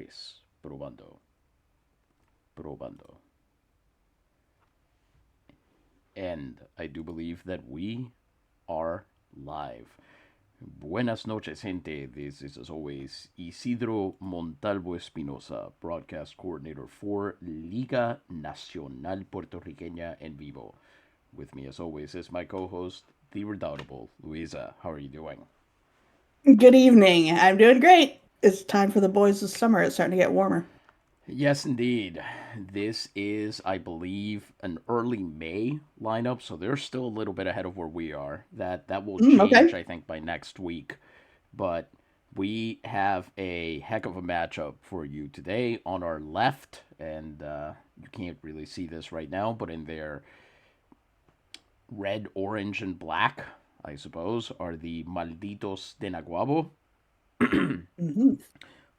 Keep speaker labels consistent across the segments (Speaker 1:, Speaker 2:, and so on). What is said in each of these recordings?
Speaker 1: tres. Probando. Probando. And I do believe that we are live. Buenas noches, gente. This is, as always, Isidro Montalvo Espinosa, broadcast coordinator for Liga Nacional Puertorriqueña en vivo. With me, as always, is my co host, the redoubtable Luisa. How are you doing?
Speaker 2: Good evening. I'm doing great. It's time for the boys of summer. It's starting to get warmer.
Speaker 1: Yes, indeed. This is, I believe, an early May lineup, so they're still a little bit ahead of where we are. That will change,
Speaker 2: Okay.
Speaker 1: I think, by next week. But we have a heck of a matchup for you today. On our left, and you can't really see this right now, but in their red, orange, and black, I suppose, are the Malditos de Naguabo.
Speaker 2: hmm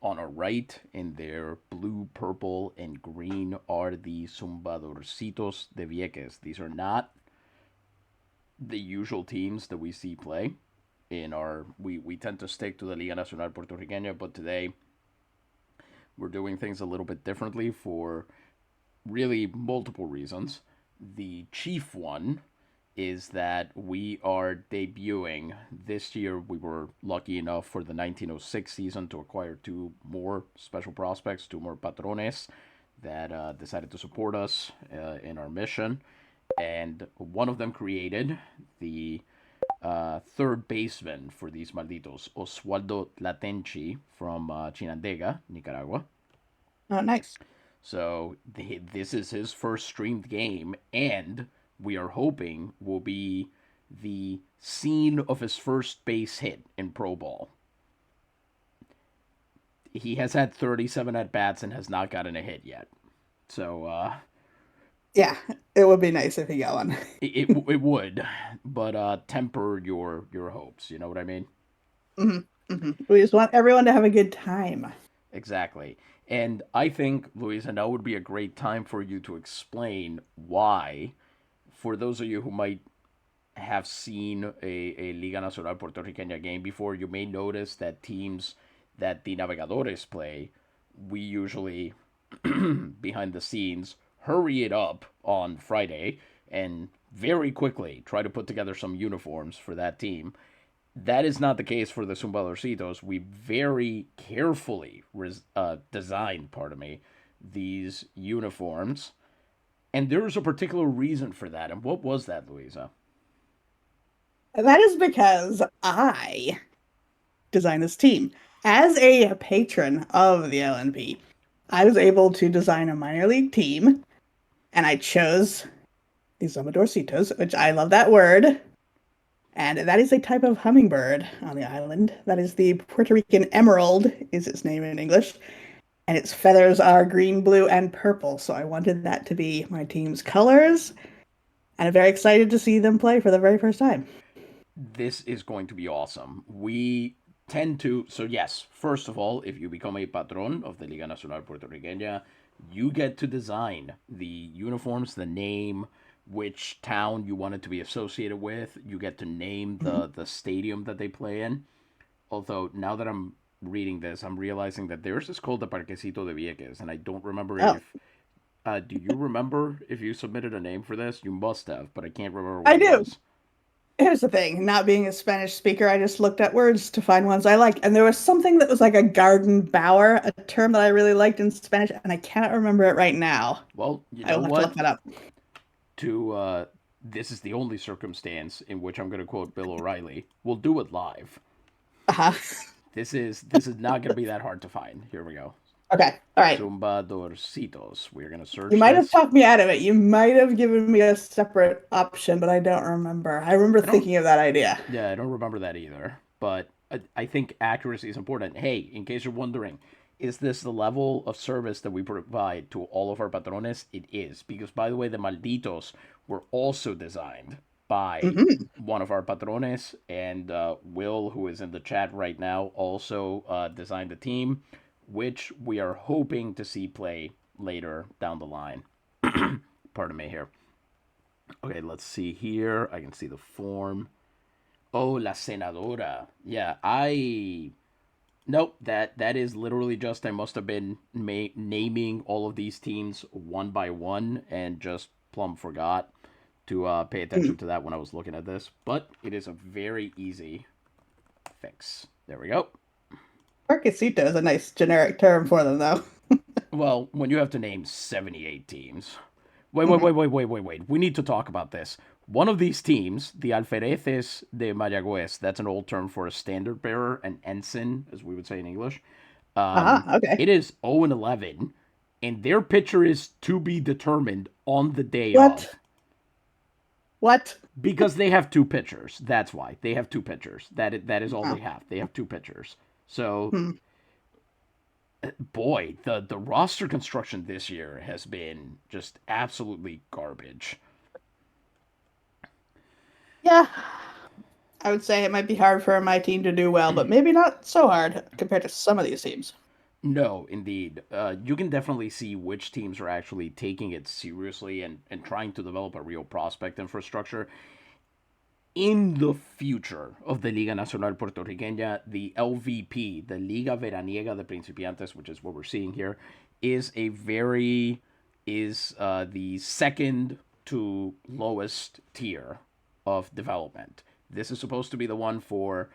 Speaker 1: On our right, in their blue, purple, and green, are the Zumbadorcitos de Vieques. These are not the usual teams that we see play. We tend to stick to the Liga Nacional Puertorriqueña, but today we're doing things a little bit differently for really multiple reasons. The chief one is that we are debuting this year. We were lucky enough for the 1906 season to acquire two more special prospects, two more patrones that decided to support us in our mission. And one of them created the third baseman for these Malditos, Oswaldo Tlatenchi from Chinandega, Nicaragua.
Speaker 2: Oh, nice.
Speaker 1: So this is his first streamed game, and we are hoping will be the scene of his first base hit in pro ball. He has had 37 at bats and has not gotten a hit yet. So
Speaker 2: Yeah, it would be nice if he got one.
Speaker 1: it would, but temper your hopes. You know what I mean?
Speaker 2: We just want everyone to have a good time.
Speaker 1: Exactly. And I think, Luisa, now would be a great time for you to explain why, for those of you who might have seen a Liga Nacional Puertorriqueña game before, you may notice that teams that the Navegadores play, we usually, behind the scenes, hurry it up on Friday and very quickly try to put together some uniforms for that team. That is not the case for the Zumbadorcitos. We very carefully designed, pardon me, these uniforms. And there was a particular reason for that. And what was that, Louisa?
Speaker 2: That is because I designed this team. As a patron of the LNP, I was able to design a minor league team, and I chose the Zumbadorcitos, which I love that word. And that is a type of hummingbird on the island. That is the Puerto Rican emerald, is its name in English. And its feathers are green, blue, and purple. So I wanted that to be my team's colors. And I'm very excited to see them play for the very first time.
Speaker 1: This is going to be awesome. We tend to, so yes, first of all, if you become a patron of the Liga Nacional Puertorriqueña, you get to design the uniforms, the name, which town you want it to be associated with. You get to name
Speaker 2: Mhm.
Speaker 1: the stadium that they play in. Although now that I'm reading this, I'm realizing that theirs is called the Parquecito de Vieques, and I don't remember
Speaker 2: Oh,
Speaker 1: if. Do you remember if you submitted a name for this? You must have, but I can't remember what
Speaker 2: I
Speaker 1: it
Speaker 2: do.
Speaker 1: was.
Speaker 2: Here's the thing, not being a Spanish speaker, I just looked at words to find ones I like. And there was something that was like a garden bower, a term that I really liked in Spanish, and I cannot remember it right now.
Speaker 1: Well, you
Speaker 2: I
Speaker 1: know
Speaker 2: will have to
Speaker 1: what?
Speaker 2: look that up.
Speaker 1: To This is the only circumstance in which I'm going to quote Bill O'Reilly. We'll do it live.
Speaker 2: Uh-huh.
Speaker 1: This is not going to be that hard to find. Here we go.
Speaker 2: Okay. All right.
Speaker 1: Zumbadorcitos. We're going to
Speaker 2: You
Speaker 1: search
Speaker 2: might have
Speaker 1: this.
Speaker 2: talked me out of it. You might have given me a separate option, but I don't remember. I remember
Speaker 1: I don't.
Speaker 2: thinking of that idea.
Speaker 1: Yeah, I don't remember that either. But I think accuracy is important. Hey, in case you're wondering, is this the level of service that we provide to all of our patrones? It is. Because, by the way, the Malditos were also designed by
Speaker 2: hmm
Speaker 1: one of our patrones. And Will, who is in the chat right now, also designed the team, which we are hoping to see play later down the line. Pardon me here. Okay, let's see here. I can see the form. Oh, la senadora. Yeah, I Nope, that is literally just I must have been naming all of these teams one by one and just plumb forgot to pay
Speaker 2: Hmm.
Speaker 1: attention to that when I was looking at this. But it is a very easy fix. There we go.
Speaker 2: Parquecito is a nice generic term for them, though.
Speaker 1: Well, when you have to name 78 teams. Wait, wait,
Speaker 2: Mhm.
Speaker 1: wait, wait, wait, wait, wait. We need to talk about this. One of these teams, the Alfereces de Mayagüez, that's an old term for a standard bearer, an ensign, as we would say in English.
Speaker 2: Okay.
Speaker 1: It is 0 and 11, and their pitcher is to be determined on the day
Speaker 2: What?
Speaker 1: of
Speaker 2: What?
Speaker 1: because they have two pitchers. That's why they have two pitchers. That is all
Speaker 2: Oh.
Speaker 1: they have. They have two pitchers. So
Speaker 2: Hmm.
Speaker 1: boy, the roster construction this year has been just absolutely garbage.
Speaker 2: Yeah, I would say it might be hard for my team to do well, but maybe not so hard compared to some of these teams.
Speaker 1: No, indeed. You can definitely see which teams are actually taking it seriously and trying to develop a real prospect infrastructure. In the future of the Liga Nacional Puertorriqueña, the LVP, the Liga Veraniega de Principiantes, which is what we're seeing here, is a very is the second to lowest tier of development. This is supposed to be the one for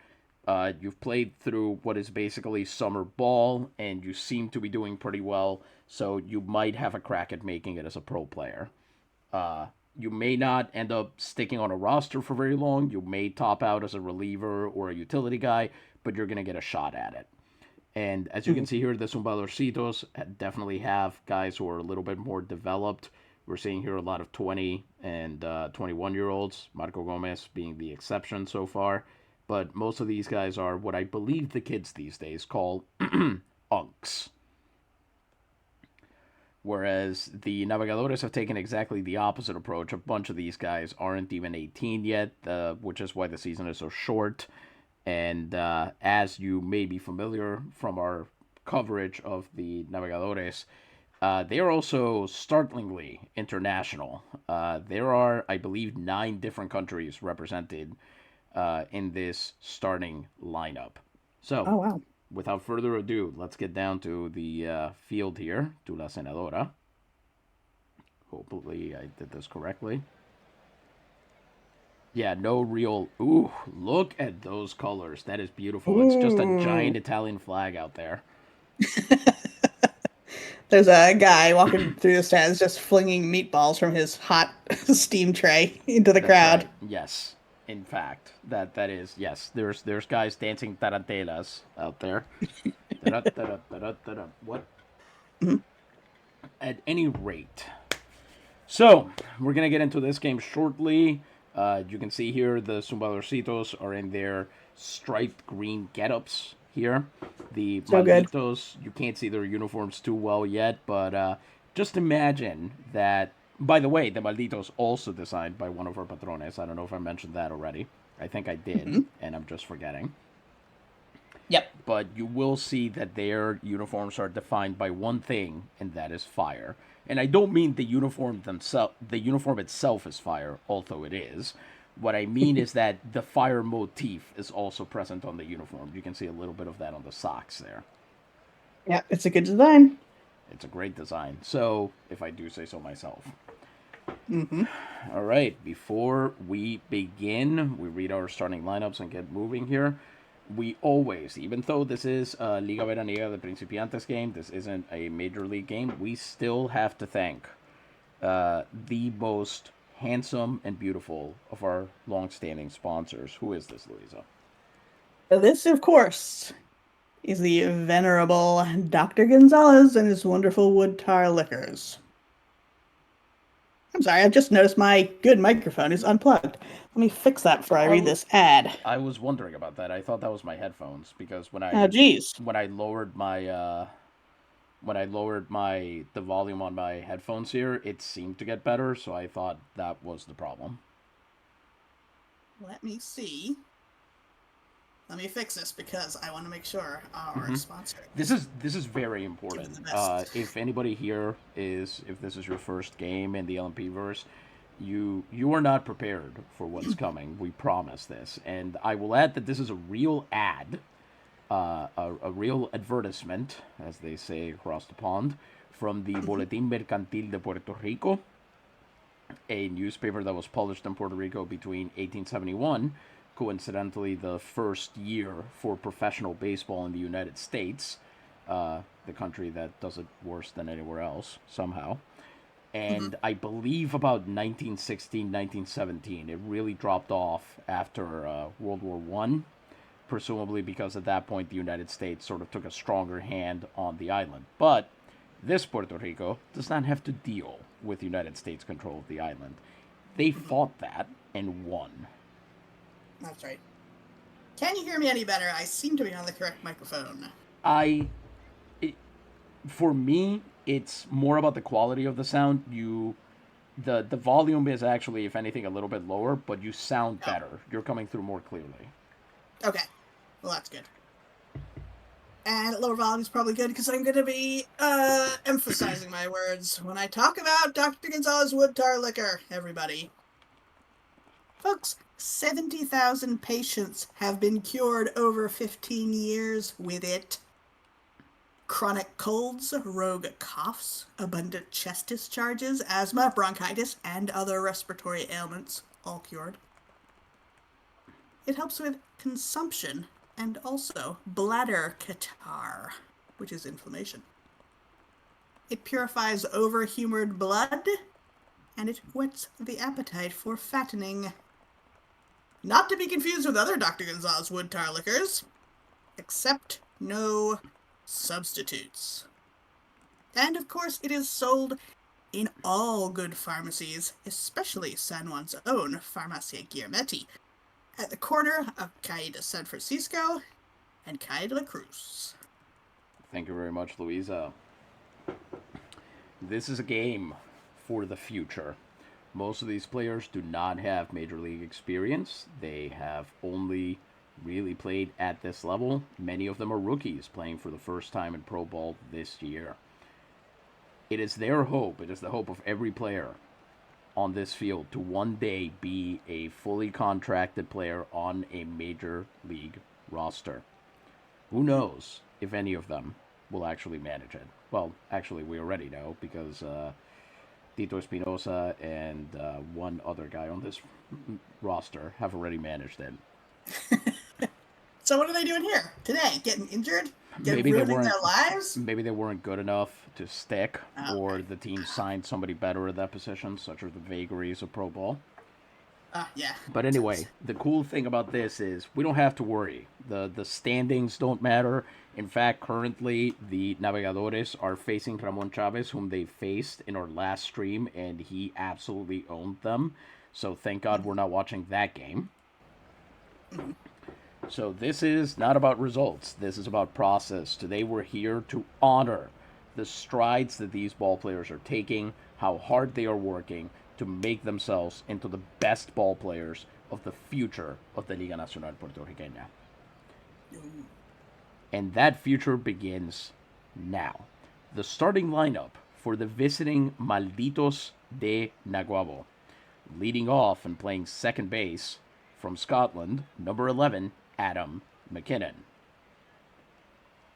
Speaker 1: you've played through what is basically summer ball and you seem to be doing pretty well, so you might have a crack at making it as a pro player. Uh, you may not end up sticking on a roster for very long. You may top out as a reliever or a utility guy, but you're going to get a shot at it. And as you can
Speaker 2: Mhm.
Speaker 1: see here, the Zumbadorcitos definitely have guys who are a little bit more developed. We're seeing here a lot of 20 and 21-year-olds, Marco Gomez being the exception so far. But most of these guys are what I believe the kids these days call unks. Whereas the Navegadores have taken exactly the opposite approach. A bunch of these guys aren't even 18 yet, which is why the season is so short. And as you may be familiar from our coverage of the Navegadores, they are also startlingly international. There are, I believe, 9 different countries represented in this starting lineup. So,
Speaker 2: Oh, wow.
Speaker 1: without further ado, let's get down to the field here, to La Senadora. Hopefully, I did this correctly. Yeah, no real. Ooh, look at those colors. That is beautiful. It's just a giant
Speaker 2: Ooh.
Speaker 1: Italian flag out there.
Speaker 2: There's a guy walking through the stands just flinging meatballs from his hot steam tray into the
Speaker 1: That's
Speaker 2: crowd.
Speaker 1: right. Yes. In fact, that is yes. There's guys dancing tarantelas out there. What?
Speaker 2: Mhm.
Speaker 1: At any rate, so we're gonna get into this game shortly. You can see here the Zumbadorcitos are in their striped green getups here. The
Speaker 2: So good.
Speaker 1: Malditos, you can't see their uniforms too well yet, but just imagine that. By the way, the Malditos also designed by one of our patrones. I don't know if I mentioned that already. I think I did,
Speaker 2: Mhm.
Speaker 1: and I'm just forgetting.
Speaker 2: Yep.
Speaker 1: But you will see that their uniforms are defined by one thing, and that is fire. And I don't mean the uniform themselves. The uniform itself is fire, although it is. What I mean is that the fire motif is also present on the uniform. You can see a little bit of that on the socks there.
Speaker 2: Yeah, it's a good design.
Speaker 1: It's a great design. So, if I do say so myself.
Speaker 2: Hmm.
Speaker 1: All right, before we begin, we read our starting lineups and get moving here. We always, even though this is a Liga Veraniega de Principiantes game, this isn't a major league game, we still have to thank the most handsome and beautiful of our long-standing sponsors. Who is this, Louisa?
Speaker 2: This, of course, is the venerable Dr. Gonzalez and his wonderful wood tar liquors. I'm sorry, I've just noticed my good microphone is unplugged. Let me fix that before I read this ad.
Speaker 1: I was wondering about that. I thought that was my headphones because
Speaker 2: Oh, geez.
Speaker 1: when I lowered my the volume on my headphones here, it seemed to get better, so I thought that was the problem.
Speaker 2: Let me see. Let me fix this because I want to make sure our
Speaker 1: Hmm.
Speaker 2: sponsor
Speaker 1: This
Speaker 2: is
Speaker 1: is very
Speaker 2: given
Speaker 1: important.
Speaker 2: the best.
Speaker 1: If anybody here is if this is your first game in the LMP verse, you are not prepared for what's coming. We promise this, and I will add that this is a real ad. a real advertisement, as they say across the pond, from the Boletín Mercantil de Puerto Rico, a newspaper that was published in Puerto Rico between 1871, coincidentally the first year for professional baseball in the United States, the country that does it worse than anywhere else somehow.
Speaker 2: Mm-hmm.
Speaker 1: And I believe about 1916, 1917, it really dropped off after World War One, presumably because at that point the United States sort of took a stronger hand on the island. But this Puerto Rico does not have to deal with United States control of the island. They
Speaker 2: Mm-hmm.
Speaker 1: fought that and won.
Speaker 2: That's right. Can you hear me any better? I seem to be on the correct microphone.
Speaker 1: I, it, for me, it's more about the quality of the sound. The volume is actually, if anything, a little bit lower, but you sound
Speaker 2: Oh,
Speaker 1: better. You're coming through more clearly.
Speaker 2: okay. Well, that's good. And lower volume is probably good because I'm going to be emphasizing my words when I talk about Dr. Gonzalez wood tar liquor, everybody. Folks, 70,000 patients have been cured over 15 years with it. Chronic colds, rogue coughs, abundant chest discharges, asthma, bronchitis, and other respiratory ailments, all cured. It helps with consumption and also bladder catarrh, which is inflammation. It purifies overhumored blood, and it whets the appetite for fattening. Not to be confused with other Dr. Gonzalez wood tar liquors, except no substitutes. And of course, it is sold in all good pharmacies, especially San Juan's own Farmacia Guillermetti, at the corner of Calle de San Francisco and Calle de la Cruz.
Speaker 1: Thank you very much, Louisa. This is a game for the future. Most of these players do not have major league experience. They have only really played at this level. Many of them are rookies playing for the first time in pro ball this year. It is their hope, it is the hope of every player on this field to one day be a fully contracted player on a major league roster. Who knows if any of them will actually manage it? Well, actually, we already know because Tito Espinosa and one other guy on this roster have already managed it.
Speaker 2: So what are they doing here today? Getting injured?
Speaker 1: Maybe they
Speaker 2: Ruining
Speaker 1: weren't.
Speaker 2: their lives?
Speaker 1: Maybe they weren't good enough to stick, or
Speaker 2: Okay.
Speaker 1: the team signed somebody better at that position, such as the vagaries of pro ball.
Speaker 2: Yeah.
Speaker 1: But anyway, the cool thing about this is we don't have to worry. The standings don't matter. In fact, currently the Navegadores are facing Ramon Chavez, whom they faced in our last stream, and he absolutely owned them. So thank God we're not watching that game. So this is not about results. This is about process. Today we're here to honor the strides that these ball players are taking, how hard they are working to make themselves into the best ball players of the future of the Liga Nacional Puertorriqueña. And that future begins now. The starting lineup for the visiting Malditos de Naguabo. Leading off and playing second base from Scotland, number 11, Adam McKinnon.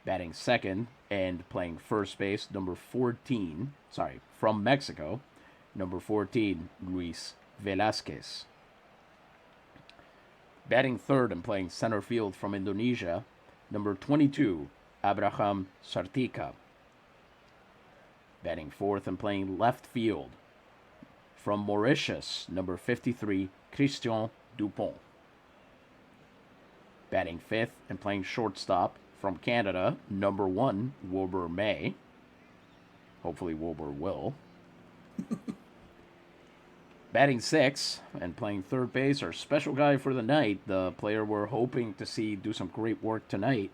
Speaker 1: Batting second and playing first base, from Mexico, number 14, Luis Velasquez. Batting third and playing center field from Indonesia, number 22, Abraham Sartika. Batting fourth and playing left field from Mauritius, number 53, Christian Dupont. Batting fifth and playing shortstop from Canada, number 1, Wilbur May. Hopefully Wilbur will. Batting sixth and playing third base, our special guy for the night, the player we're hoping to see do some great work tonight,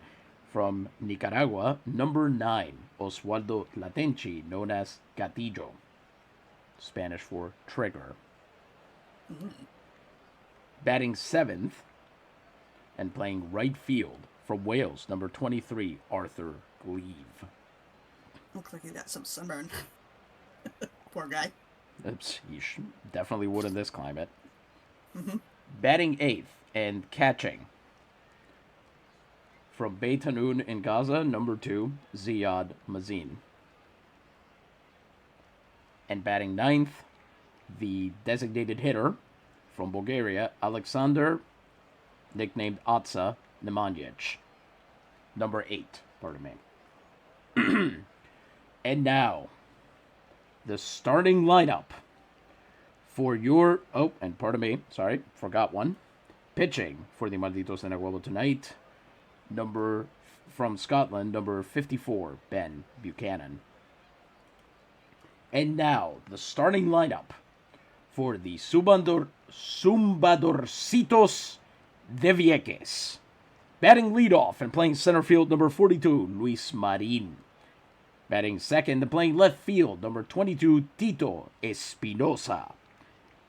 Speaker 1: from Nicaragua, number 9, Oswaldo Tlatenchi, known as Gatillo, Spanish for trigger. Batting seventh and playing right field from Wales, number 23, Arthur Gleave.
Speaker 2: Looks like he got some sunburn. Poor guy.
Speaker 1: Oops, he definitely would in this climate.
Speaker 2: Mm-hmm.
Speaker 1: Batting eighth and catching From Beit Hanun in Gaza, number 2, Ziad Mazin. And batting ninth, the designated hitter from Bulgaria, Alexander, nicknamed Atsa Nemanjic. Number 8, pardon me. And now, the starting lineup for your... Oh, and pardon me, sorry, forgot one. Pitching for the Malditos de Naguabo tonight, from Scotland, number 54, Ben Buchanan. And now, the starting lineup for the Zumbadorcitos de Vieques. Batting leadoff and playing center field, number 42, Luis Marin. Batting second and playing left field, number 22, Tito Espinosa.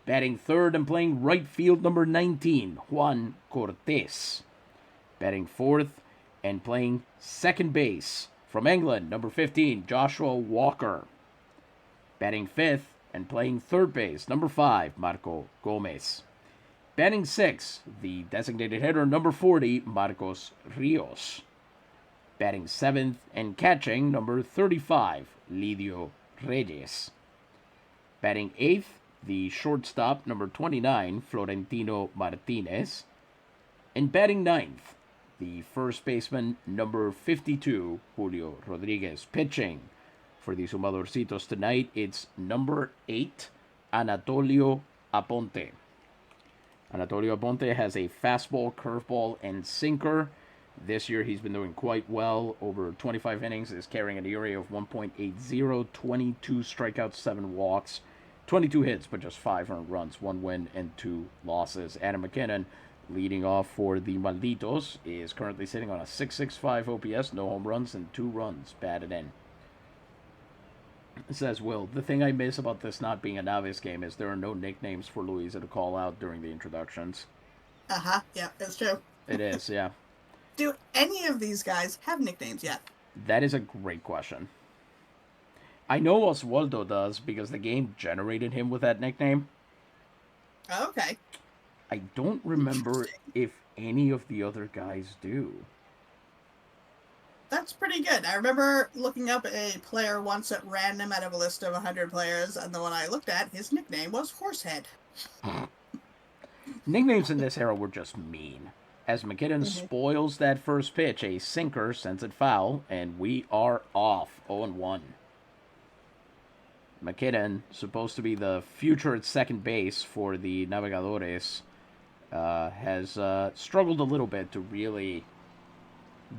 Speaker 1: Batting third and playing right field, number 19, Juan Cortez. Batting fourth and playing second base from England, number 15, Joshua Walker. Batting fifth and playing third base, number 5, Marco Gomez. Batting sixth, the designated hitter, number 40, Marcos Rios. Batting seventh and catching, number 35, Lidio Reyes. Batting eighth, the shortstop, number 29, Florentino Martinez. And batting ninth, the first baseman, number 52, Julio Rodriguez. Pitching for the Zumbadorcitos tonight, it's number 8, Anatolio Aponte. Anatolio Aponte has a fastball, curveball, and sinker. This year he's been doing quite well. Over 25 innings, is carrying an ERA of 1.80, 22 strikeouts, 7 walks, 22 hits, but just 5 earned runs, 1 win and 2 losses. Adam McKinnon, leading off for the Malditos, is currently sitting on a 6.65 OPS, no home runs, and 2 runs batted in. It says, Will, the thing I miss about this not being a Naves game is there are no nicknames for Luisa to call out during the introductions.
Speaker 2: Yeah, it's true.
Speaker 1: It is, yeah.
Speaker 2: Do any of these guys have nicknames yet?
Speaker 1: That is a great question. I know Oswaldo does because the game generated him with that nickname.
Speaker 2: Okay.
Speaker 1: I don't remember if any of the other guys do.
Speaker 2: That's pretty good. I remember looking up a player once at random out of a list of 100 players, and the one I looked at, his nickname was Horsehead.
Speaker 1: Nicknames in this era were just mean. As McKinnon spoils that first pitch, a sinker sends it foul, and we are off 0-1. McKinnon, supposed to be the future at second base for the Navegadores, has struggled a little bit to really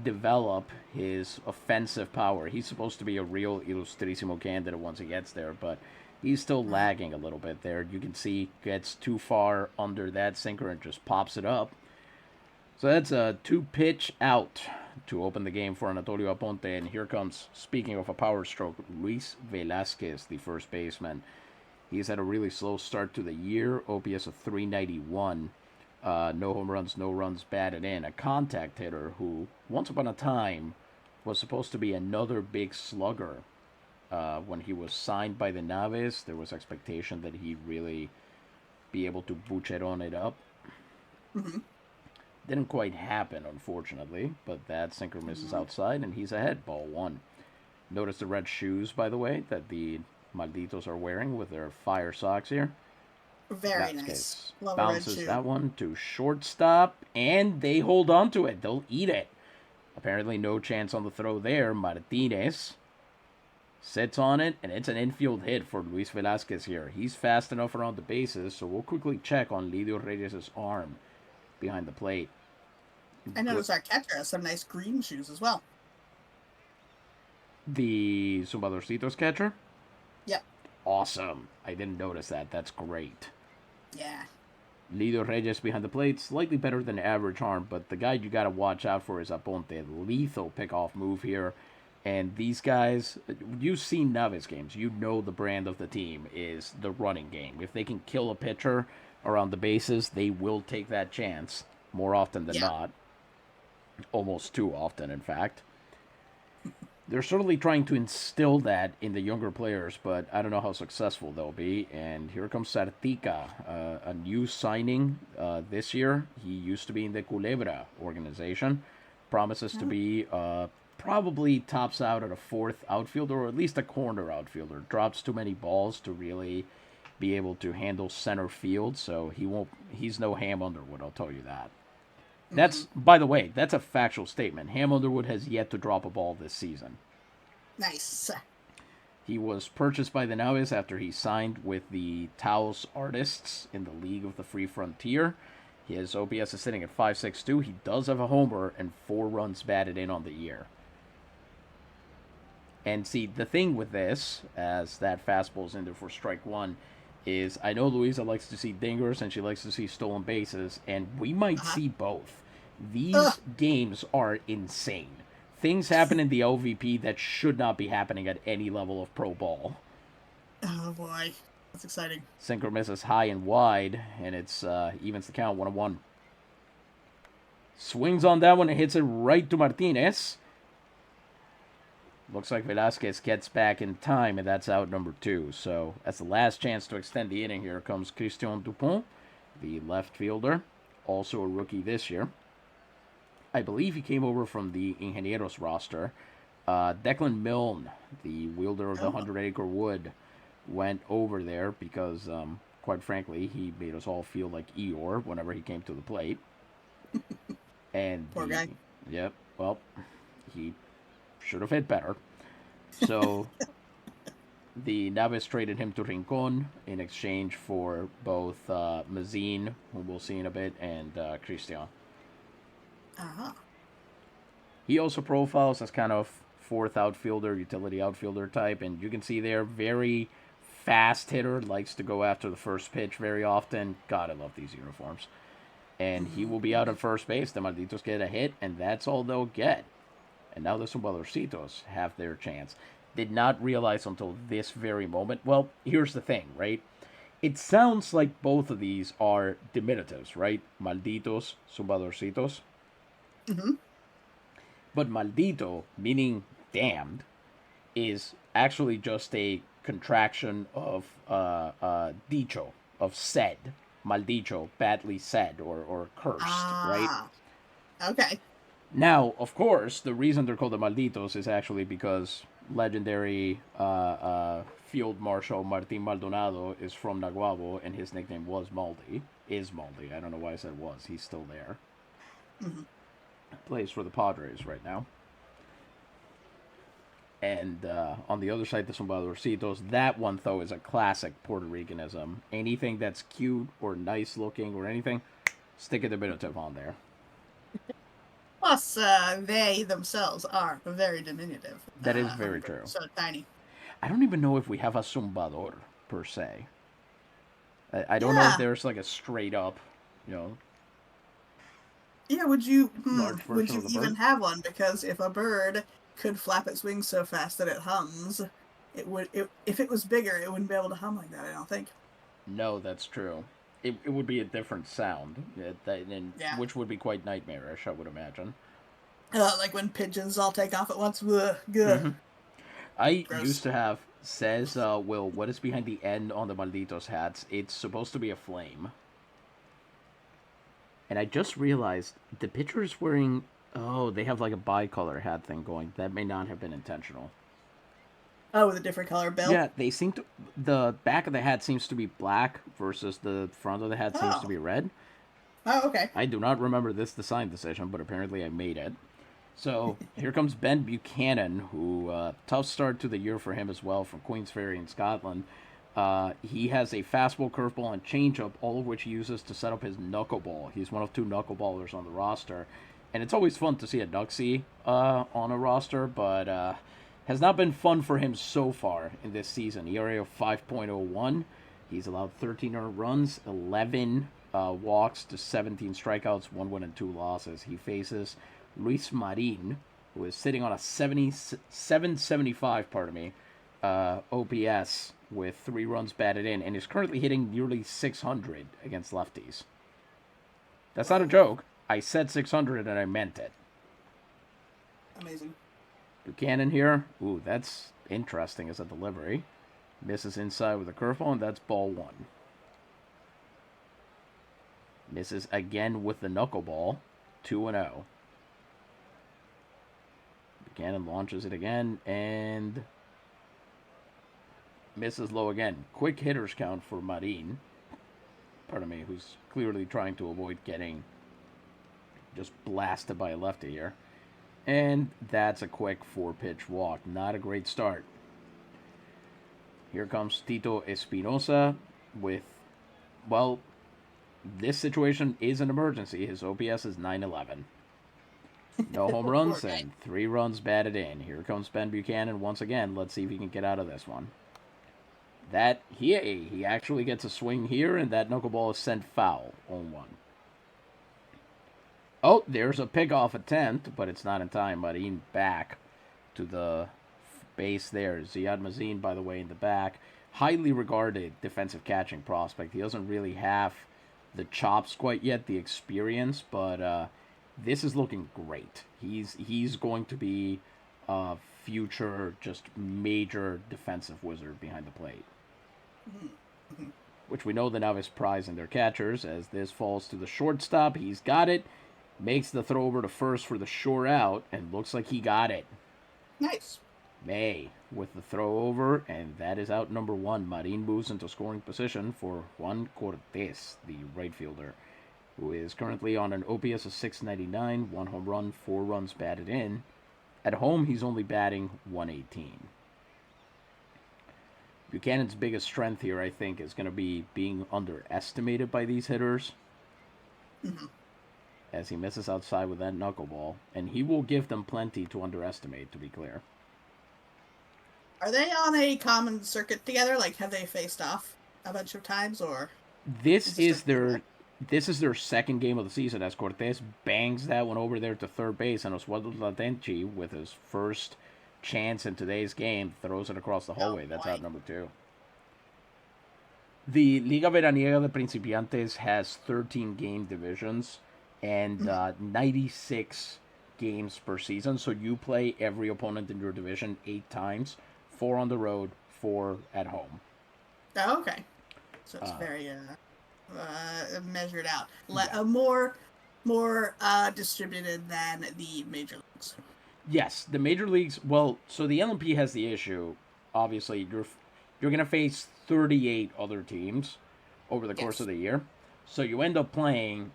Speaker 1: develop his offensive power. He's supposed to be a real Ilustrísimo candidate once he gets there, but he's still lagging a little bit there. You can see gets too far under that sinker and just pops it up. So that's a 2-pitch out to open the game for Anatolio Aponte. And here comes, speaking of a power stroke, Luis Velasquez, the first baseman. He's had a really slow start to the year, OPS of 391. No home runs, no runs batted in. A contact hitter who, once upon a time, was supposed to be another big slugger. When he was signed by the Naves, there was expectation that he'd really be able to bucheron it up. Didn't quite happen, unfortunately, but that sinker misses outside, and he's ahead, ball 1. Notice the red shoes, by the way, that the Malditos are wearing with their fire socks here.
Speaker 2: Very nice. Love
Speaker 1: bounces that one to shortstop, and they hold on to it. They'll eat it. Apparently no chance on the throw there. Martinez sits on it, and it's an infield hit for Luis Velasquez here. He's fast enough around the bases, so we'll quickly check on Lidio Reyes' arm behind the plate.
Speaker 2: I noticed our catcher has some nice green shoes as well.
Speaker 1: The Zumbadorcitos catcher?
Speaker 2: Yep.
Speaker 1: Awesome. I didn't notice that. That's great.
Speaker 2: Yeah.
Speaker 1: Lidio Reyes behind the plate, slightly better than average arm, but the guy you got to watch out for is Aponte. Lethal pickoff move here. And these guys, you've seen Naves games. You know the brand of the team is the running game. If they can kill a pitcher around the bases, they will take that chance more often than not. Almost too often, in fact. They're certainly trying to instill that in the younger players, but I don't know how successful they'll be. And here comes Sartica, a new signing this year. He used to be in the Culebra organization. Promises to be probably tops out at a fourth outfielder, or at least a corner outfielder. Drops too many balls to really be able to handle center field, so he's no Ham Underwood, I'll tell you that. That's, by the way, that's a factual statement. Ham Underwood has yet to drop a ball this season.
Speaker 2: Nice.
Speaker 1: He was purchased by the Naves after he signed with the Taos Artists in the League of the Free Frontier. His OPS is sitting at 5.62. He does have a homer and 4 runs batted in on the year. And see, the thing with this, as that fastball's in there for strike one, is I know Louisa likes to see dingers and she likes to see stolen bases, and we might see both. These games are insane. Things happen in the OVP that should not be happening at any level of pro ball.
Speaker 2: Oh boy, that's exciting.
Speaker 1: Sinker misses high and wide, and it's evens the count 1-1. Swings on that one and hits it right to Martinez. Looks like Velasquez gets back in time, and that's out number 2. So, as the last chance to extend the inning, here comes Christian Dupont, the left fielder, also a rookie this year. I believe he came over from the Ingenieros roster. Declan Milne, the wielder of the 100-acre wood, went over there because, quite frankly, he made us all feel like Eeyore whenever he came to the plate. And
Speaker 2: Poor guy.
Speaker 1: Yep, well, he should have hit better. So the Naves traded him to Rincon in exchange for both Mazin, whom we'll see in a bit, and Christian.
Speaker 2: Uh-huh.
Speaker 1: He also profiles as kind of fourth outfielder, utility outfielder type, and you can see there, very fast hitter, likes to go after the first pitch very often. God, I love these uniforms. And he will be out at first base. The Malditos get a hit, and that's all they'll get. And now the Zumbadorcitos have their chance. Did not realize until this very moment. Well, here's the thing, right? It sounds like both of these are diminutives, right? Malditos, Zumbadorcitos.
Speaker 2: Mm-hmm.
Speaker 1: But maldito, meaning damned, is actually just a contraction of dicho, of said. Maldicho, badly said or cursed, right?
Speaker 2: Okay.
Speaker 1: Now, of course, the reason they're called the Malditos is actually because legendary Field Marshal Martin Maldonado is from Naguabo, and his nickname was Maldi. Is Maldi. I don't know why I said was. He's still there.
Speaker 2: Mm-hmm.
Speaker 1: Plays for the Padres right now. And on the other side, the Zumbadorcitos, that one, though, is a classic Puerto Ricanism. Anything that's cute or nice looking or anything, stick a diminutive on there.
Speaker 2: Plus, they themselves are very diminutive.
Speaker 1: That is very true.
Speaker 2: So tiny.
Speaker 1: I don't even know if we have a Zumbador, per se. I don't know if there's like a straight up, you know.
Speaker 2: Yeah, would you
Speaker 1: Large
Speaker 2: even have one? Because if a bird could flap its wings so fast that it hums, if it was bigger, it wouldn't be able to hum like that, I don't think.
Speaker 1: No, that's true. It would be a different sound, which would be quite nightmarish, I would imagine.
Speaker 2: Like when pigeons all take off at once. Mm-hmm.
Speaker 1: I used to have, says Will, what is behind the N on the Malditos hats? It's supposed to be a flame. And I just realized the pitcher is wearing, they have like a bicolor hat thing going. That may not have been intentional.
Speaker 2: Oh, with a different color belt?
Speaker 1: Yeah, they seem to, the back of the hat seems to be black versus the front of the hat seems to be red.
Speaker 2: Oh, okay.
Speaker 1: I do not remember this design decision, but apparently I made it. So here comes Ben Buchanan, who, tough start to the year for him as well, from Queensferry in Scotland. He has a fastball, curveball, and changeup, all of which he uses to set up his knuckleball. He's one of 2 knuckleballers on the roster. And it's always fun to see a Knucksy on a roster, but has not been fun for him so far in this season. ERA of 5.01. He's allowed 13 earned runs, 11 walks to 17 strikeouts, 1 win and 2 losses. He faces Luis Marin, who is sitting on a 775, OPS with 3 runs batted in, and is currently hitting nearly 600 against lefties. That's not a joke. I said 600 and I meant it.
Speaker 2: Amazing.
Speaker 1: Buchanan here. Ooh, that's interesting as a delivery. Misses inside with a curveball, and that's ball 1. Misses again with the knuckleball. 2-0. Buchanan launches it again and misses low again. Quick hitters count for Marin. Pardon me, who's clearly trying to avoid getting just blasted by a lefty here. And that's a quick 4-pitch walk. Not a great start. Here comes Tito Espinosa with, well, this situation is an emergency. His OPS is 911. No home runs and 3 runs batted in. Here comes Ben Buchanan once again. Let's see if he can get out of this one. That he actually gets a swing here, and that knuckleball is sent foul on 1. Oh, there's a pickoff attempt, but it's not in time. Marin back to the base there. Ziad Mazin, by the way, in the back. Highly regarded defensive catching prospect. He doesn't really have the chops quite yet, the experience, but this is looking great. He's going to be a future just major defensive wizard behind the plate. Which we know the Navis prize in their catchers, as this falls to the shortstop. He's got it. Makes the throw over to first for the short out, and looks like he got it.
Speaker 2: Nice.
Speaker 1: May with the throw over, and that is out number 1. Marin moves into scoring position for Juan Cortez, the right fielder, who is currently on an OPS of 699, 1 home run, 4 runs batted in. At home, he's only batting 118. Buchanan's biggest strength here, I think, is going to be being underestimated by these hitters. As he misses outside with that knuckleball. And he will give them plenty to underestimate, to be clear.
Speaker 2: Are they on a common circuit together? Like, have they faced off a bunch of times, or?
Speaker 1: This is their second game of the season, as Cortez bangs that one over there to third base, and Oswaldo Tlatenchi, with his first chance in today's game, throws it across the hallway. That's out number 2. The Liga Veraniega de Principiantes has 13 game divisions and 96 games per season. So you play every opponent in your division 8 times, 4 on the road, 4 at home.
Speaker 2: Oh, okay. So it's very measured out. More distributed than the major leagues.
Speaker 1: Yes, the major leagues. Well, so the LMP has the issue. Obviously, you're going to face 38 other teams over the course of the year. So you end up playing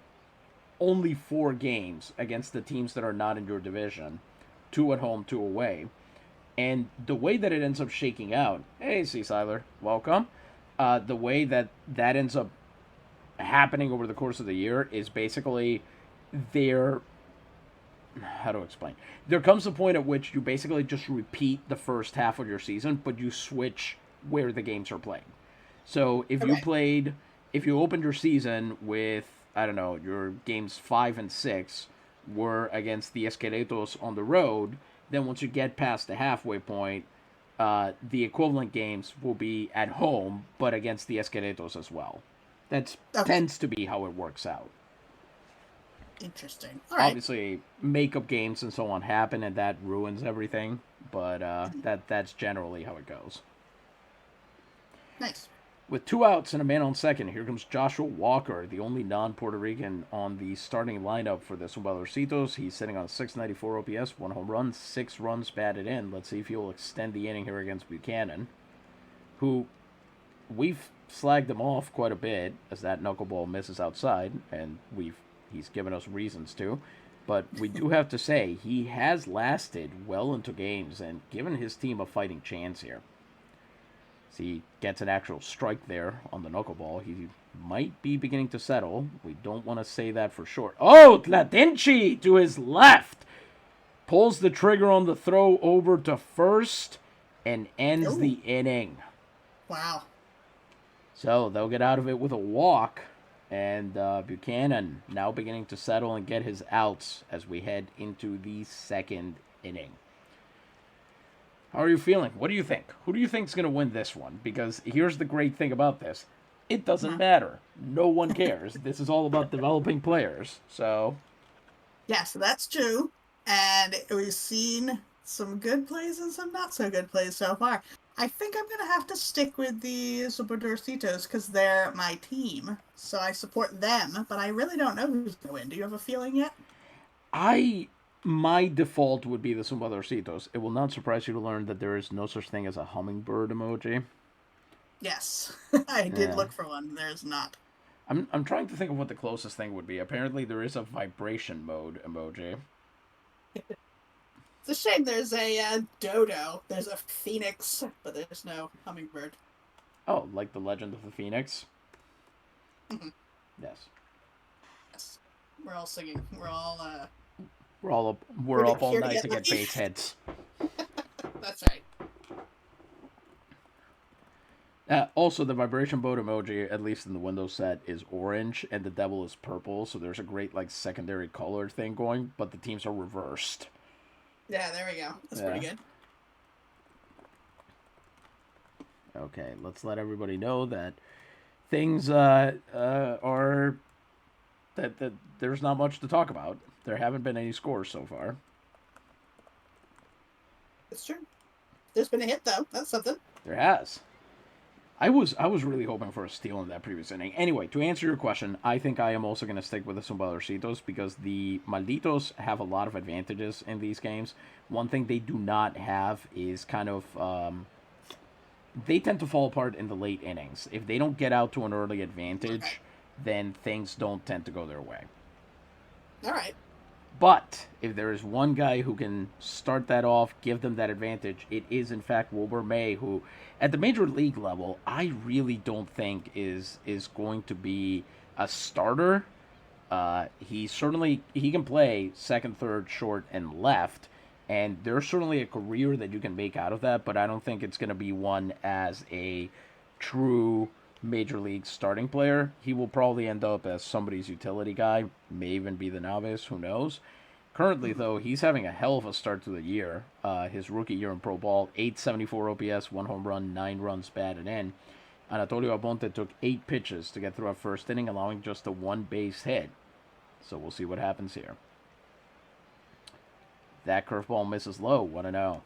Speaker 1: only 4 games against the teams that are not in your division, 2 at home, 2 away. And the way that it ends up shaking out, hey, C. Seiler, welcome. The way that ends up happening over the course of the year is basically how to explain? There comes a point at which you basically just repeat the first half of your season, but you switch where the games are played. So if you opened your season with, I don't know, your games 5 and 6 were against the Esqueletos on the road, then once you get past the halfway point, the equivalent games will be at home, but against the Esqueletos as well. That tends to be how it works out.
Speaker 2: Interesting. All right.
Speaker 1: Obviously, makeup games and so on happen, and that ruins everything. But that's generally how it goes.
Speaker 2: Nice.
Speaker 1: With 2 outs and a man on second, here comes Joshua Walker, the only non-Puerto Rican on the starting lineup for the Zumbadorcitos. He's sitting on 694 OPS, 1 home run, 6 runs batted in. Let's see if he'll extend the inning here against Buchanan, who we've slagged him off quite a bit as that knuckleball misses outside, and he's given us reasons to. But we do have to say, he has lasted well into games and given his team a fighting chance here. So he gets an actual strike there on the knuckleball. He might be beginning to settle. We don't want to say that for sure. Oh, Tlatenchi to his left. Pulls the trigger on the throw over to first and ends the inning.
Speaker 2: Wow.
Speaker 1: So they'll get out of it with a walk. And Buchanan now beginning to settle and get his outs as we head into the second inning. How are you feeling? What do you think? Who do you think is going to win this one? Because here's the great thing about this. It doesn't matter. No one cares. This is all about developing players. So.
Speaker 2: Yeah, so that's true. And we've seen some good plays and some not so good plays so far. I think I'm going to have to stick with the Zumbadorcitos because they're my team. So I support them, but I really don't know who's going to win. Do you have a feeling yet?
Speaker 1: My default would be the Zumbadorcitos. It will not surprise you to learn that there is no such thing as a hummingbird emoji.
Speaker 2: Yes, I did
Speaker 1: Yeah.
Speaker 2: look for one. There's not.
Speaker 1: I'm trying to think of what the closest thing would be. Apparently, there is a vibration mode emoji.
Speaker 2: It's a shame there's a dodo. There's a phoenix, but there's no hummingbird.
Speaker 1: Oh, like the Legend of the Phoenix?
Speaker 2: Mhm.
Speaker 1: Yes.
Speaker 2: Yes. We're all singing. We're all
Speaker 1: We're
Speaker 2: we're
Speaker 1: up all
Speaker 2: here to
Speaker 1: night
Speaker 2: get
Speaker 1: to get base
Speaker 2: life.
Speaker 1: hits.
Speaker 2: That's right.
Speaker 1: Also, the vibration boat emoji, at least in the Windows set, is orange, and the devil is purple. So there's a great like secondary color thing going, but the teams are reversed.
Speaker 2: Yeah, there we go. That's pretty
Speaker 1: Yeah.
Speaker 2: good.
Speaker 1: Okay, let's let everybody know that things are that there's not much to talk about. There haven't been any scores so far.
Speaker 2: It's true. There's been a hit though. That's something.
Speaker 1: There has. I was really hoping for a steal in that previous inning. Anyway, to answer your question, I think I am also going to stick with the Zumbadorcitos because the Malditos have a lot of advantages in these games. One thing they do not have is kind of they tend to fall apart in the late innings. If they don't get out to an early
Speaker 2: Okay.
Speaker 1: advantage, then things don't tend to go their way.
Speaker 2: All right.
Speaker 1: But if there is one guy who can start that off, give them that advantage, it is in fact Wilbur May, who at the major league level, I really don't think is going to be a starter. He can play second, third, short, and left, and there's certainly a career that you can make out of that. But I don't think it's going to be one as a true major league starting player. He will probably end up as somebody's utility guy, may even be the novice, who knows. Currently,
Speaker 2: Mhm.
Speaker 1: though, he's having a hell of a start to the year. His rookie year in pro ball, 874 OPS, one home run, 9 runs batted in. Anatolio Abonte took 8 pitches to get through a first inning, allowing just a one base hit. So we'll see what happens here. That curveball misses low. 1-0.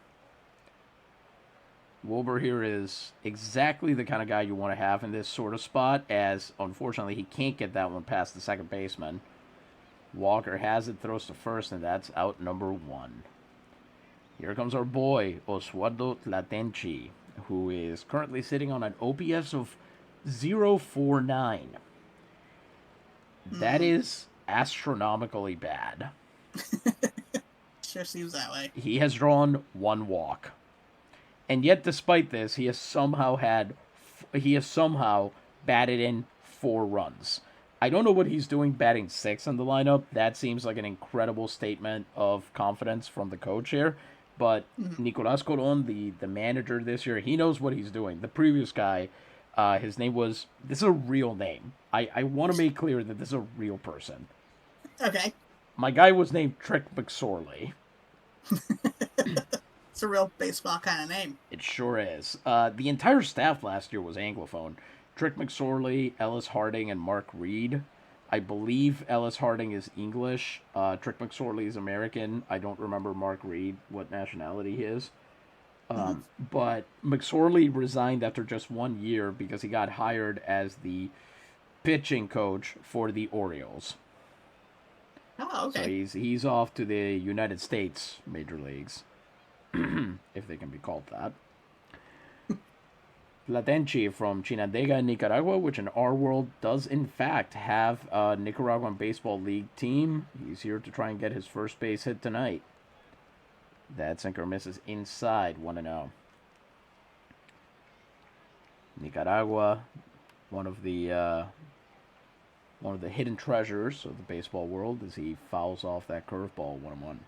Speaker 1: Wilbur here is exactly the kind of guy you want to have in this sort of spot, as unfortunately he can't get that one past the second baseman. Walker has it, throws to first, and that's out number 1. Here comes our boy, Oswaldo Tlatenchi, who is currently sitting on an OPS of 0.49. That
Speaker 2: Hmm.
Speaker 1: is astronomically bad.
Speaker 2: Sure seems that way.
Speaker 1: He has drawn 1 walk. And yet, despite this, he has somehow batted in 4 runs. I don't know what he's doing batting sixth in the lineup. That seems like an incredible statement of confidence from the coach here. But
Speaker 2: Mhm.
Speaker 1: Nicolas Coron, the manager this year, he knows what he's doing. The previous guy, his name was. This is a real name. I want to make clear that this is a real person.
Speaker 2: Okay.
Speaker 1: My guy was named Trick McSorley.
Speaker 2: It's a real baseball kind of name.
Speaker 1: It sure is. The entire staff last year was Anglophone. Trick McSorley, Ellis Harding, and Mark Reed. I believe Ellis Harding is English. Trick McSorley is American. I don't remember Mark Reed, what nationality he is.
Speaker 2: Mhm.
Speaker 1: But McSorley resigned after just 1 year because he got hired as the pitching coach for the Orioles.
Speaker 2: Oh,
Speaker 1: So
Speaker 2: okay.
Speaker 1: he's off to the United States major leagues, if they can be called that. Tlatenchi from Chinandega, Nicaragua, which in our world does in fact have a Nicaraguan Baseball League team. He's here to try and get his first base hit tonight. That sinker misses inside, 1-0. Nicaragua, one of the uh, one of the hidden treasures of the baseball world, as he fouls off that curveball, 1-1.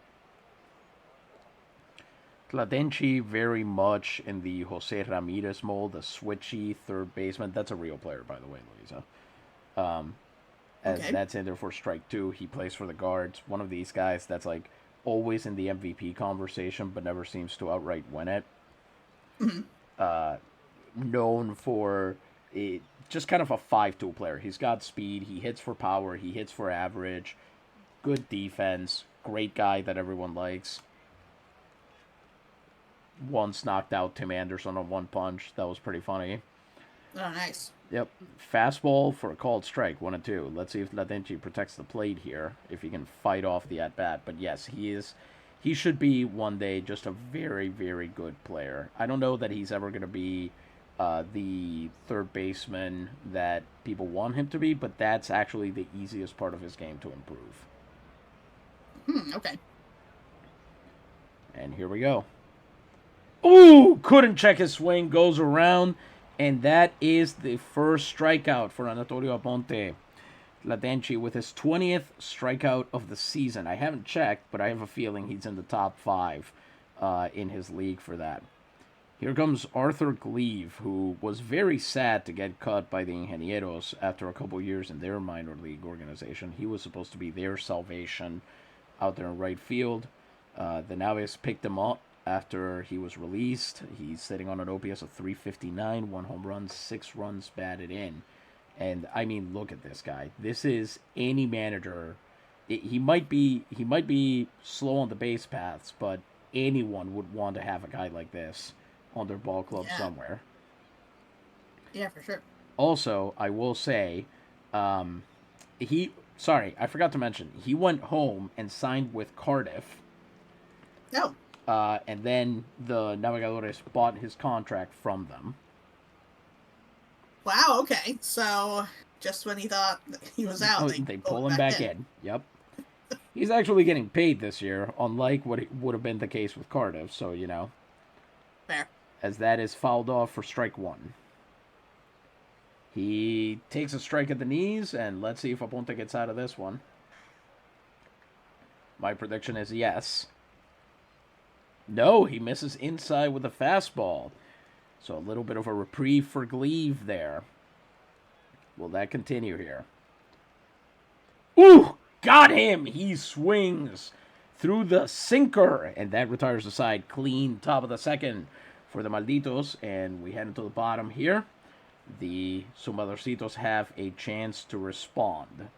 Speaker 1: Tlatenchi very much in the Jose Ramirez mold, a switchy third baseman. That's a real player, by the way, Louisa. As
Speaker 2: Okay.
Speaker 1: that's in there for strike 2. He plays for the guards. One of these guys that's like always in the MVP conversation, but never seems to outright win it.
Speaker 2: Mhm.
Speaker 1: Known for it, just kind of a 5 tool player. He's got speed. He hits for power. He hits for average. Good defense. Great guy that everyone likes. Once knocked out Tim Anderson on one punch. That was pretty funny.
Speaker 2: Oh, nice.
Speaker 1: Yep. Fastball for a called strike, 1-2. Let's see if Tlatenchi protects the plate here, if he can fight off the at bat. But yes, he should be one day just a very, very good player. I don't know that he's ever going to be the third baseman that people want him to be, but that's actually the easiest part of his game to improve.
Speaker 2: Okay.
Speaker 1: And here we go. Ooh, couldn't check his swing, goes around, and that is the first strikeout for Anatolio Aponte. Tlatenchi with his 20th strikeout of the season. I haven't checked, but I have a feeling he's in the top 5 in his league for that. Here comes Arthur Gleave, who was very sad to get cut by the Ingenieros after a couple years in their minor league organization. He was supposed to be their salvation out there in right field. The Naves picked him up after he was released. He's sitting on an OPS of 359, 1 home run, 6 runs batted in. And I mean, look at this guy. This is any manager. He might be slow on the base paths, but anyone would want to have a guy like this on their ball club somewhere.
Speaker 2: Yeah, for sure.
Speaker 1: Also, I will say, I forgot to mention, he went home and signed with Cardiff.
Speaker 2: No.
Speaker 1: And then the Navegadores bought his contract from them.
Speaker 2: Wow, okay. So, just when he thought he was out,
Speaker 1: they pull him back in. Yep. He's actually getting paid this year, unlike what would have been the case with Cardiff, so,
Speaker 2: Fair.
Speaker 1: As that is fouled off for strike 1. He takes a strike at the knees, and let's see if Aponte gets out of this one. My prediction is yes. No, he misses inside with a fastball. So a little bit of a reprieve for Gleave there. Will that continue here? Ooh! Got him! He swings through the sinker. And that retires the side clean. Top of the second for the Malditos. And we head into the bottom here. The Zumbadorcitos have a chance to respond.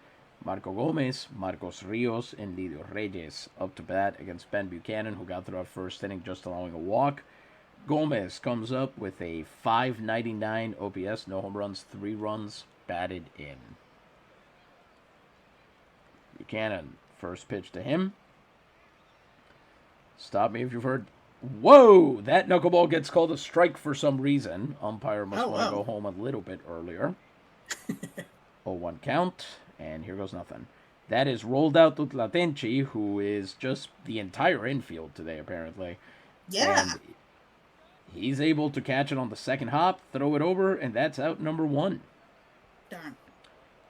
Speaker 1: Marco Gomez, Marcos Rios, and Lidio Reyes up to bat against Ben Buchanan, who got through our first inning just allowing a walk. Gomez comes up with a 599 OPS, no home runs, 3 runs batted in. Buchanan, first pitch to him. Stop me if you've heard. Whoa! That knuckleball gets called a strike for some reason. Umpire must want to go home a little bit earlier. 0-1 count, and here goes nothing. That is rolled out to Tlatenchi, who is just the entire infield today, apparently.
Speaker 2: Yeah.
Speaker 1: And he's able to catch it on the second hop, throw it over, and that's out number 1.
Speaker 2: Darn.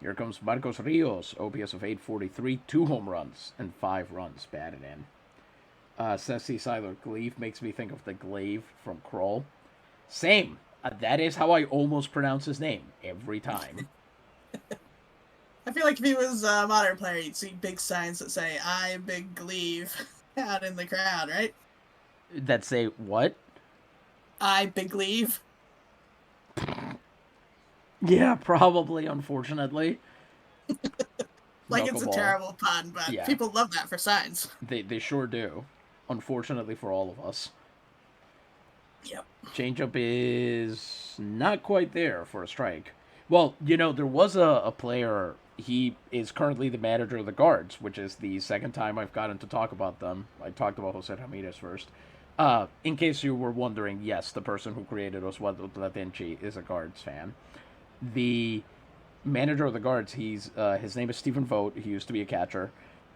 Speaker 1: Here comes Marcos Rios, OPS of 843, 2 home runs, and 5 runs batted in. Ceci Siler Gleave makes me think of the Glaive from Kroll. Same. That is how I almost pronounce his name every time.
Speaker 2: I feel like if he was a modern player, you'd see big signs that say, I Big Gleave out in the crowd, right?
Speaker 1: That say what?
Speaker 2: I Big Leave.
Speaker 1: Yeah, probably, unfortunately.
Speaker 2: Like it's a terrible pun, but people love that for signs.
Speaker 1: They sure do. Unfortunately for all of us.
Speaker 2: Yep.
Speaker 1: Changeup is not quite there for a strike. Well, there was a player. He is currently the manager of the Guards, which is the second time I've gotten to talk about them. I talked about Jose Ramirez first. In case you were wondering, yes, the person who created Oswaldo Tlatenchi is a Guards fan. The manager of the Guards, his name is Stephen Vogt. He used to be a catcher.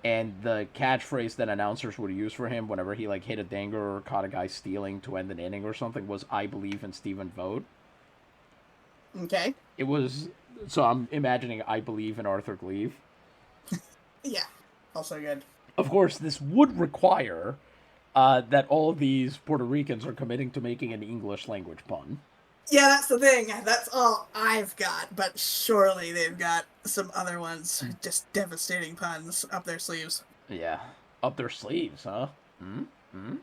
Speaker 1: And the catchphrase that announcers would use for him whenever he hit a dinger or caught a guy stealing to end an inning or something was, I believe in Stephen Vogt.
Speaker 2: Okay.
Speaker 1: It was, so I'm imagining I believe in Arthur Gleave.
Speaker 2: Yeah, also good.
Speaker 1: Of course, this would require that all of these Puerto Ricans are committing to making an English language pun.
Speaker 2: Yeah, that's the thing. That's all I've got, but surely they've got some other ones. Just devastating puns up their sleeves.
Speaker 1: Yeah. Up their sleeves, huh? Hmm?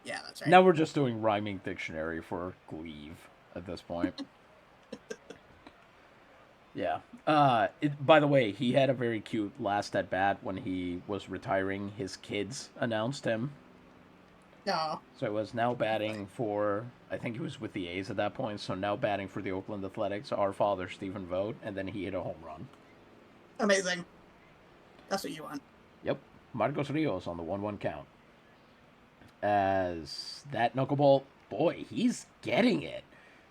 Speaker 2: Yeah, that's right.
Speaker 1: Now we're just doing rhyming dictionary for Gleave at this point. Yeah. By the way, he had a very cute last at bat when he was retiring. His kids announced him.
Speaker 2: No.
Speaker 1: So he was now batting for, I think he was with the A's at that point, so now batting for the Oakland Athletics, our father, Stephen Vogt, and then he hit a home run.
Speaker 2: Amazing. That's what you want.
Speaker 1: Yep, Marcos Rios on the 1-1 count. As that knuckleball, boy, he's getting it.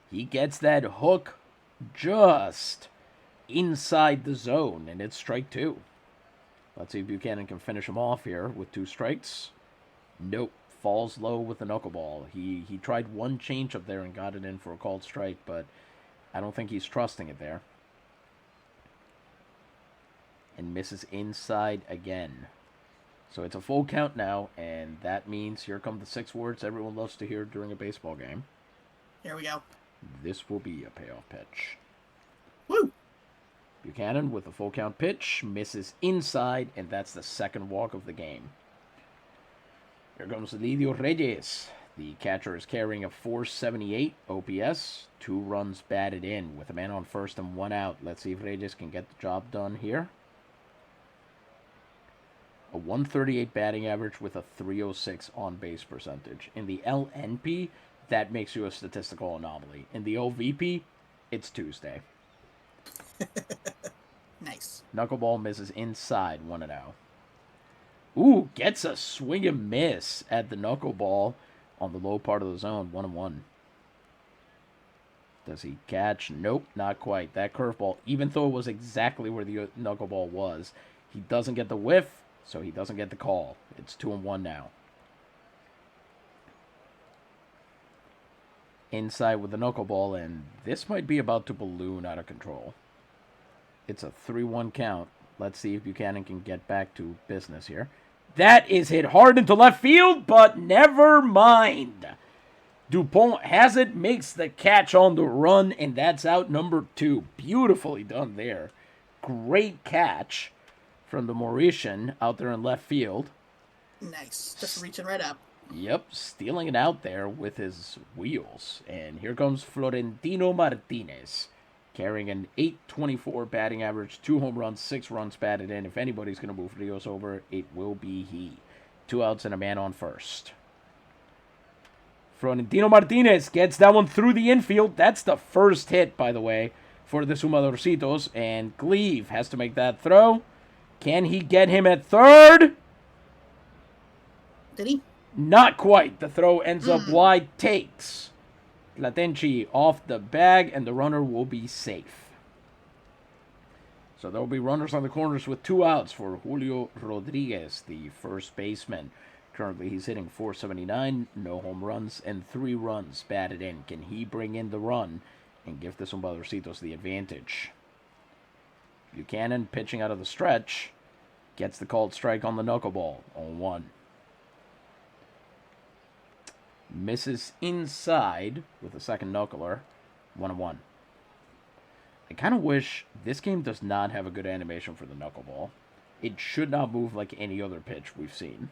Speaker 1: He gets that hook just inside the zone, and it's strike two. Let's see if Buchanan can finish him off here with 2 strikes. Nope. Falls low with the knuckleball. He tried one changeup there and got it in for a called strike, but I don't think he's trusting it there. And misses inside again. So it's a full count now, and that means here come the 6 words everyone loves to hear during a baseball game.
Speaker 2: Here we go.
Speaker 1: This will be a payoff pitch.
Speaker 2: Woo!
Speaker 1: Buchanan with a full count pitch, misses inside, and that's the second walk of the game. Here comes Lidio Reyes. The catcher is carrying a 478 OPS, 2 runs batted in with a man on first and 1 out. Let's see if Reyes can get the job done here. A 138 batting average with a 306 on-base percentage. In the LNP, that makes you a statistical anomaly. In the OVP, it's Tuesday.
Speaker 2: Nice.
Speaker 1: Knuckleball misses inside, 1-0. Ooh, gets a swing and miss at the knuckleball on the low part of the zone, 1-1. Does he catch? Nope, not quite. That curveball, even though it was exactly where the knuckleball was, he doesn't get the whiff, so he doesn't get the call. It's 2-1 now. Inside with the knuckleball, and this might be about to balloon out of control. It's a 3-1 count. Let's see if Buchanan can get back to business here. That is hit hard into left field, but never mind. Dupont has it, makes the catch on the run, and that's out number 2. Beautifully done there. Great catch from the Mauritian out there in left field.
Speaker 2: Nice. Just reaching right up.
Speaker 1: Yep, stealing it out there with his wheels. And here comes Florentino Martinez, carrying an 824 batting average, 2 home runs, 6 runs batted in. If anybody's going to move Rios over, it will be he. 2 outs and a man on first. Florentino Martinez gets that one through the infield. That's the first hit, by the way, for the Zumbadorcitos. And Gleave has to make that throw. Can he get him at third?
Speaker 2: Did he?
Speaker 1: Not quite. The throw ends up wide. Takes Tlatenchi off the bag, and the runner will be safe. So there will be runners on the corners with 2 outs for Julio Rodriguez, the first baseman. Currently, he's hitting .479, no home runs, and 3 runs batted in. Can he bring in the run and give the Zumbadorcitos the advantage? Buchanan, pitching out of the stretch, gets the called strike on the knuckleball, 0-1. Misses inside with a second knuckler, 1-1. I kind of wish this game does not have a good animation for the knuckleball. It should not move like any other pitch we've seen.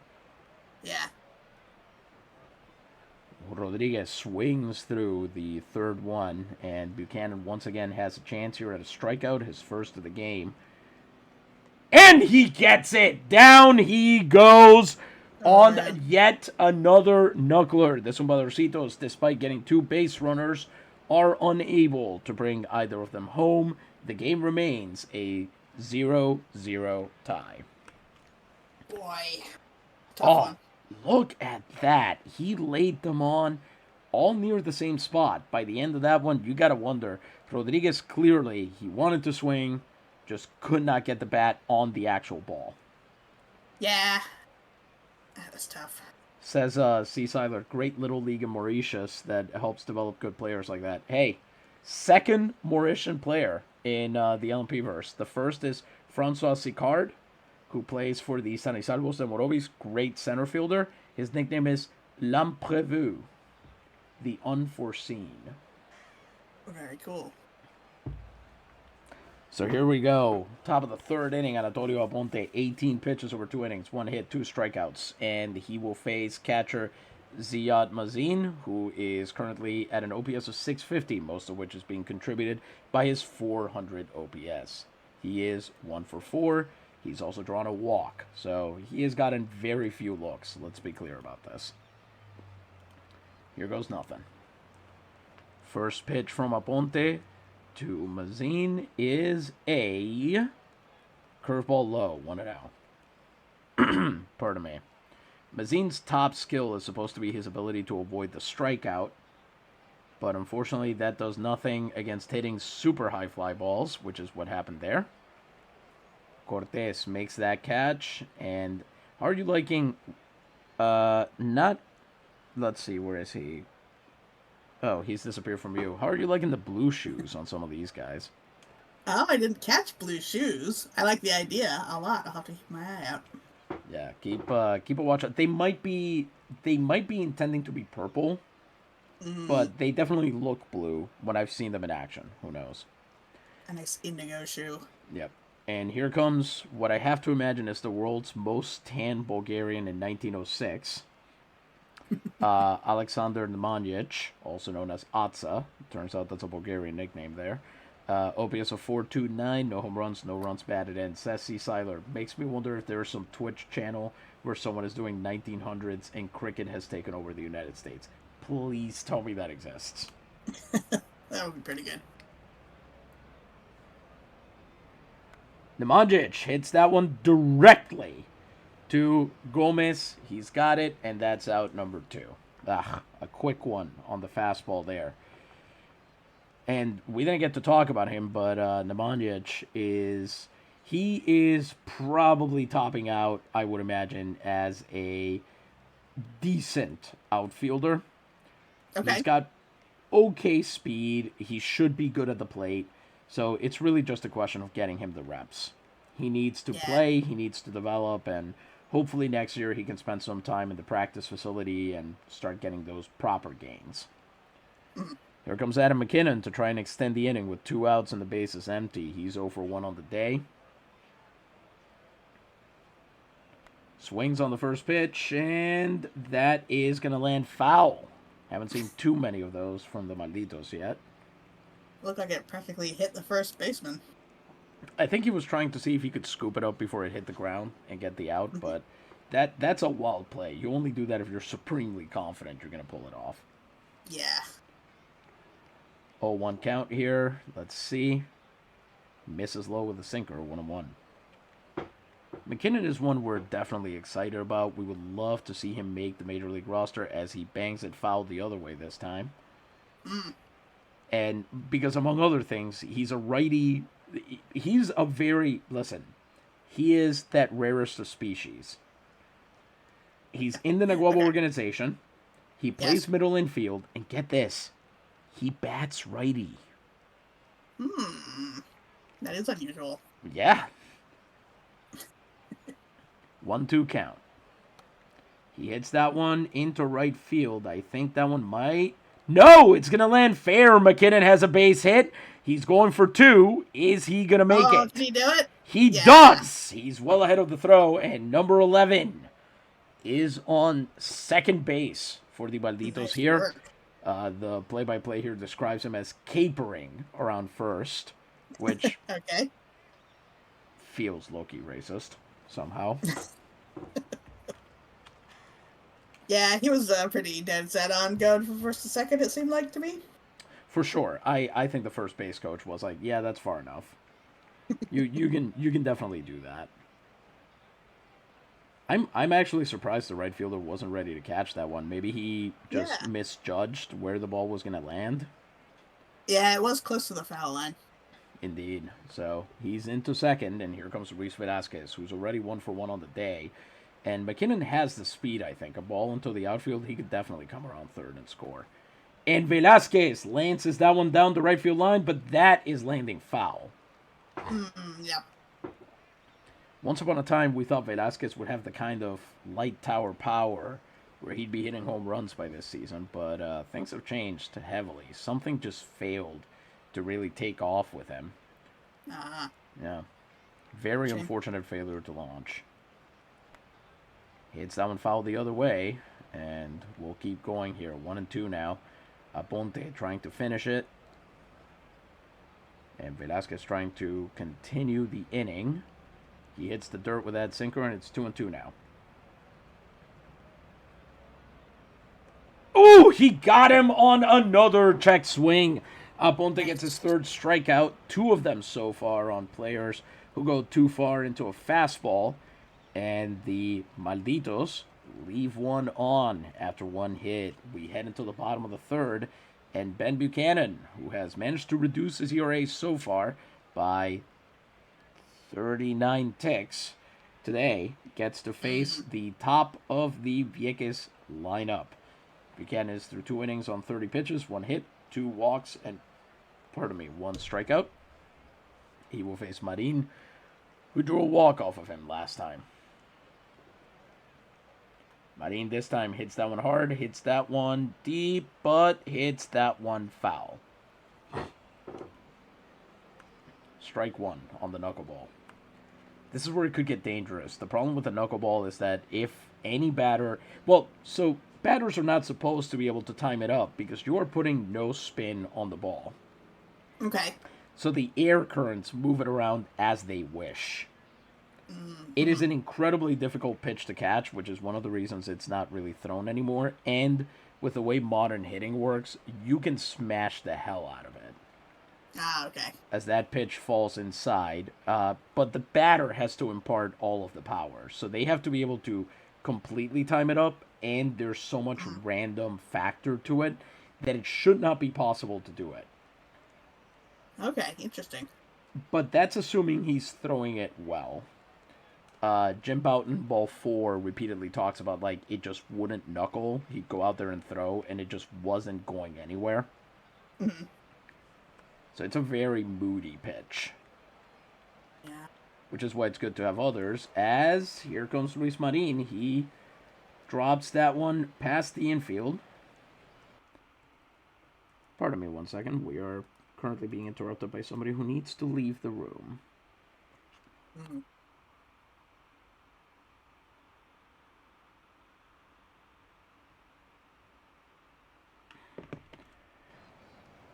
Speaker 2: Yeah.
Speaker 1: Rodriguez swings through the third one, and Buchanan once again has a chance here at a strikeout, his first of the game. And he gets it! Down he goes on yet another knuckler. The Zumbadorcitos, despite getting 2 base runners, are unable to bring either of them home. The game remains a 0-0 tie.
Speaker 2: Boy. Tough one.
Speaker 1: Look at that. He laid them on all near the same spot. By the end of that one, you got to wonder. Rodriguez clearly, he wanted to swing, just could not get the bat on the actual ball.
Speaker 2: Yeah. That's tough.
Speaker 1: Says C. Seiler, great little league in Mauritius that helps develop good players like that. Hey, second Mauritian player in the LNP verse. The first is Francois Sicard, who plays for the San Isalvos de Morovis, great center fielder. His nickname is L'Imprévu, the unforeseen.
Speaker 2: Very cool.
Speaker 1: So here we go. Top of the third inning, Anatolio Aponte, 18 pitches over 2 innings, 1 hit, 2 strikeouts. And he will face catcher Ziad Mazin, who is currently at an OPS of 650, most of which is being contributed by his 400 OPS. He is 1 for 4. He's also drawn a walk, so he has gotten very few looks. Let's be clear about this. Here goes nothing. First pitch from Aponte to Mazin is a curveball low, 1-0. Pardon me. Mazin's top skill is supposed to be his ability to avoid the strikeout, but unfortunately that does nothing against hitting super high fly balls, which is what happened there. Cortes makes that catch, and how are you liking, not, let's see, where is he? Oh, he's disappeared from you. How are you liking the blue shoes on some of these guys?
Speaker 2: Oh, I didn't catch blue shoes. I like the idea a lot. I'll have to keep my eye out.
Speaker 1: Yeah, keep a watch out. They might be intending to be purple, but they definitely look blue when I've seen them in action. Who knows?
Speaker 2: A nice indigo shoe.
Speaker 1: Yep. And here comes what I have to imagine is the world's most tan Bulgarian in 1906. Alexander Nemanjic, also known as Atsa. Turns out that's a Bulgarian nickname there. OPS of 4.29, no home runs, no runs batted in. Says C. Seiler. Makes me wonder if there's some Twitch channel where someone is doing 1900s and cricket has taken over the United States. Please tell me that exists.
Speaker 2: That would be pretty good.
Speaker 1: Nemanjic hits that one directly to Gomez. He's got it, and that's out number 2. A quick one on the fastball there. And we didn't get to talk about him, but Nemanjic he is probably topping out, I would imagine, as a decent outfielder.
Speaker 2: Okay.
Speaker 1: He's got okay speed. He should be good at the plate. So it's really just a question of getting him the reps. He needs to play, he needs to develop, and hopefully next year he can spend some time in the practice facility and start getting those proper gains. Here comes Adam McKinnon to try and extend the inning with 2 outs and the bases empty. He's 0 for 1 on the day. Swings on the first pitch, and that is going to land foul. Haven't seen too many of those from the Malditos yet.
Speaker 2: Looked like it practically hit the first baseman.
Speaker 1: I think he was trying to see if he could scoop it up before it hit the ground and get the out, but that's a wild play. You only do that if you're supremely confident you're going to pull it off.
Speaker 2: Yeah.
Speaker 1: 0-1 count here. Let's see. Misses low with a sinker, 1-1. McKinnon is one we're definitely excited about. We would love to see him make the Major League roster as he bangs it foul the other way this time. And because, among other things, he's a righty. He's a very, listen, he is that rarest of species. He's in the Naguabo organization. He plays middle infield. And get this, he bats righty.
Speaker 2: That is unusual.
Speaker 1: Yeah. 1-2 count. He hits that one into right field. I think that one might. No, it's going to land fair. McKinnon has a base hit. He's going for 2. Is he going to make it?
Speaker 2: Can he do it?
Speaker 1: He does. He's well ahead of the throw. And number 11 is on second base for the Malditos here. The play-by-play here describes him as capering around first, which feels low-key racist somehow.
Speaker 2: Yeah, he was pretty dead set on going from first to second, it seemed like to me.
Speaker 1: For sure. I think the first base coach was like, yeah, that's far enough. You can definitely do that. I'm actually surprised the right fielder wasn't ready to catch that one. Maybe he just misjudged where the ball was going to land.
Speaker 2: Yeah, it was close to the foul line.
Speaker 1: Indeed. So he's into second, and here comes Luis Velazquez, who's already 1 for 1 on the day. And McKinnon has the speed, I think. A ball into the outfield, he could definitely come around third and score. And Velazquez lances that one down the right field line, but that is landing foul.
Speaker 2: Yep.
Speaker 1: Once upon a time, we thought Velazquez would have the kind of light tower power where he'd be hitting home runs by this season, but things have changed heavily. Something just failed to really take off with him. Yeah. Very unfortunate failure to launch. Hits that one foul the other way, and we'll keep going here. 1-2 now. Aponte trying to finish it. And Velazquez trying to continue the inning. He hits the dirt with that sinker, and it's 2-2 now. Oh, he got him on another check swing. Aponte gets his third strikeout. 2 of them so far on players who go too far into a fastball. And the Malditos leave one on after 1 hit. We head into the bottom of the third. And Ben Buchanan, who has managed to reduce his ERA so far by 39 ticks today, gets to face the top of the Vieques lineup. Buchanan is through 2 innings on 30 pitches, 1 hit, 2 walks, and 1 strikeout. He will face Marin, who drew a walk off of him last time. Marin this time hits that one hard, hits that one deep, but hits that one foul. Strike 1 on the knuckleball. This is where it could get dangerous. The problem with the knuckleball is that if any batter... batters are not supposed to be able to time it up because you are putting no spin on the ball.
Speaker 2: Okay.
Speaker 1: So the air currents move it around as they wish. Mm-hmm. It is an incredibly difficult pitch to catch, which is one of the reasons it's not really thrown anymore. And with the way modern hitting works, you can smash the hell out of it.
Speaker 2: Ah, okay.
Speaker 1: As that pitch falls inside. But the batter has to impart all of the power. So they have to be able to completely time it up, and there's so much random factor to it that it should not be possible to do it.
Speaker 2: Okay, interesting.
Speaker 1: But that's assuming he's throwing it well. Jim Bouton, ball 4, repeatedly talks about, like, it just wouldn't knuckle. He'd go out there and throw, and it just wasn't going anywhere. Mm-hmm. So it's a very moody pitch.
Speaker 2: Yeah.
Speaker 1: Which is why it's good to have others, as here comes Luis Marin. He drops that one past the infield. Pardon me 1 second. We are currently being interrupted by somebody who needs to leave the room. Mm-hmm.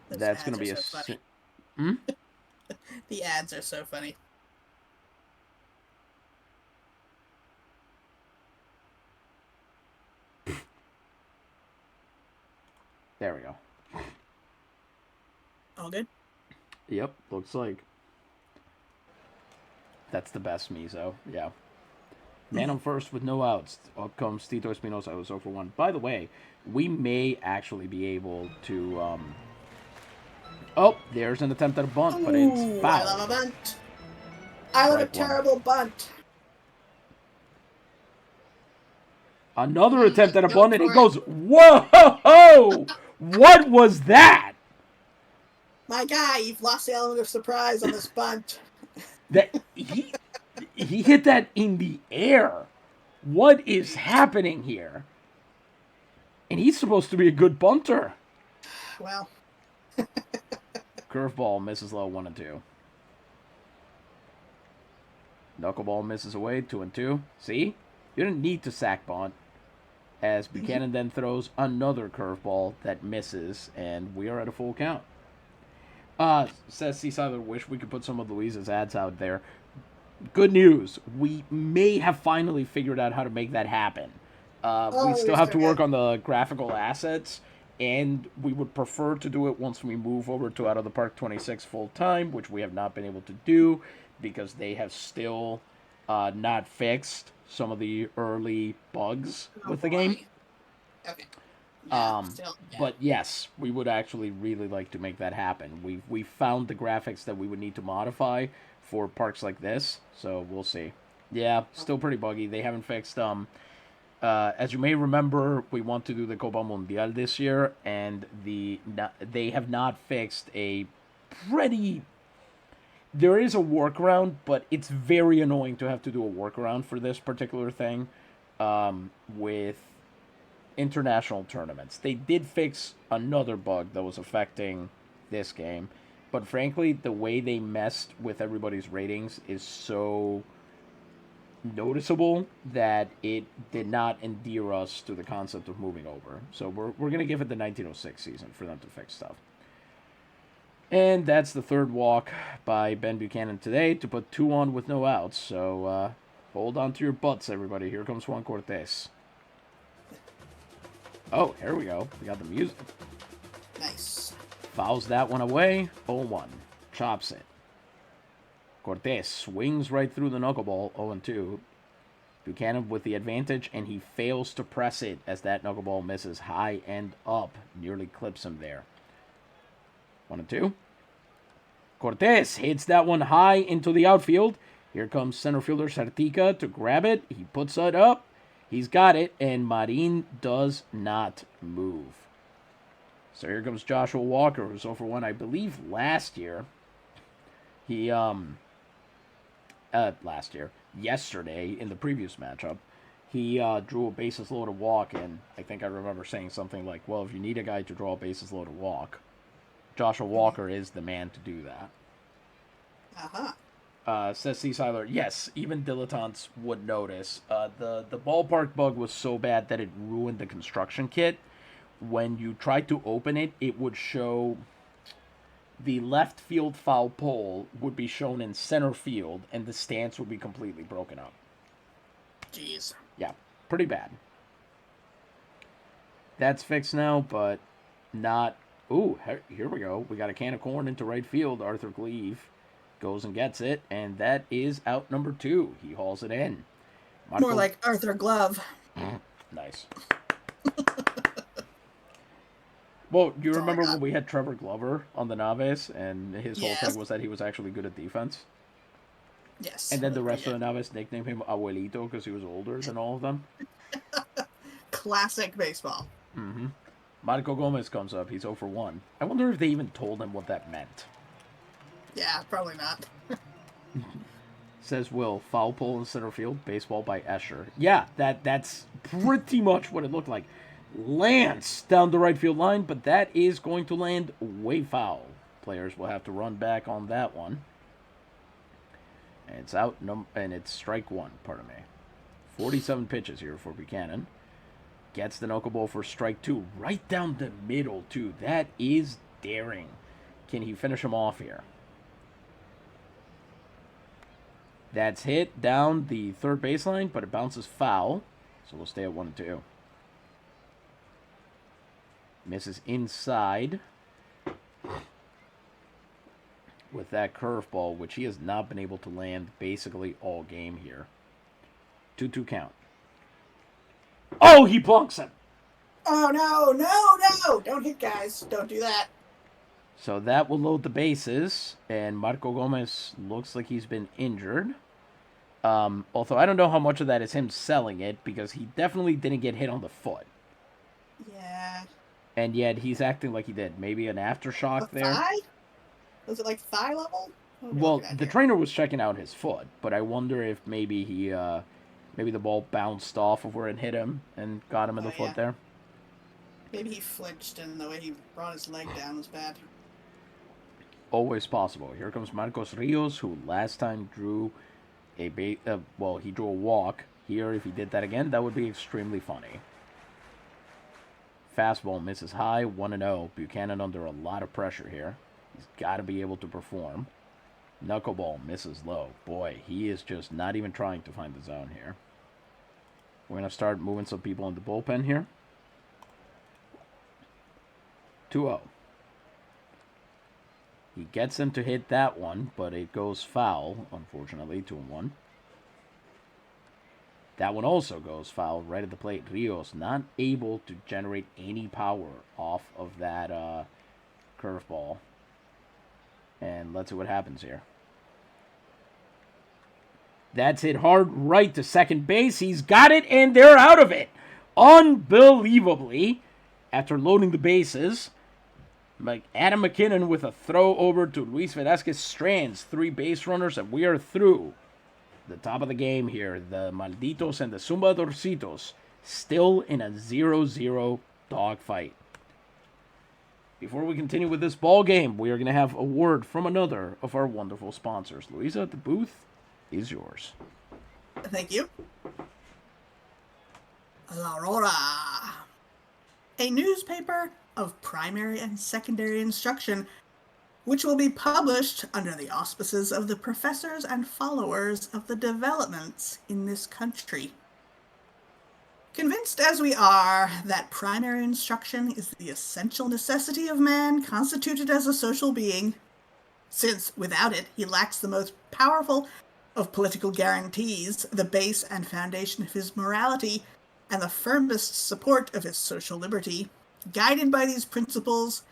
Speaker 1: That's going to be
Speaker 2: The ads are so funny.
Speaker 1: There we go.
Speaker 2: All good?
Speaker 1: Yep, looks like. That's the best Mizo, yeah. Man on first with no outs. Up comes Tito Espinosa, who's 0 for 1. By the way, we may actually be able to... Oh, there's an attempt at a bunt, but it's foul.
Speaker 2: I love a bunt. I love a terrible bunt.
Speaker 1: Another attempt at a bunt, and it goes, whoa! What was that?
Speaker 2: My guy, you've lost the element of surprise on this bunt.
Speaker 1: That he hit that in the air. What is happening here? And he's supposed to be a good bunter.
Speaker 2: Well.
Speaker 1: Curveball misses low, 1-2. Knuckleball misses away, 2-2. See? You didn't need to sack bunt. As Buchanan then throws another curveball that misses, and we are at a full count. Says Seasider, wish we could put some of Louise's ads out there. Good news. We may have finally figured out how to make that happen. We still have to work on the graphical assets, and we would prefer to do it once we move over to Out of the Park 26 full-time, which we have not been able to do because they have still not fixed some of the early bugs with the game.
Speaker 2: Okay.
Speaker 1: But yes, we would actually really like to make that happen. We found the graphics that we would need to modify for parks like this, so we'll see. Yeah, still pretty buggy. They haven't fixed as you may remember, we want to do the Copa Mundial this year, and they have not fixed a pretty... There is a workaround, but it's very annoying to have to do a workaround for this particular thing with international tournaments. They did fix another bug that was affecting this game, but frankly, the way they messed with everybody's ratings is so noticeable that it did not endear us to the concept of moving over. So we're going to give it the 1906 season for them to fix stuff. And that's the third walk by Ben Buchanan today to put 2 on with no outs. So hold on to your butts, everybody. Here comes Juan Cortez. Oh, here we go. We got the music.
Speaker 2: Nice.
Speaker 1: Fouls that one away. 0-1. Chops it. Cortez swings right through the knuckleball. 0-2. Buchanan with the advantage, and he fails to press it as that knuckleball misses high and up. Nearly clips him there. 1-2. Cortez hits that one high into the outfield. Here comes center fielder Sartica to grab it. He puts it up. He's got it, and Marin does not move. So here comes Joshua Walker, who's 0-1, I believe, last year. He, yesterday, in the previous matchup, he drew a bases-loaded walk, and I think I remember saying something like, well, if you need a guy to draw a bases-loaded walk, Joshua Walker is the man to do that. Says C. Seiler, yes, even dilettantes would notice. The ballpark bug was so bad that it ruined the construction kit. When you tried to open it, it would show the left field foul pole would be shown in center field, and the stance would be completely broken up.
Speaker 2: Jeez.
Speaker 1: Yeah, pretty bad. That's fixed now, but not... Ooh, here we go. We got a can of corn into right field. Arthur Gleave goes and gets it, and that is out number 2. He hauls it in.
Speaker 2: More like Arthur Glove.
Speaker 1: Nice. Well, do you remember when we had Trevor Glover on the Naves, and his whole thing was that he was actually good at defense?
Speaker 2: Yes.
Speaker 1: And then the rest of the Naves nicknamed him Abuelito because he was older than all of them?
Speaker 2: Classic baseball.
Speaker 1: Mm-hmm. Marco Gomez comes up. He's 0-1. I wonder if they even told him what that meant.
Speaker 2: Yeah, probably not.
Speaker 1: Says Will, foul pole in center field, baseball by Escher. Yeah, that's pretty much what it looked like. Lance down the right field line, but that is going to land way foul. Players will have to run back on that one. And it's out, and it's strike 1, pardon me. 47 pitches here for Buchanan. Gets the knuckleball for strike 2, right down the middle, too. That is daring. Can he finish him off here? That's hit down the third baseline, but it bounces foul. So we'll stay at 1-2. Misses inside with that curveball, which he has not been able to land basically all game here. 2-2 count. Oh, he plunks him.
Speaker 2: Oh, no. Don't hit guys. Don't do that.
Speaker 1: So that will load the bases, and Marco Gomez looks like he's been injured. Although I don't know how much of that is him selling it, because he definitely didn't get hit on the foot.
Speaker 2: Yeah.
Speaker 1: And yet he's acting like he did. Maybe an aftershock there.
Speaker 2: Thigh? Was it like thigh level?
Speaker 1: Well, the trainer was checking out his foot, but I wonder if maybe he, maybe the ball bounced off of where it hit him and got him in the foot there.
Speaker 2: Maybe he flinched and the way he brought his leg down was bad.
Speaker 1: Always possible. Here comes Marcos Rios, who last time drew he drew a walk. Here, if he did that again, that would be extremely funny. Fastball misses high, 1-0. Buchanan under a lot of pressure here. He's got to be able to perform. Knuckleball misses low. Boy, he is just not even trying to find the zone here. We're going to start moving some people in the bullpen here. 2-0. He gets him to hit that one, but it goes foul, unfortunately, 2-1. That one also goes foul right at the plate. Rios not able to generate any power off of that curveball. And let's see what happens here. That's hit hard right to second base. He's got it, and they're out of it. Unbelievably, after loading the bases, Adam McKinnon with a throw over to Luis Velazquez strands 3 base runners, and we are through the top of the game here. The Malditos and the Zumbadorcitos still in a 0-0 dogfight. Before we continue with this ball game, we are going to have a word from another of our wonderful sponsors. Louisa, the booth is yours.
Speaker 2: Thank you. La Aurora, a newspaper of primary and secondary instruction, which will be published under the auspices of the professors and followers of the developments in this country. Convinced as we are that primary instruction is the essential necessity of man constituted as a social being, since without it he lacks the most powerful of political guarantees, the base and foundation of his morality, and the firmest support of his social liberty, guided by these principles,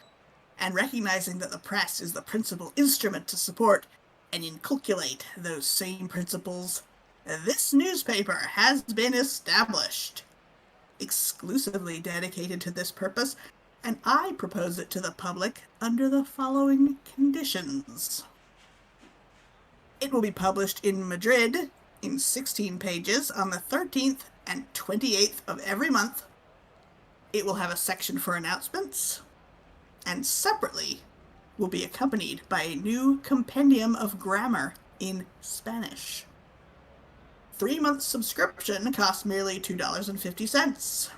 Speaker 2: and recognizing that the press is the principal instrument to support and inculcate those same principles, this newspaper has been established, exclusively dedicated to this purpose, and I propose it to the public under the following conditions. It will be published in Madrid in 16 pages on the 13th and 28th of every month. It will have a section for announcements, and separately will be accompanied by a new compendium of grammar in Spanish. 3-month subscription costs merely $2.50.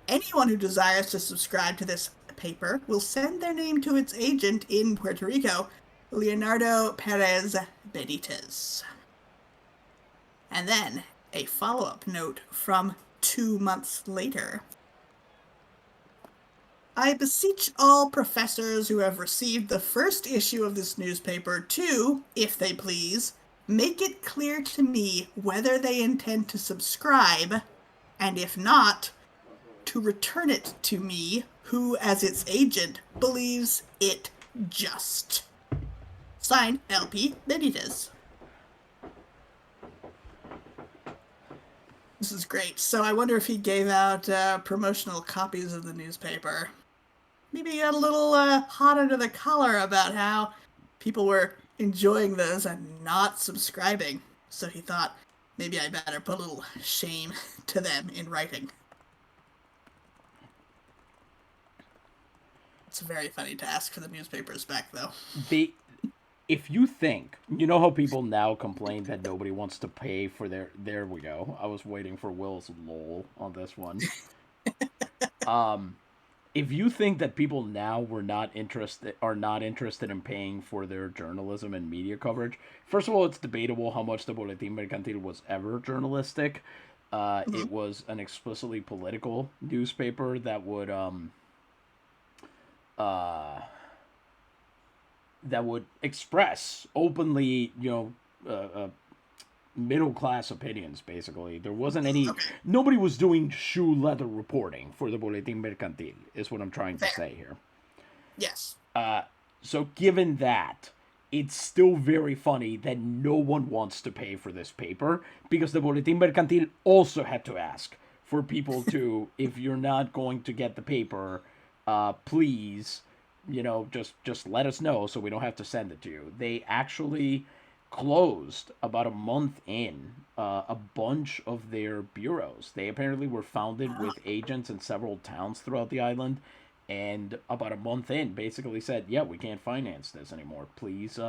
Speaker 2: Anyone who desires to subscribe to this paper will send their name to its agent in Puerto Rico, Leonardo Perez Benitez. And then a follow-up note from 2 months later. I beseech all professors who have received the first issue of this newspaper to, if they please, make it clear to me whether they intend to subscribe, and if not, to return it to me, who, as its agent, believes it just. Signed, LP Benitez. This is great. So I wonder if he gave out promotional copies of the newspaper. Maybe he got a little hot under the collar about how people were enjoying those and not subscribing. So he thought, maybe I better put a little shame to them in writing. It's a very funny task for the newspapers back, though.
Speaker 1: If you think, you know how people now complain that nobody wants to pay for their, there we go. I was waiting for Will's lol on this one. If you think that people now are not interested in paying for their journalism and media coverage, first of all, it's debatable how much the Boletín Mercantil was ever journalistic. It was an explicitly political newspaper that would express openly, middle class opinions. Basically, there wasn't any. Nobody was doing shoe leather reporting for the Boletín Mercantil. Is what I'm trying to say here.
Speaker 2: Yes.
Speaker 1: So given that, it's still very funny that no one wants to pay for this paper because the Boletín Mercantil also had to ask for people to, if you're not going to get the paper, please, just let us know so we don't have to send it to you. They actually closed about a month in a bunch of their bureaus. They apparently were founded with agents in several towns throughout the island, and about a month in basically said, yeah, we can't finance this anymore. Please,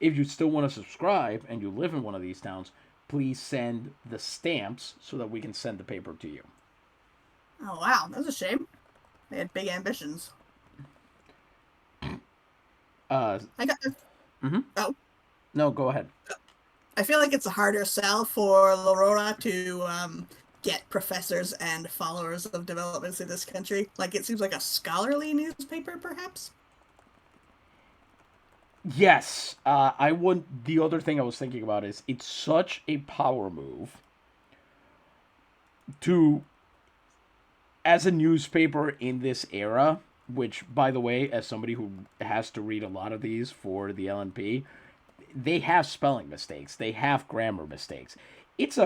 Speaker 1: if you still want to subscribe and you live in one of these towns, please send the stamps so that we can send the paper to you.
Speaker 2: Oh, wow. That's a shame. They had big ambitions. I got... Oh.
Speaker 1: No, go ahead.
Speaker 2: I feel like it's a harder sell for L'Aurora to get professors and followers of developments in this country. Like, it seems like a scholarly newspaper, perhaps?
Speaker 1: Yes. The other thing I was thinking about is it's such a power move to, as a newspaper in this era, which, by the way, as somebody who has to read a lot of these for the LNP, they have spelling mistakes. They have grammar mistakes. It's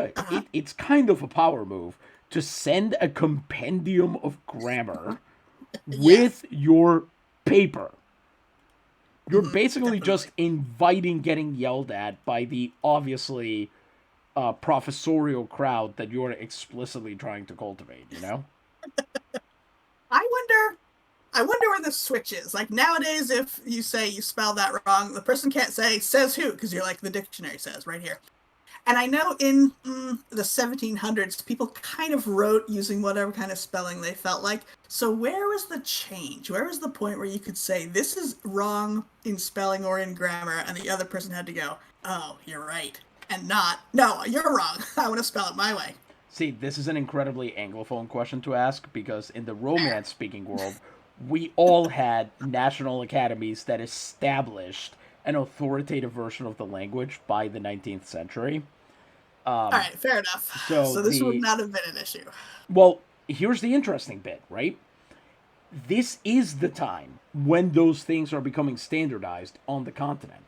Speaker 1: kind of a power move to send a compendium of grammar with your paper. You're basically just inviting getting yelled at by the obviously professorial crowd that you're explicitly trying to cultivate,
Speaker 2: I wonder where the switch is. Like, nowadays, if you say you spell that wrong, the person can't say, says who, because you're like, the dictionary says right here. And I know in the 1700s, people kind of wrote using whatever kind of spelling they felt like. So where was the change? Where was the point where you could say, this is wrong in spelling or in grammar, and the other person had to go, oh, you're right. And not, no, you're wrong. I want to spell it my way.
Speaker 1: See, this is an incredibly Anglophone question to ask because in the Romance speaking world, we all had national academies that established an authoritative version of the language by the 19th century.
Speaker 2: All right, fair enough.
Speaker 1: So
Speaker 2: So this would
Speaker 1: the
Speaker 2: not have been an issue.
Speaker 1: well, here's the interesting bit, right? This is the time when those things are becoming standardized on the continent.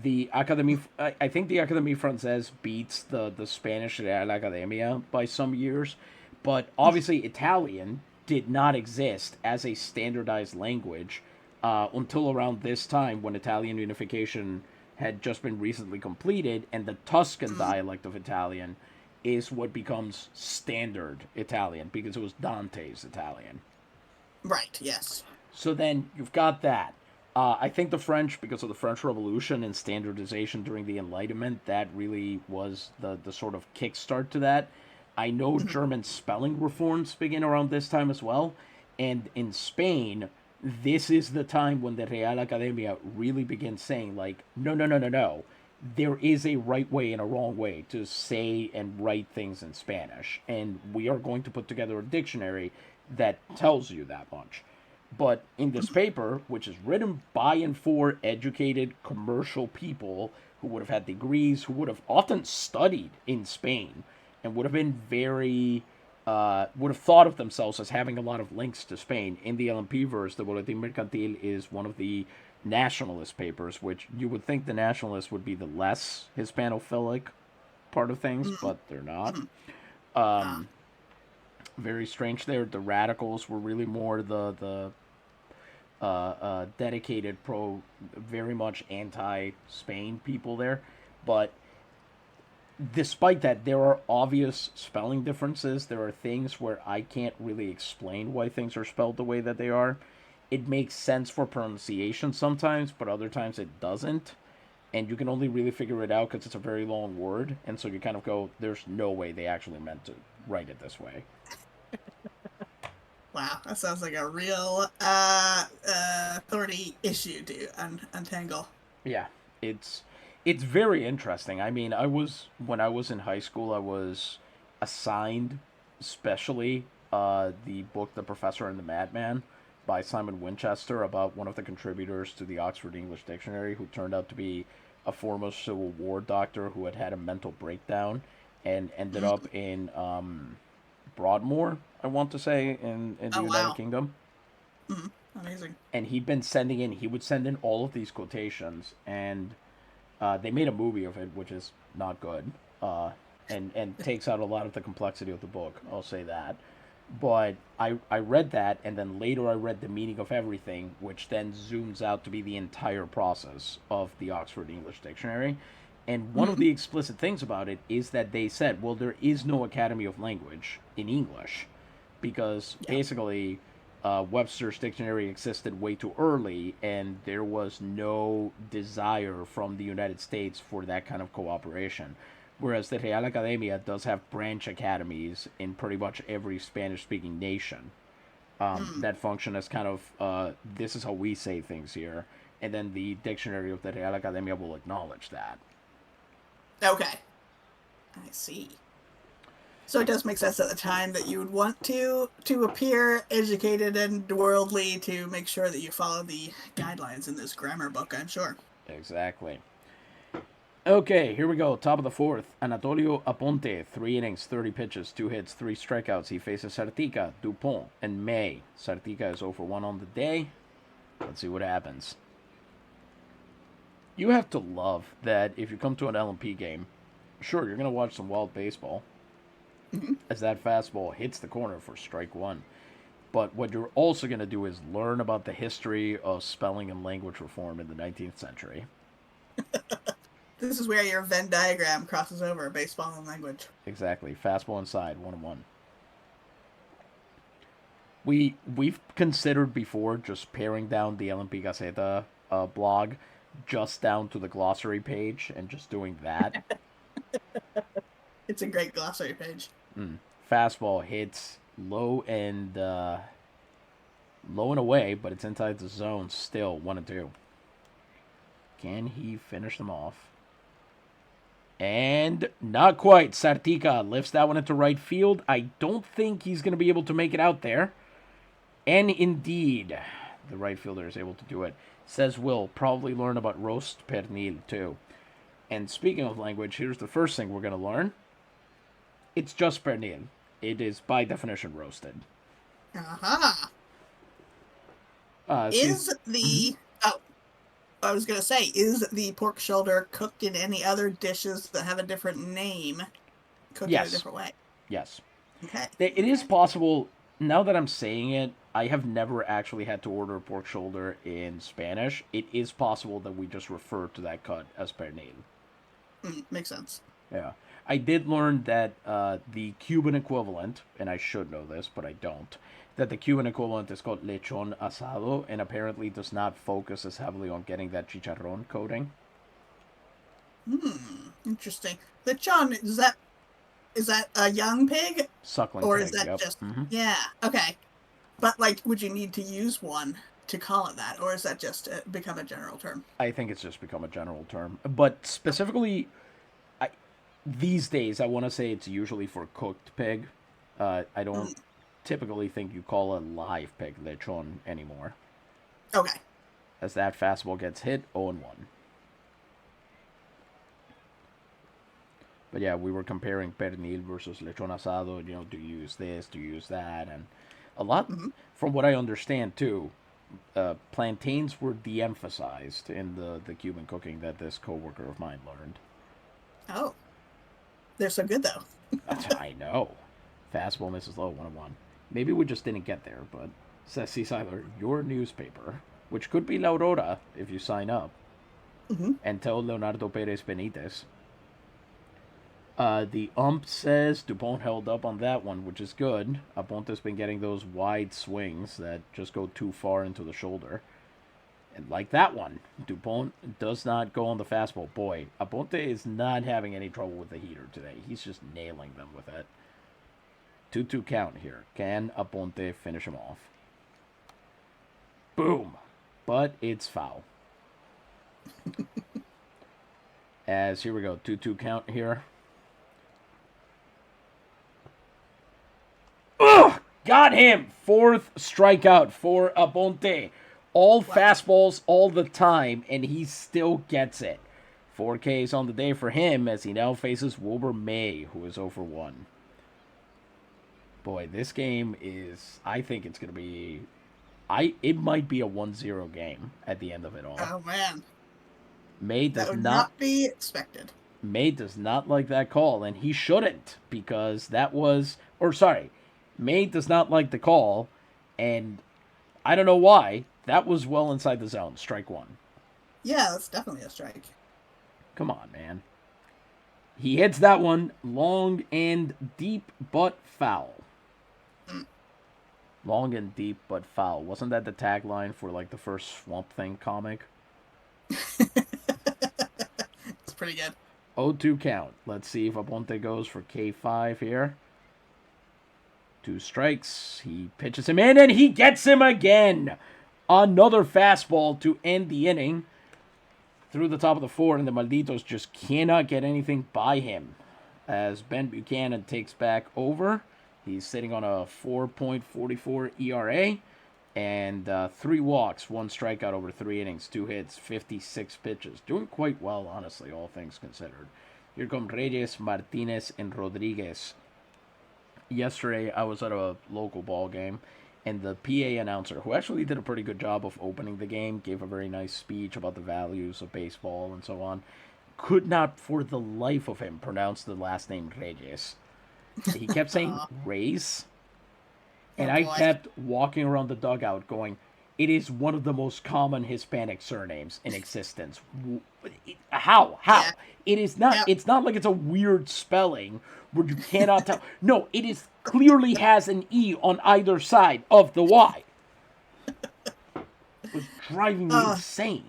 Speaker 1: The Academie, I think the Academie Française beats the Spanish Real Academia by some years, but obviously Italian did not exist as a standardized language until around this time when Italian unification had just been recently completed, and the Tuscan dialect of Italian is what becomes standard Italian because it was Dante's Italian.
Speaker 2: Right, yes.
Speaker 1: So then you've got that. I think the French, because of the French Revolution and standardization during the Enlightenment, that really was the sort of kickstart to that. I know German spelling reforms begin around this time as well. And in Spain, this is the time when the Real Academia really begins saying, like, no, no, no, no, no. There is a right way and a wrong way to say and write things in Spanish. And we are going to put together a dictionary that tells you that much. But in this paper, which is written by and for educated commercial people who would have had degrees, who would have often studied in Spain, and would have been very, would have thought of themselves as having a lot of links to Spain. In the LMP verse, the Boletín Mercantil is one of the nationalist papers, which you would think the nationalists would be the less Hispanophilic part of things, but they're not. Very strange there. The radicals were really more the dedicated pro, very much anti-Spain people there. But despite that, there are obvious spelling differences. There are things where I can't really explain why things are spelled the way that they are. It makes sense for pronunciation sometimes, but other times it doesn't. And you can only really figure it out because it's a very long word. And so you kind of go, there's no way they actually meant to write it this way.
Speaker 2: Wow, that sounds like a real authority issue to untangle.
Speaker 1: Yeah, it's very interesting. I mean, I was when I was in high school, I was assigned specially the book The Professor and the Madman by Simon Winchester about one of the contributors to the Oxford English Dictionary who turned out to be a former Civil War doctor who had a mental breakdown and ended up in Broadmoor, I want to say, in the
Speaker 2: Oh
Speaker 1: United
Speaker 2: wow,
Speaker 1: Kingdom.
Speaker 2: amazing.
Speaker 1: And he would send in all of these quotations, and they made a movie of it, which is not good, and takes out a lot of the complexity of the book. I'll say that. But I read that, and then later I read The Meaning of Everything, which then zooms out to be the entire process of the Oxford English Dictionary. And one of the explicit things about it is that they said, well, there is no Academy of Language in English because
Speaker 2: Yeah.
Speaker 1: basically Webster's dictionary existed way too early, and there was no desire from the United States for that kind of cooperation. Whereas the Real Academia does have branch academies in pretty much every Spanish speaking nation that function as kind of this is how we say things here, and then the dictionary of the Real Academia will acknowledge that.
Speaker 2: Okay, I see. So it does make sense at the time that you would want to appear educated and worldly to make sure that you follow the guidelines in this grammar book, I'm sure.
Speaker 1: Exactly. Okay, here we go. Top of the fourth. Anatolio Aponte, 3 innings, 30 pitches, 2 hits, 3 strikeouts. He faces Sartica, Dupont, and May. Sartica is 0 for 1 on the day. Let's see what happens. You have to love that if you come to an LMP game, sure, you're going to watch some wild baseball as that fastball hits the corner for strike one. But what you're also going to do is learn about the history of spelling and language reform in the 19th century.
Speaker 2: This is where your Venn diagram crosses over baseball and language.
Speaker 1: Exactly. Fastball inside, 1-1. We've considered before just paring down the LMP Gazeta blog just down to the glossary page and just doing that.
Speaker 2: It's a great glossary page.
Speaker 1: Fastball hits low and away, but it's inside the zone still, 1-2. Can he finish them off? And not quite. Sartica lifts that one into right field. I don't think he's going to be able to make it out there. And indeed, the right fielder is able to do it. Says Will, probably learn about roast pernil too. And speaking of language, here's the first thing we're going to learn. It's just pernil. It is by definition roasted.
Speaker 2: Aha.
Speaker 1: See,
Speaker 2: Is the oh, I was gonna say, is the pork shoulder cooked in any other dishes that have a different name? Cooked in a
Speaker 1: yes,
Speaker 2: different way.
Speaker 1: yes.
Speaker 2: Okay.
Speaker 1: It is possible. Now that I'm saying it, I have never actually had to order a pork shoulder in Spanish. It is possible that we just refer to that cut as pernil.
Speaker 2: Makes sense.
Speaker 1: Yeah. I did learn that the Cuban equivalent, and I should know this, but I don't, that the Cuban equivalent is called lechon asado and apparently does not focus as heavily on getting that chicharron coating.
Speaker 2: Interesting. Lechon, is that a young pig?
Speaker 1: Suckling
Speaker 2: Or
Speaker 1: pig,
Speaker 2: is that
Speaker 1: yep.
Speaker 2: just yeah, okay. But like would you need to use one to call it that, or is that just become a general term?
Speaker 1: I think it's just become a general term. But specifically, these days, I want to say it's usually for cooked pig. I don't typically think you call a live pig lechon anymore.
Speaker 2: Okay.
Speaker 1: As that fastball gets hit, 0-1. But yeah, we were comparing pernil versus lechon asado. You know, do you use this? Do you use that? And a lot, from what I understand too, plantains were de-emphasized in the Cuban cooking that this coworker of mine learned.
Speaker 2: Oh. They're so good though.
Speaker 1: I know. Fastball misses low, 1-1. Maybe we just didn't get there, but says C. Seiler, your newspaper, which could be La Aurora if you sign up, and tell Leonardo Perez Benitez. The ump says Dupont held up on that one, which is good. Aponte's been getting those wide swings that just go too far into the shoulder. And like that one, Dupont does not go on the fastball. Boy, Aponte is not having any trouble with the heater today. He's just nailing them with it. 2-2 count here. Can Aponte finish him off? Boom. But it's foul. As here we go. 2-2 count here. Ugh! Got him! Fourth strikeout for Aponte. All fastballs all the time, and he still gets it. 4 Ks on the day for him as he now faces Wilbur May, who is 0 for 1. Boy, this game is... I think it's going to be... It might be a 1-0 game at the end of it all.
Speaker 2: Oh, man.
Speaker 1: May does
Speaker 2: that would not be expected.
Speaker 1: May does not like that call, and he shouldn't, because that was... Or, sorry. May does not like the call, and I don't know why. That was well inside the zone. Strike one.
Speaker 2: Yeah, that's definitely a strike.
Speaker 1: Come on, man. He hits that one long and deep, but foul. Long and deep, but foul. Wasn't that the tagline for, like, the first Swamp Thing comic?
Speaker 2: It's pretty good.
Speaker 1: 0-2 count. Let's see if Aponte goes for K5 here. 2 strikes. He pitches him in, and he gets him again. Another fastball to end the inning. Through the top of the 4, and the Malditos just cannot get anything by him. As Ben Buchanan takes back over. He's sitting on a 4.44 ERA. And 3 walks, 1 strikeout over 3 innings, 2 hits, 56 pitches. Doing quite well, honestly, all things considered. Here come Reyes, Martinez, and Rodriguez. Yesterday, I was at a local ball game, and the PA announcer, who actually did a pretty good job of opening the game, gave a very nice speech about the values of baseball and so on, could not for the life of him pronounce the last name Reyes. He kept saying Reyes, and I kept walking around the dugout going, it is one of the most common Hispanic surnames in existence. How?
Speaker 2: Yeah.
Speaker 1: It is not. Yep. It's not like it's a weird spelling where you cannot tell. No, it is clearly has an E on either side of the Y. It was driving me insane.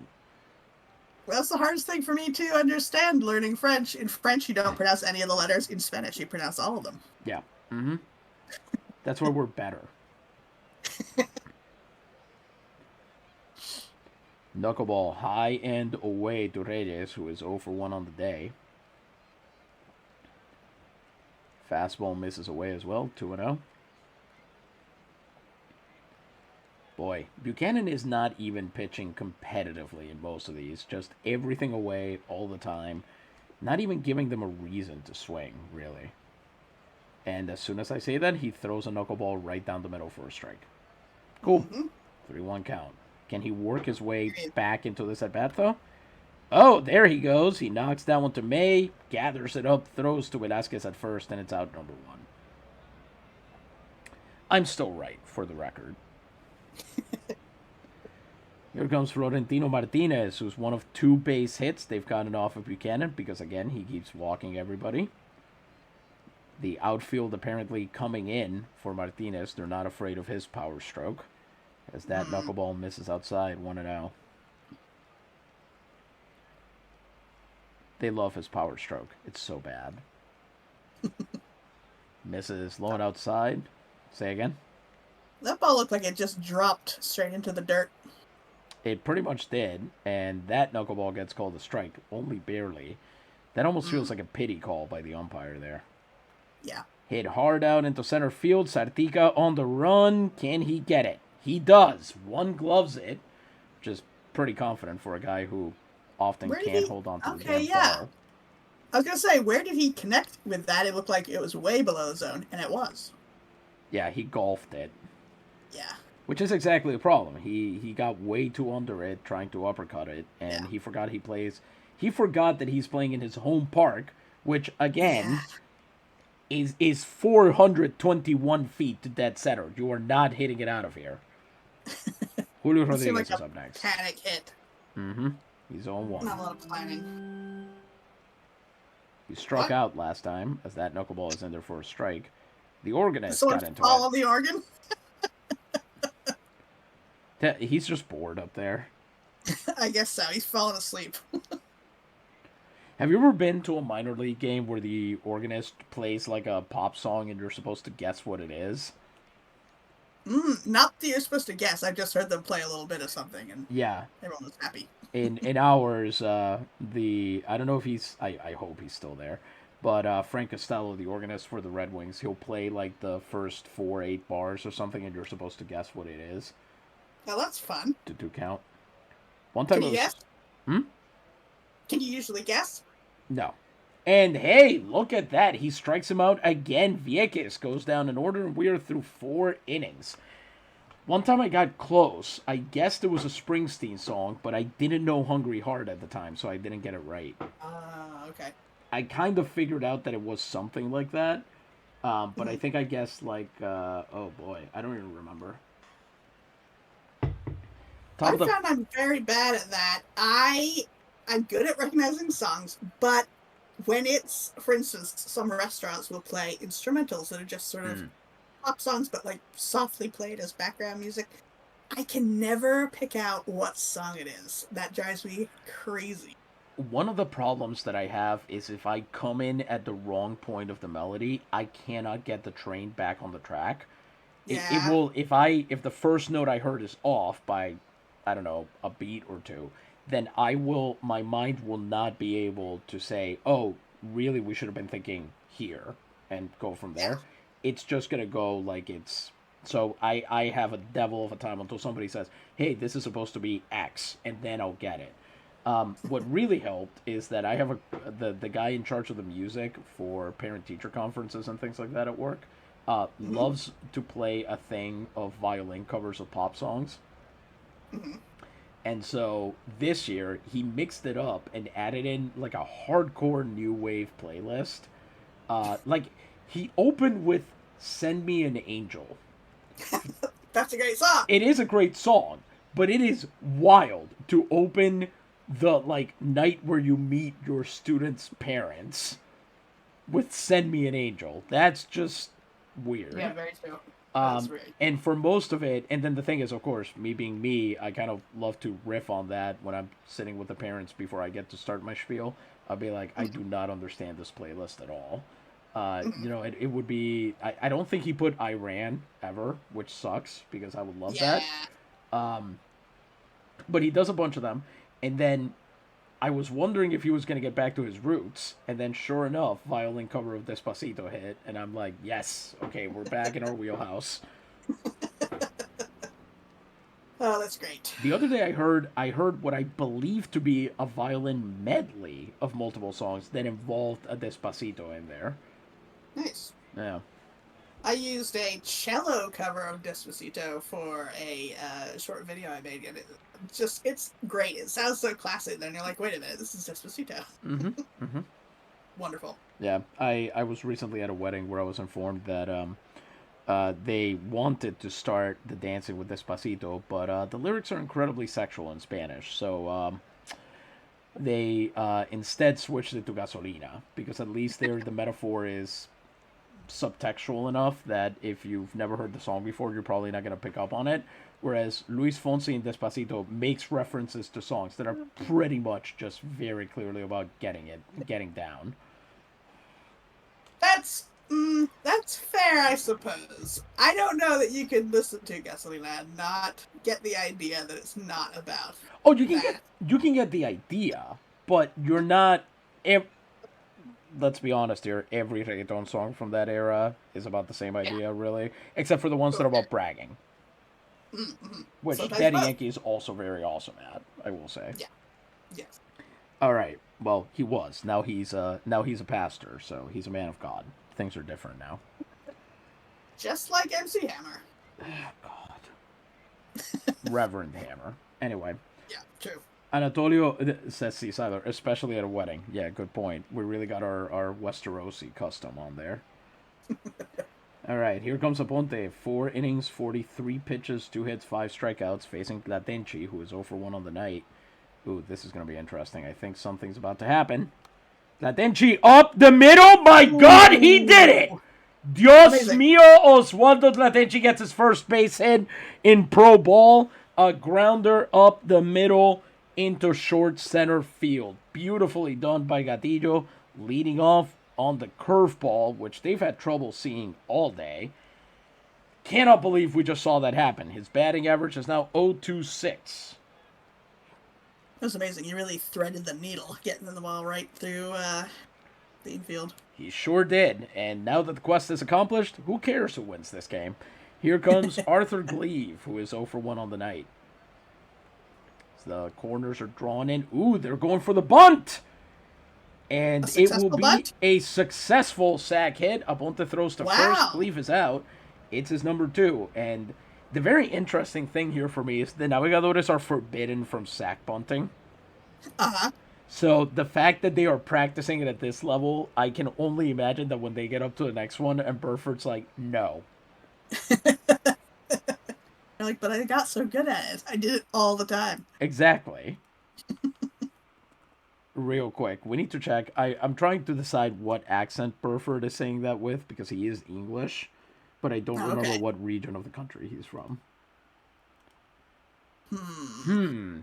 Speaker 2: Well, that's the hardest thing for me to understand learning French. In French, you don't pronounce any of the letters. In Spanish, you pronounce all of them.
Speaker 1: Yeah. Mm-hmm. That's where we're better. Knuckleball high and away to Reyes, who is 0 for 1 on the day. Fastball misses away as well, 2-0. Boy, Buchanan is not even pitching competitively in most of these. Just everything away all the time. Not even giving them a reason to swing, really. And as soon as I say that, he throws a knuckleball right down the middle for a strike. Cool. 3-1 count. Can he work his way back into this at-bat, though? Oh, there he goes. He knocks that one to May, gathers it up, throws to Velasquez at first, and it's out number 1. I'm still right, for the record. Here comes Florentino Martinez, who's one of 2 base hits they've gotten off of Buchanan because, again, he keeps walking everybody. The outfield apparently coming in for Martinez. They're not afraid of his power stroke as that knuckleball misses outside, 1-0. They love his power stroke. It's so bad. Misses low and outside. Say again?
Speaker 2: That ball looked like it just dropped straight into the dirt.
Speaker 1: It pretty much did, and that knuckleball gets called a strike, only barely. That almost feels like a pity call by the umpire there.
Speaker 2: Yeah.
Speaker 1: Hit hard out into center field. Sartica on the run. Can he get it? He does. One gloves it, which is pretty confident for a guy who often can't hold on to the damn ball.
Speaker 2: I was going to say, where did he connect with that? It looked like it was way below the zone, and it was.
Speaker 1: Yeah, he golfed it.
Speaker 2: Yeah.
Speaker 1: Which is exactly the problem. He got way too under it, trying to uppercut it, and he forgot he plays. He forgot that he's playing in his home park, which again is 421 feet to dead center. You are not hitting it out of here. Julio Rodriguez is up next.
Speaker 2: Panic hit.
Speaker 1: He's on 1.
Speaker 2: Not a lot of planning.
Speaker 1: He struck out last time, as that knuckleball is in there for a strike. The organist got into
Speaker 2: it. On the organ?
Speaker 1: He's just bored up there.
Speaker 2: I guess so. He's falling asleep.
Speaker 1: Have you ever been to a minor league game where the organist plays like a pop song and you're supposed to guess what it is?
Speaker 2: Not that you're supposed to guess. I just heard them play a little bit of something, and everyone was happy.
Speaker 1: In ours, I don't know if he's, I hope he's still there, but Frank Costello, the organist for the Red Wings, he'll play like the first 4-8 bars or something, and you're supposed to guess what it is.
Speaker 2: Oh, that's fun.
Speaker 1: To count. One time
Speaker 2: Can you guess? Can you usually guess?
Speaker 1: No. And hey, look at that. He strikes him out again. Vieques goes down in order, and we are through 4 innings. One time I got close. I guessed it was a Springsteen song, but I didn't know Hungry Heart at the time, so I didn't get it right.
Speaker 2: Okay.
Speaker 1: I kind of figured out that it was something like that, but I think I guessed like, oh boy, I don't even remember.
Speaker 2: I found I'm very bad at that. I'm good at recognizing songs, but when it's, for instance, some restaurants will play instrumentals that are just sort of pop songs, but like softly played as background music, I can never pick out what song it is. That drives me crazy.
Speaker 1: One of the problems that I have is if I come in at the wrong point of the melody, I cannot get the train back on the track.
Speaker 2: Yeah.
Speaker 1: It will, if the first note I heard is off by, I don't know, a beat or two, then my mind will not be able to say, oh, really, we should have been thinking here, and go from there. Yeah. It's just going to go like it's, so I have a devil of a time until somebody says, hey, this is supposed to be X, and then I'll get it. What really helped is that I have the guy in charge of the music for parent-teacher conferences and things like that at work, loves to play a thing of violin covers of pop songs. And so this year, he mixed it up and added in like a hardcore new wave playlist. Like, he opened with Send Me an Angel.
Speaker 2: That's a great song.
Speaker 1: It is a great song, but it is wild to open the, like, night where you meet your student's parents with Send Me an Angel. That's just weird.
Speaker 2: Yeah, very true.
Speaker 1: And for most of it, and then the thing is, of course, me being me, I kind of love to riff on that when I'm sitting with the parents before I get to start my spiel. I'll be like, I do not understand this playlist at all. You know, it would be, I don't think he put Iran ever, which sucks because I would love that. But he does a bunch of them. And then I was wondering if he was going to get back to his roots, and then sure enough, violin cover of Despacito hit, and I'm like, yes, okay, we're back in our wheelhouse.
Speaker 2: Oh, that's great.
Speaker 1: The other day I heard what I believe to be a violin medley of multiple songs that involved a Despacito in there.
Speaker 2: Nice.
Speaker 1: Yeah.
Speaker 2: I used a cello cover of Despacito for a short video I made, and it's great. It sounds so classic, then you're like, wait a minute, this is Despacito.
Speaker 1: Mm-hmm. Mm-hmm.
Speaker 2: Wonderful.
Speaker 1: Yeah. I was recently at a wedding where I was informed that they wanted to start the dancing with Despacito, but the lyrics are incredibly sexual in Spanish, so they instead switched it to Gasolina because at least there the metaphor is subtextual enough that if you've never heard the song before, you're probably not going to pick up on it. Whereas Luis Fonsi in Despacito makes references to songs that are pretty much just very clearly about getting down.
Speaker 2: That's fair, I suppose. I don't know that you can listen to Gasolina and not get the idea that it's not about.
Speaker 1: Oh, you can get the idea, but you're not. Let's be honest here. Every reggaeton song from that era is about the same idea, really, except for the ones that are about bragging, which
Speaker 2: Sometimes
Speaker 1: Daddy
Speaker 2: both.
Speaker 1: Yankee is also very awesome at. I will say.
Speaker 2: Yeah. Yes.
Speaker 1: All right. Well, he was. Now he's a pastor, so he's a man of God. Things are different now.
Speaker 2: Just like MC Hammer.
Speaker 1: God. Reverend Hammer. Anyway.
Speaker 2: Yeah, true.
Speaker 1: Anatolio says Seasiler, especially at a wedding. Yeah, good point. We really got our Westerosi custom on there. All right, here comes Aponte. 4 innings, 43 pitches, 2 hits, 5 strikeouts, facing Tlatenchi, who is 0 for 1 on the night. Ooh, this is going to be interesting. I think something's about to happen. Tlatenchi up the middle. My God, he did it! Dios
Speaker 2: Amazing.
Speaker 1: mío, Oswaldo Tlatenchi gets his first base hit in pro ball. A grounder up the middle into short center field. Beautifully done by Gatillo, leading off on the curveball, which they've had trouble seeing all day. Cannot believe we just saw that happen. His batting average is now 0.26.
Speaker 2: It was amazing. You really threaded the needle, getting the ball right through the infield.
Speaker 1: He sure did. And now that the quest is accomplished, who cares who wins this game? Here comes Arthur Gleave, who is 0 for 1 on the night. The corners are drawn in. Ooh, they're going for the bunt. And it will be
Speaker 2: bunt?
Speaker 1: a successful sack hit. Aponte throws to first. Gleave is out. It's his number 2. And the very interesting thing here for me is the Navegadores are forbidden from sack bunting.
Speaker 2: Uh-huh.
Speaker 1: So the fact that they are practicing it at this level, I can only imagine that when they get up to the next one and Burford's like, no.
Speaker 2: You're like, but I got so good at it. I did it all the time.
Speaker 1: Exactly. Real quick, we need to check. I'm trying to decide what accent Burford is saying that with because he is English, but I don't remember what region of the country he's from.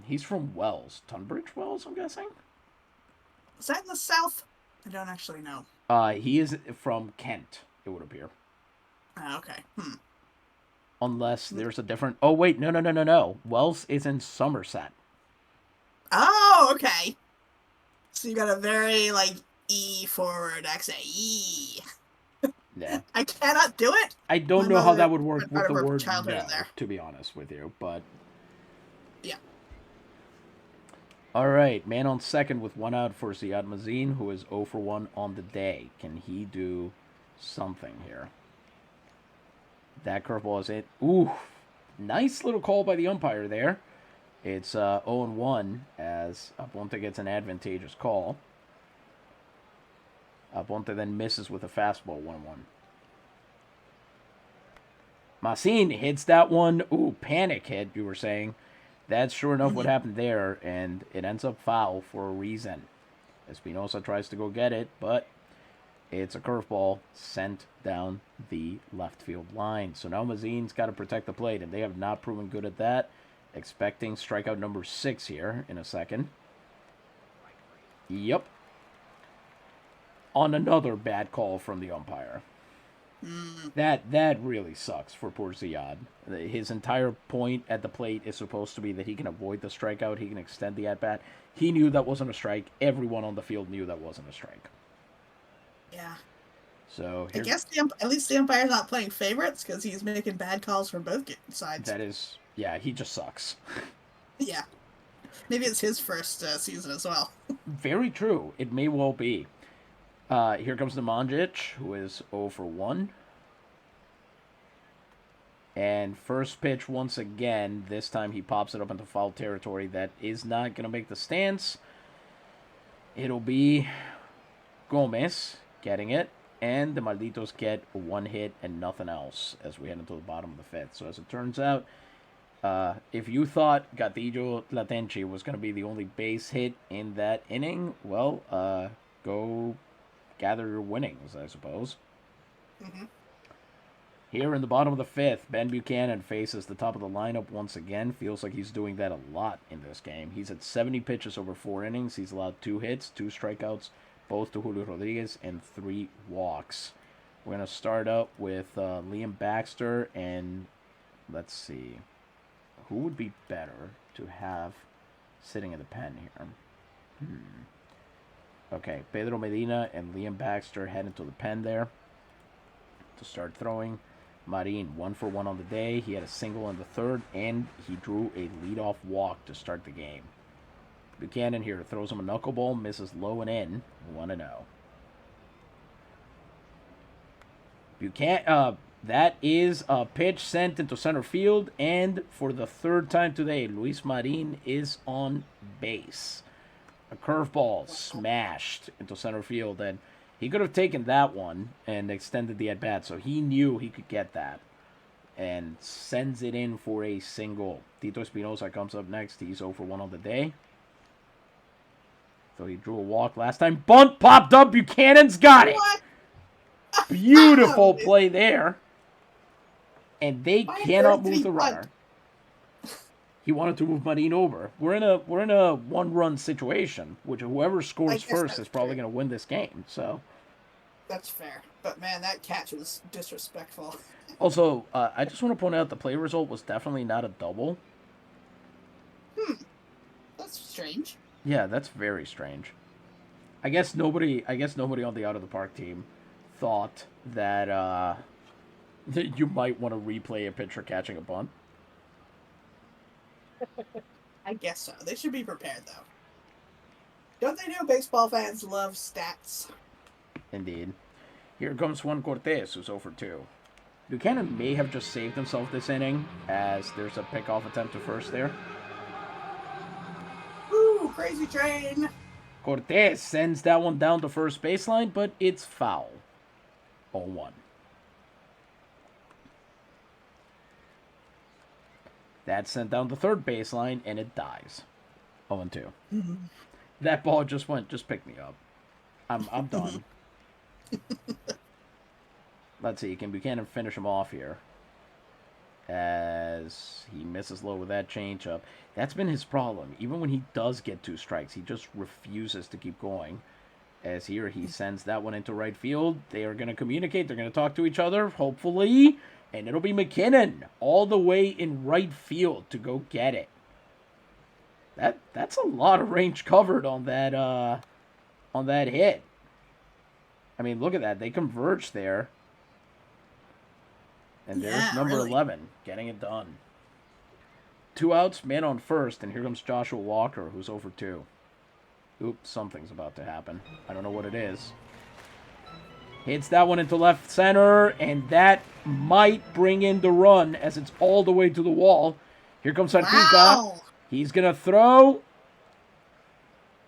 Speaker 1: He's from Wells. Tunbridge Wells, I'm guessing?
Speaker 2: Is that in the South? I don't actually know.
Speaker 1: He is from Kent, it would appear.
Speaker 2: Okay.
Speaker 1: Unless there's a different... Oh, wait, no. Wells is in Somerset.
Speaker 2: Oh, okay. So you got a very, E forward accent. E.
Speaker 1: Yeah.
Speaker 2: I cannot do it.
Speaker 1: I don't know how that would work with the word no, to be honest with you, but...
Speaker 2: Yeah.
Speaker 1: All right, man on second with 1 out for Ziad Mazin, who is 0 for 1 on the day. Can he do something here? That curveball is it. Ooh, nice little call by the umpire there. It's 0-1 as Aponte gets an advantageous call. Aponte then misses with a fastball 1-1. Masin hits that one. Ooh, panic hit, you were saying. That's sure enough what happened there, and it ends up foul for a reason. Espinosa tries to go get it, but it's a curveball sent down the left field line. So now Mazin's got to protect the plate, and they have not proven good at that. Expecting strikeout number 6 here in a second. Yep. On another bad call from the umpire. That really sucks for poor Ziad. His entire point at the plate is supposed to be that he can avoid the strikeout, he can extend the at-bat. He knew that wasn't a strike. Everyone on the field knew that wasn't a strike.
Speaker 2: Yeah.
Speaker 1: So
Speaker 2: I guess at least the umpire's not playing favorites because he's making bad calls for both sides.
Speaker 1: that is, yeah, he just sucks.
Speaker 2: Yeah. Maybe it's his first season as well.
Speaker 1: Very true. It may well be. Here comes the Monjic, who is 0 for 1. And first pitch once again. This time he pops it up into foul territory. That is not going to make the stance. It'll be Gomez getting it. And the Malditos get one hit and nothing else as we head into the bottom of the fifth. So as it turns out, if you thought Oswaldo Tlatenchi was going to be the only base hit in that inning, well, go gather your winnings, I suppose.
Speaker 2: Mm-hmm.
Speaker 1: Here in the bottom of the fifth, Ben Buchanan faces the top of the lineup once again. Feels like he's doing that a lot in this game. He's at 70 pitches over 4 innings. He's allowed 2 hits, 2 strikeouts, both to Julio Rodriguez, and 3 walks. We're going to start up with Liam Baxter, and let's see. Who would be better to have sitting in the pen here? Okay, Pedro Medina and Liam Baxter head into the pen there to start throwing. Marin, 1 for 1 on the day. He had a single in the third, and he drew a leadoff walk to start the game. Buchanan here throws him a knuckleball, misses low and in, 1-0. Buchanan, that is a pitch sent into center field, and for the third time today, Luis Marin is on base. A curveball smashed into center field, and he could have taken that one and extended the at-bat, so he knew he could get that. And sends it in for a single. Tito Espinosa comes up next. He's 0 for 1 on the day. So he drew a walk last time. Bunt popped up. Buchanan's got it.
Speaker 2: What?
Speaker 1: Beautiful play there. And they cannot move the runner. He wanted to move Marin over. We're in a one-run situation, which whoever scores first is probably going to win this game. So
Speaker 2: that's fair. But man, that catch was disrespectful.
Speaker 1: Also, I just want to point out the play result was definitely not a double.
Speaker 2: That's strange.
Speaker 1: Yeah, that's very strange. I guess nobody on the out of the park team thought that that you might want to replay a pitcher catching a bunt.
Speaker 2: I guess so. They should be prepared, though. Don't they know baseball fans love stats?
Speaker 1: Indeed. Here comes Juan Cortez, who's 0 for 2. Buchanan may have just saved himself this inning, as there's a pickoff attempt to first there.
Speaker 2: Woo, crazy train!
Speaker 1: Cortez sends that one down to first baseline, but it's foul. 0-1. That's sent down to third baseline, and it dies. 0-2. That ball just pick me up. I'm done. Let's see, can Buchanan finish him off here? As he misses low with that changeup. That's been his problem. Even when he does get 2 strikes, he just refuses to keep going. As here, he sends that one into right field. They are going to communicate. They're going to talk to each other, hopefully. And it'll be McKinnon all the way in right field to go get it. That's a lot of range covered on that hit. I mean, look at that. They converge there. And there's number 11 getting it done. 2 outs, man on first, and here comes Joshua Walker, who's 0 for 2. Oops, something's about to happen. I don't know what it is. Hits that one into left center, and that might bring in the run as it's all the way to the wall. Here comes Sartica.
Speaker 2: Wow.
Speaker 1: He's going to throw.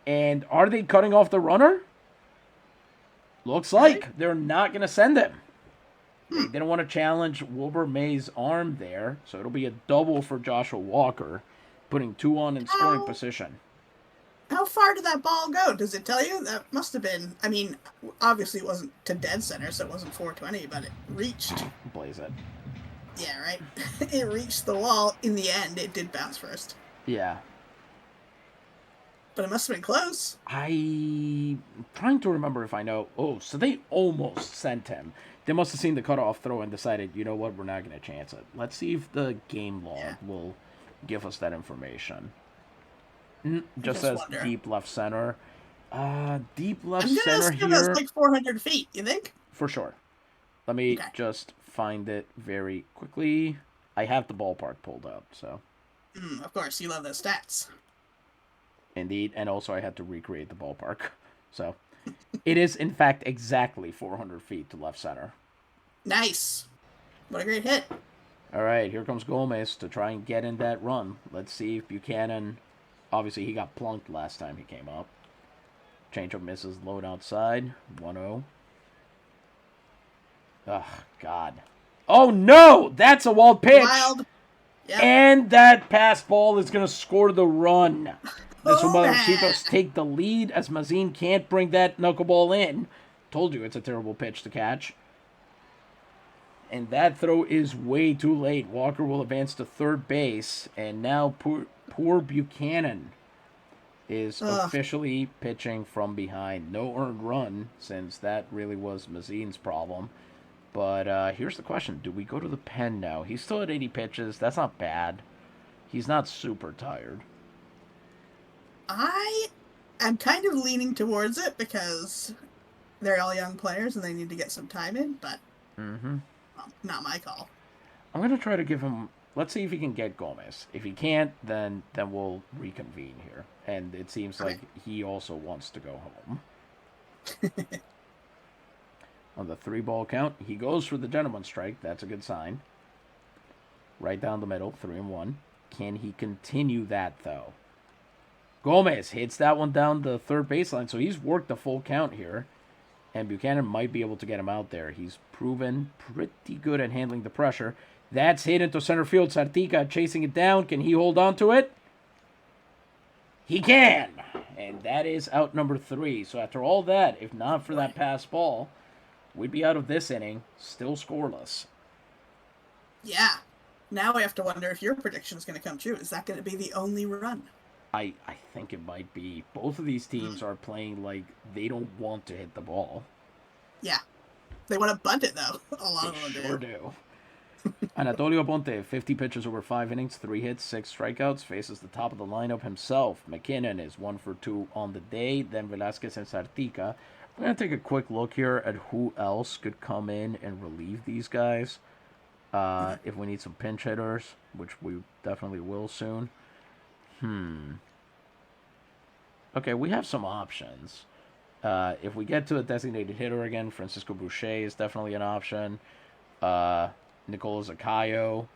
Speaker 1: And are they cutting off the runner? Looks like they're not going to send him. They didn't want to challenge Wilbur May's arm there, so it'll be a double for Joshua Walker, putting 2 on in scoring position.
Speaker 2: How far did that ball go? Does it tell you? That must have been, I mean, obviously it wasn't to dead center, so it wasn't 420, but it reached.
Speaker 1: Blaze it.
Speaker 2: Yeah, right? It reached the wall. In the end, it did bounce first.
Speaker 1: Yeah.
Speaker 2: But it must have been close.
Speaker 1: I'm trying to remember if I know. Oh, so they almost sent him. They must have seen the cutoff throw and decided, you know what, we're not going to chance it. Let's see if the game log will give us that information. Just says
Speaker 2: wonder.
Speaker 1: deep left center. Deep left
Speaker 2: I'm gonna
Speaker 1: center
Speaker 2: assume that's
Speaker 1: here.
Speaker 2: like 400 feet. You think?
Speaker 1: For sure. Let me just find it very quickly. I have the ballpark pulled up, so.
Speaker 2: Of course, you love those stats.
Speaker 1: Indeed, and also I had to recreate the ballpark. So, it is, in fact, exactly 400 feet to left center.
Speaker 2: Nice. What a great hit.
Speaker 1: All right, here comes Gomez to try and get in that run. Let's see if Buchanan... Obviously, he got plunked last time he came up. Changeup misses, load outside. 1-0. Ugh, God. Oh, no! That's a wild pitch!
Speaker 2: Wild. Yep.
Speaker 1: And that pass ball is going to score the run. The Zumbadorcitos
Speaker 2: man.
Speaker 1: take the lead as Mazin can't bring that knuckleball in. Told you it's a terrible pitch to catch. And that throw is way too late. Walker will advance to third base. And now poor Buchanan is officially pitching from behind. No earned run, since that really was Mazin's problem. But here's the question. Do we go to the pen now? He's still at 80 pitches. That's not bad. He's not super tired.
Speaker 2: I am kind of leaning towards it because they're all young players and they need to get some time in, but well, not my call.
Speaker 1: I'm going to try to give him... Let's see if he can get Gomez. If he can't, then we'll reconvene here. And it seems like he also wants to go home. On the 3-ball count, he goes for the gentleman strike. That's a good sign. Right down the middle, 3-1. Can he continue that, though? Gomez hits that one down the third baseline, so he's worked the full count here. And Buchanan might be able to get him out there. He's proven pretty good at handling the pressure. That's hit into center field. Sartica chasing it down. Can he hold on to it? He can! And that is out number 3. So after all that, if not for that pass ball, we'd be out of this inning, still scoreless.
Speaker 2: Yeah. Now we have to wonder if your prediction is going to come true. Is that going to be the only run?
Speaker 1: I think it might be. Both of these teams are playing like they don't want to hit the ball.
Speaker 2: Yeah. They want to bunt it, though. A lot of them
Speaker 1: sure do. Anatolio Ponte, 50 pitches over 5 innings, 3 hits, 6 strikeouts, faces the top of the lineup himself. McKinnon is 1 for 2 on the day. Then Velasquez and Sartica. I'm going to take a quick look here at who else could come in and relieve these guys. If we need some pinch hitters, which we definitely will soon. Okay, we have some options. If we get to a designated hitter again, Francisco Boucher is definitely an option. Nicola Zacayo,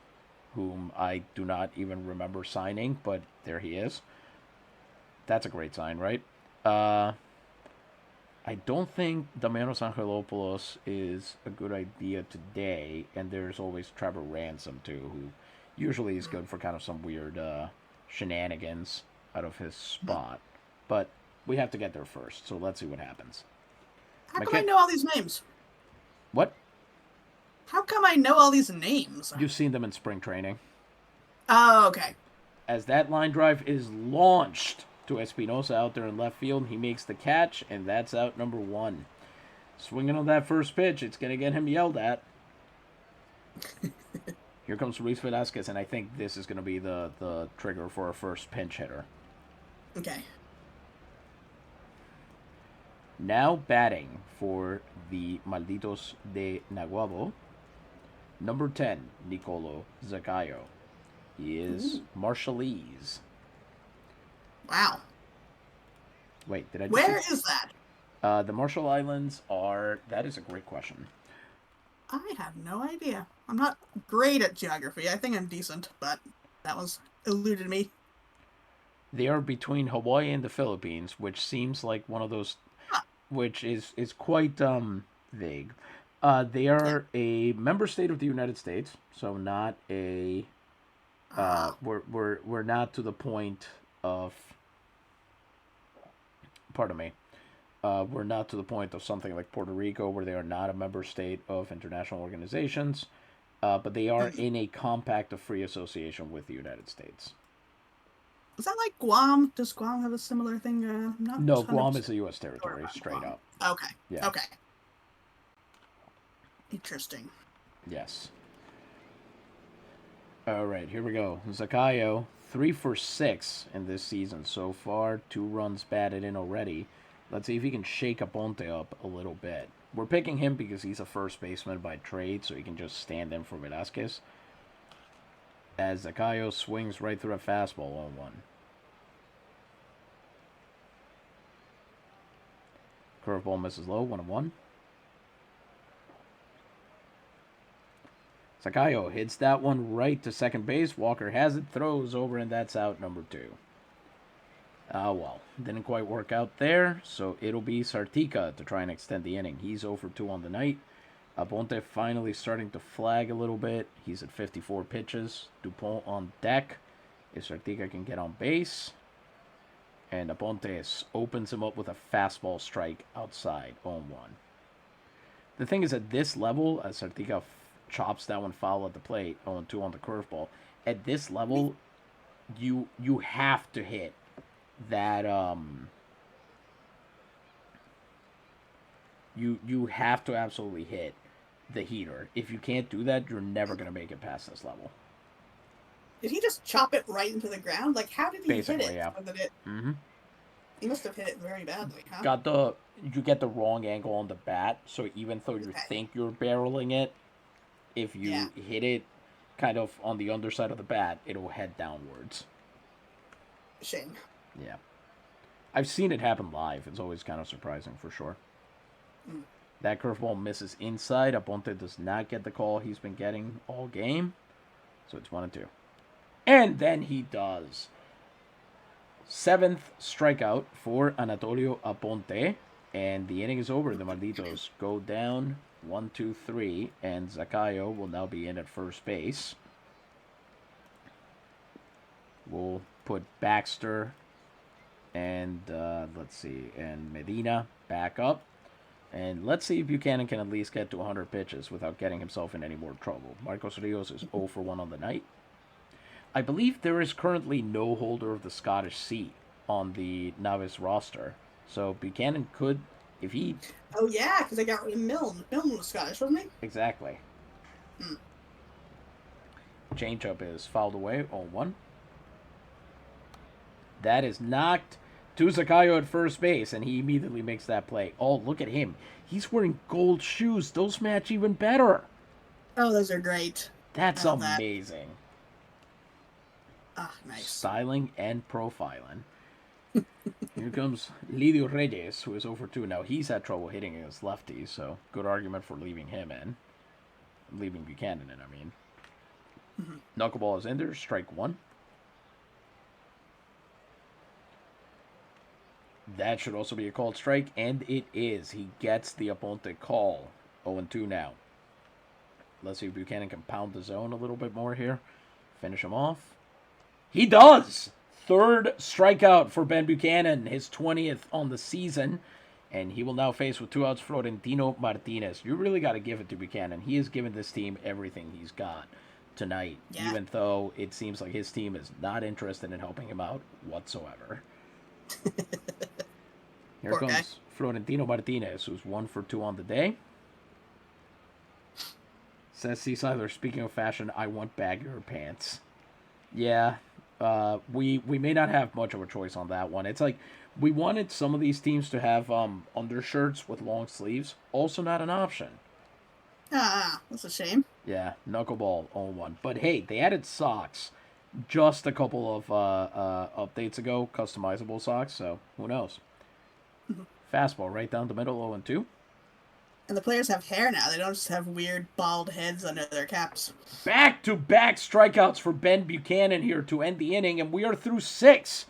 Speaker 1: whom I do not even remember signing, but there he is. That's a great sign, right? I don't think Damianos Angelopoulos is a good idea today, and there's always Trevor Ransom, too, who usually is good for kind of some weird shenanigans out of his spot. But we have to get there first, so let's see what happens.
Speaker 2: How come I know all these names?
Speaker 1: What?
Speaker 2: How come I know all these names?
Speaker 1: You've seen them in spring training.
Speaker 2: Oh, okay.
Speaker 1: As that line drive is launched to Espinosa out there in left field, he makes the catch, and that's out number 1. Swinging on that first pitch, it's going to get him yelled at. Here comes Luis Velasquez, and I think this is going to be the trigger for our first pinch hitter.
Speaker 2: Okay.
Speaker 1: Now batting for the Malditos de Naguabo, number 10, Nicolo Zacayo. He is Marshallese.
Speaker 2: Wow.
Speaker 1: Wait, did I?
Speaker 2: Where is that?
Speaker 1: The Marshall Islands are... That is a great question.
Speaker 2: I have no idea. I'm not great at geography. I think I'm decent, but that was eluded me.
Speaker 1: They are between Hawaii and the Philippines, which seems like one of those... Which is quite vague. They are a member state of the United States, so not a... We're not to the point of... Pardon me. We're not to the point of something like Puerto Rico, where they are not a member state of international organizations, but they are in a compact of free association with the United States.
Speaker 2: Is that like Guam? Does Guam have a similar thing?
Speaker 1: No, Guam is a U.S. territory, straight up.
Speaker 2: Okay.
Speaker 1: Yeah.
Speaker 2: Okay. Interesting.
Speaker 1: Yes. All right, here we go. Zakayo, 3 for 6 in this season so far. 2 runs batted in already. Let's see if he can shake Aponte up a little bit. We're picking him because he's a first baseman by trade, so he can just stand in for Velasquez. As Zakayo swings right through a fastball on 1. Curveball misses low, 1-1. Zakayo hits that one right to second base. Walker has it, throws over, and that's out number 2. Well, didn't quite work out there, so it'll be Sartica to try and extend the inning. He's 0 for 2 on the night. Aponte finally starting to flag a little bit. He's at 54 pitches. Dupont on deck. If Sartica can get on base. And Aponte opens him up with a fastball strike outside on 1. The thing is, at this level, as Sartica chops that one foul at the plate, 0-2 on the curveball, at this level, you have to hit that you have to absolutely hit the heater. If you can't do that, you're never going to make it past this level.
Speaker 2: Did he just chop it right into the ground? Like, how did he
Speaker 1: Basically,
Speaker 2: hit it?
Speaker 1: yeah.
Speaker 2: Mm-hmm. He must have hit it very badly, huh?
Speaker 1: You get the wrong angle on the bat, so even though you think you're barreling it, if you hit it kind of on the underside of the bat, it'll head downwards.
Speaker 2: Shame.
Speaker 1: Yeah. I've seen it happen live. It's always kind of surprising for sure. That curveball misses inside. Aponte does not get the call he's been getting all game. So it's 1-2. And then he does. 7th strikeout for Anatolio Aponte. And the inning is over. The Malditos go down 1-2-3. And Zakayo will now be in at first base. We'll put Baxter and let's see, and Medina back up. And let's see if Buchanan can at least get to 100 pitches without getting himself in any more trouble. Marcos Rios is 0 for 1 on the night. I believe there is currently no holder of the Scottish seat on the Navis roster. So Buchanan could, if he...
Speaker 2: Oh, yeah, because they got rid of Milne. Milne was Scottish, wasn't he?
Speaker 1: Exactly. Changeup is fouled away, 0-1. That is knocked to Zakayo at first base, and he immediately makes that play. Oh, look at him. He's wearing gold shoes. Those match even better.
Speaker 2: Oh, those are great.
Speaker 1: That's amazing.
Speaker 2: Ah, nice.
Speaker 1: Styling and profiling. Here comes Lidio Reyes, who is over 2. Now, he's had trouble hitting against lefties, so good argument for leaving him in. Leaving Buchanan in, I mean. Knuckleball is in there, strike 1. That should also be a called strike, and it is. He gets the Aponte call. 0-2 now. Let's see if Buchanan can pound the zone a little bit more here. Finish him off. He does! 3rd strikeout for Ben Buchanan, his 20th on the season. And he will now face with 2 outs Florentino Martinez. You really got to give it to Buchanan. He has given this team everything he's got tonight, even though it seems like his team is not interested in helping him out whatsoever. Here comes Florentino Martinez, who's 1 for 2 on the day. Says Seasider, speaking of fashion, I want baggier pants. Yeah, we may not have much of a choice on that one. It's like we wanted some of these teams to have undershirts with long sleeves. Also not an option.
Speaker 2: That's a shame.
Speaker 1: Yeah, knuckleball 0-1. But hey, they added socks just a couple of updates ago, customizable socks, so who knows. Fastball right down the middle, 0-2.
Speaker 2: And the players have hair now. They don't just have weird bald heads under their caps.
Speaker 1: Back-to-back strikeouts for Ben Buchanan here to end the inning, and we are through 6.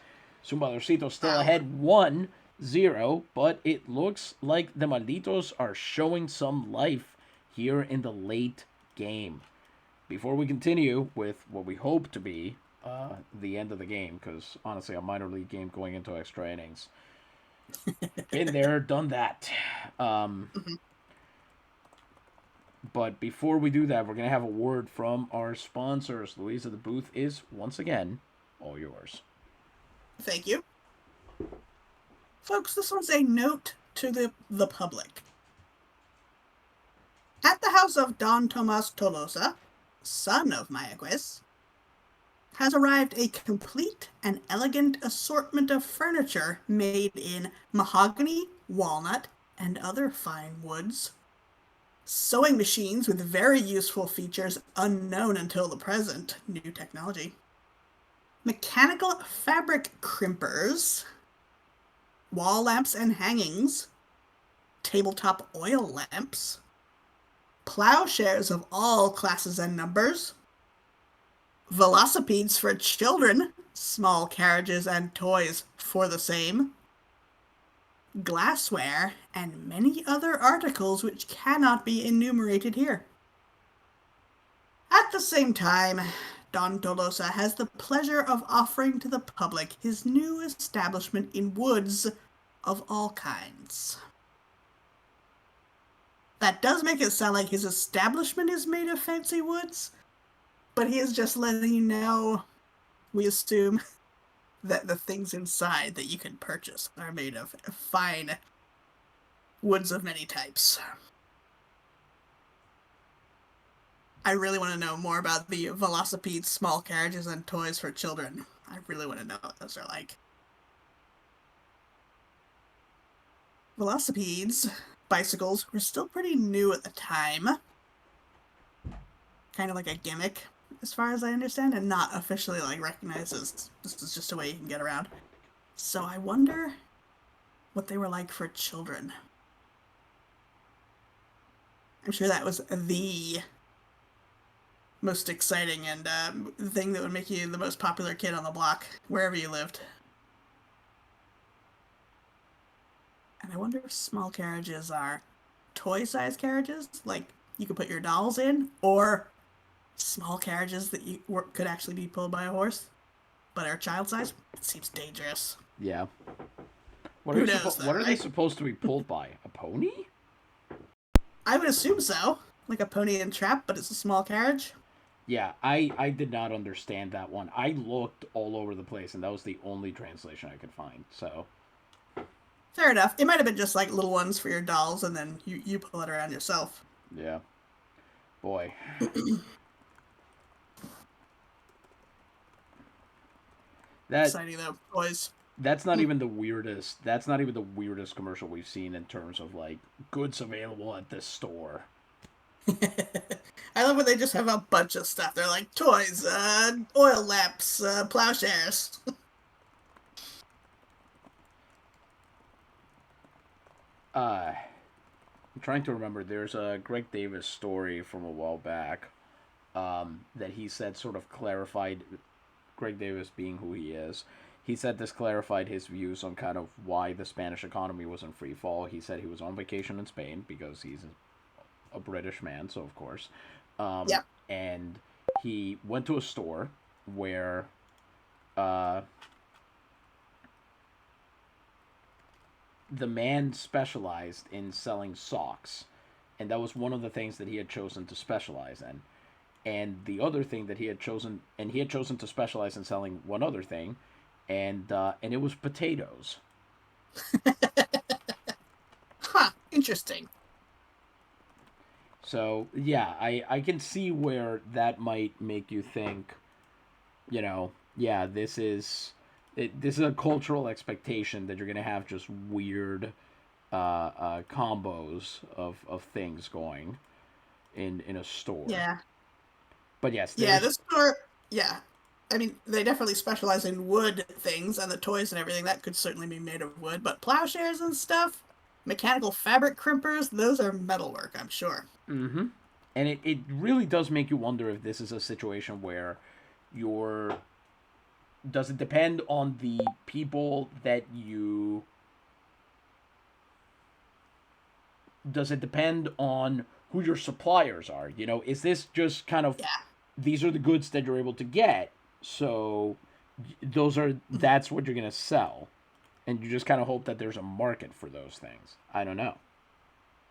Speaker 1: Zumbadorcitos still ahead 1-0, but it looks like the Malditos are showing some life here in the late game. Before we continue with what we hope to be the end of the game, because honestly, a minor league game going into extra innings. Been there, done that. But before we do that, we're going to have a word from our sponsors. Louisa, the booth is, once again, all yours.
Speaker 2: Thank you. Folks, this one's a note to the public. At the house of Don Tomas Tolosa, son of Mayaguez, has arrived a complete and elegant assortment of furniture made in mahogany, walnut, and other fine woods. Sewing machines with very useful features unknown until the present, new technology. Mechanical fabric crimpers, wall lamps and hangings, tabletop oil lamps, plowshares of all classes and numbers, velocipedes for children, small carriages and toys for the same, glassware, and many other articles which cannot be enumerated here. At the same time, Don Tolosa has the pleasure of offering to the public his new establishment in woods of all kinds. That does make it sound like his establishment is made of fancy woods, but he is just letting you know, we assume, that the things inside that you can purchase are made of fine woods of many types. I really want to know more about the velocipedes, small carriages, and toys for children. I really want to know what those are like. Velocipedes, bicycles, were still pretty new at the time. Kind of like a gimmick, as far as I understand, and not officially recognized as this is just a way you can get around. So I wonder what they were like for children. I'm sure that was the most exciting and thing that would make you the most popular kid on the block, wherever you lived. And I wonder if small carriages are toy-sized carriages, like you could put your dolls in, or small carriages that could actually be pulled by a horse, but are child-sized. It seems dangerous.
Speaker 1: Yeah.
Speaker 2: Who knows,
Speaker 1: what are
Speaker 2: right?
Speaker 1: they supposed to be pulled by? A pony?
Speaker 2: I would assume so. Like a pony and trap, but it's a small carriage.
Speaker 1: Yeah, I did not understand that one. I looked all over the place, and that was the only translation I could find. So
Speaker 2: Fair enough. It might have been just like little ones for your dolls, and then you pull it around yourself.
Speaker 1: yeah, boy. that
Speaker 2: Exciting though, boys.
Speaker 1: that's not even the weirdest. That's not even the weirdest commercial we've seen in terms of like goods available at this store.
Speaker 2: I love when they just have a bunch of stuff. They're like toys, oil lamps, plowshares.
Speaker 1: I'm trying to remember. There's a Greg Davis story from a while back that he said sort of clarified. Greg Davis being who he is, he said this clarified his views on kind of why the Spanish economy was in free fall. He said he was on vacation in Spain because he's a British man, so of course.
Speaker 2: Yep.
Speaker 1: And he went to a store where uh, the man specialized in selling socks, and that was one of the things that he had chosen to specialize in. And the other thing that he had chosen, and he had chosen to specialize in selling one other thing, and it was potatoes.
Speaker 2: Huh. Interesting.
Speaker 1: So yeah, I can see where that might make you think, yeah, this is a cultural expectation that you're gonna have just weird combos of things going in a store.
Speaker 2: Yeah.
Speaker 1: But yes,
Speaker 2: Yeah,
Speaker 1: there's
Speaker 2: this store, yeah. I mean, they definitely specialize in wood things and the toys and everything. That could certainly be made of wood. But plowshares and stuff, mechanical fabric crimpers, those are metalwork, I'm sure.
Speaker 1: mm-hmm. And it really does make you wonder if this is a situation where you're does it depend on the people that you does it depend on who your suppliers are? Is this just kind of
Speaker 2: Yeah.
Speaker 1: these are the goods that you're able to get, so that's what you're gonna sell, and you just kind of hope that there's a market for those things. I don't know.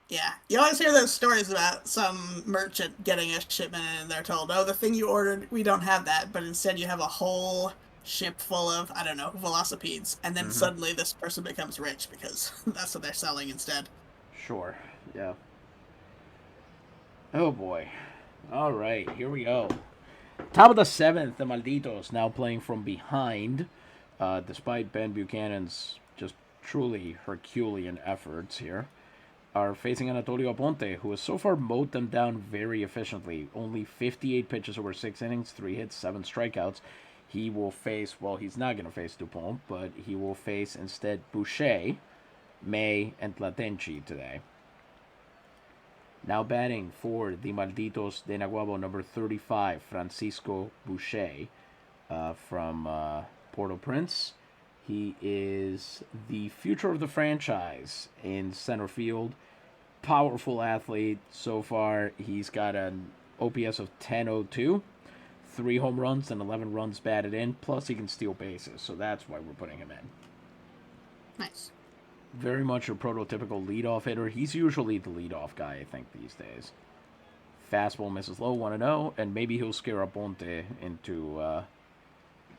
Speaker 2: Yeah. You always hear those stories about some merchant getting a shipment and they're told, oh, the thing you ordered, we don't have that. But instead you have a whole ship full of, I don't know, velocipedes. And then
Speaker 1: Mm-hmm.
Speaker 2: suddenly this person becomes rich because that's what they're selling instead.
Speaker 1: Sure. Yeah. Oh boy. All right, here we go. Top of the seventh, the Malditos now playing from behind, despite Ben Buchanan's just truly Herculean efforts here. Are facing Anatolio Aponte, who has so far mowed them down very efficiently. Only 58 pitches over 6 innings, 3 hits, 7 strikeouts. He will face, well, he's not going to face Dupont, but he will face instead Boucher, May, and Tlatenchi today. Now batting for the Malditos de Naguabo, number 35, Francisco Boucher from Port-au-Prince. He is the future of the franchise in center field. Powerful athlete so far. He's got an OPS of 10.02, 3 home runs and 11 runs batted in. Plus, he can steal bases, so that's why we're putting him in.
Speaker 2: Nice.
Speaker 1: Very much a prototypical leadoff hitter. He's usually the leadoff guy, I think, these days. Fastball misses low, 1-0, and maybe he'll scare Aponte into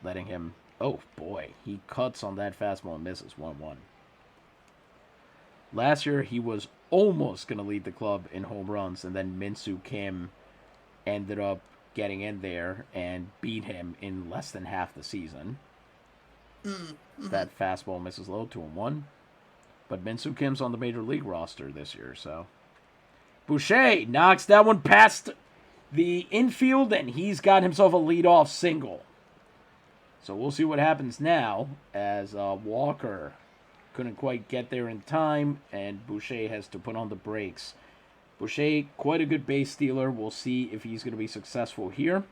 Speaker 1: letting him. Oh boy, he cuts on that fastball and misses 1-1. Last year, he was almost going to lead the club in home runs, and then Min-Soo Kim ended up getting in there and beat him in less than half the season. That fastball misses low, 2-1. But Min-Soo Kim's on the major league roster this year, so. Boucher knocks that one past the infield, and he's got himself a leadoff single. So we'll see what happens now as Walker couldn't quite get there in time, and Boucher has to put on the brakes. Boucher, quite a good base stealer. We'll see if he's going to be successful here.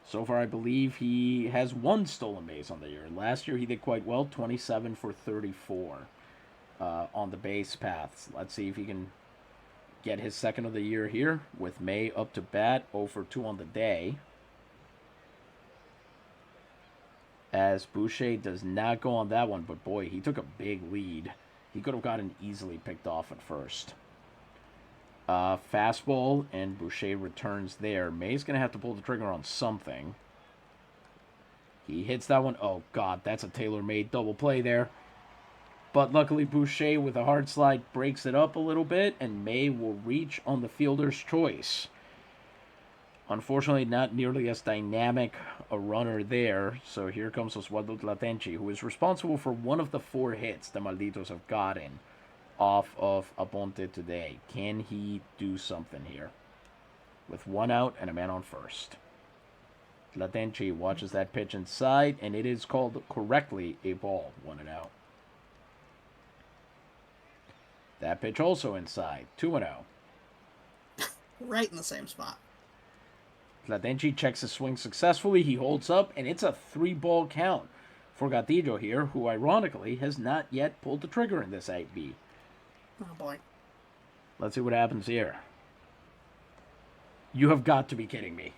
Speaker 1: So far, I believe he has 1 stolen base on the year. Last year, he did quite well, 27 for 34 on the base paths. Let's see if he can get his second of the year here with May up to bat, 0 for 2 on the day. As Boucher does not go on that one, but boy, he took a big lead. He could have gotten easily picked off at first. Fastball, and Boucher returns there. May's going to have to pull the trigger on something. He hits that one. Oh, God, that's a tailor-made double play there. But luckily, Boucher, with a hard slide, breaks it up a little bit, and May will reach on the fielder's choice. Unfortunately, not nearly as dynamic a runner there. So here comes Oswaldo Tlatenchi, who is responsible for 1 of the 4 hits the Malditos have gotten off of Aponte today. Can he do something here? With 1 out and a man on first. Tlatenchi watches that pitch inside, and it is called correctly a ball, 1-0. That pitch also inside, 2-0.
Speaker 2: Right in the same spot.
Speaker 1: Tlatenchi checks his swing successfully. He holds up, and it's a 3-ball count for Gatillo here, who ironically has not yet pulled the trigger in this 8B.
Speaker 2: Oh boy.
Speaker 1: Let's see what happens here. You have got to be kidding me.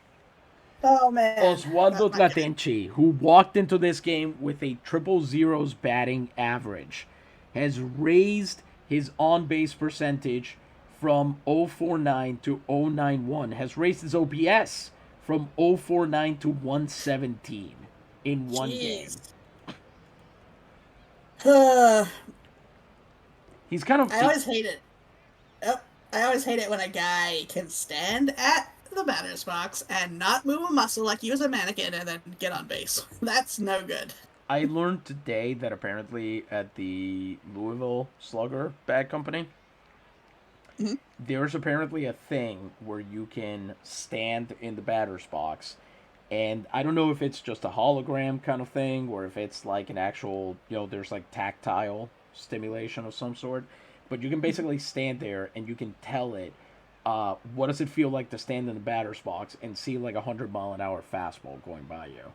Speaker 2: Oh man.
Speaker 1: Oswaldo Tlatenchi, who walked into this game with a triple zeros batting average, has raised his on-base percentage from 049 to 091, has raised his OPS from 049 to 117 in one game. He's kind of.
Speaker 2: I always hate it. I always hate it when a guy can stand at the batter's box and not move a muscle like he was a mannequin and then get on base. That's no good.
Speaker 1: I learned today that apparently at the Louisville Slugger Bag Company, there's apparently a thing where you can stand in the batter's box, and I don't know if it's just a hologram kind of thing or if it's like an actual, there's like tactile stimulation of some sort, but you can basically stand there and you can tell it what does it feel like to stand in the batter's box and see like 100-mile-an-hour fastball going by you.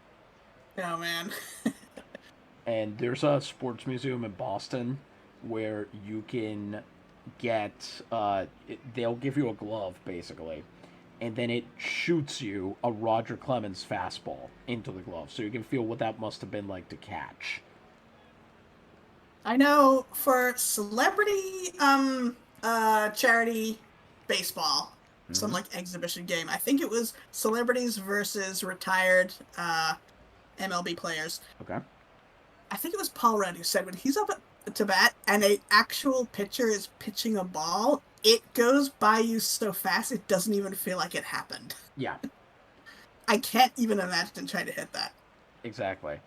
Speaker 2: Oh man.
Speaker 1: And there's a sports museum in Boston where you can get they'll give you a glove basically, and then it shoots you a Roger Clemens fastball into the glove, so you can feel what that must have been like to catch.
Speaker 2: I know for celebrity charity baseball, some like exhibition game, I think it was celebrities versus retired MLB players.
Speaker 1: Okay.
Speaker 2: I think it was Paul Rudd who said when he's up to bat and a actual pitcher is pitching a ball, it goes by you so fast it doesn't even feel like it happened.
Speaker 1: Yeah,
Speaker 2: I can't even imagine trying to hit that.
Speaker 1: exactly.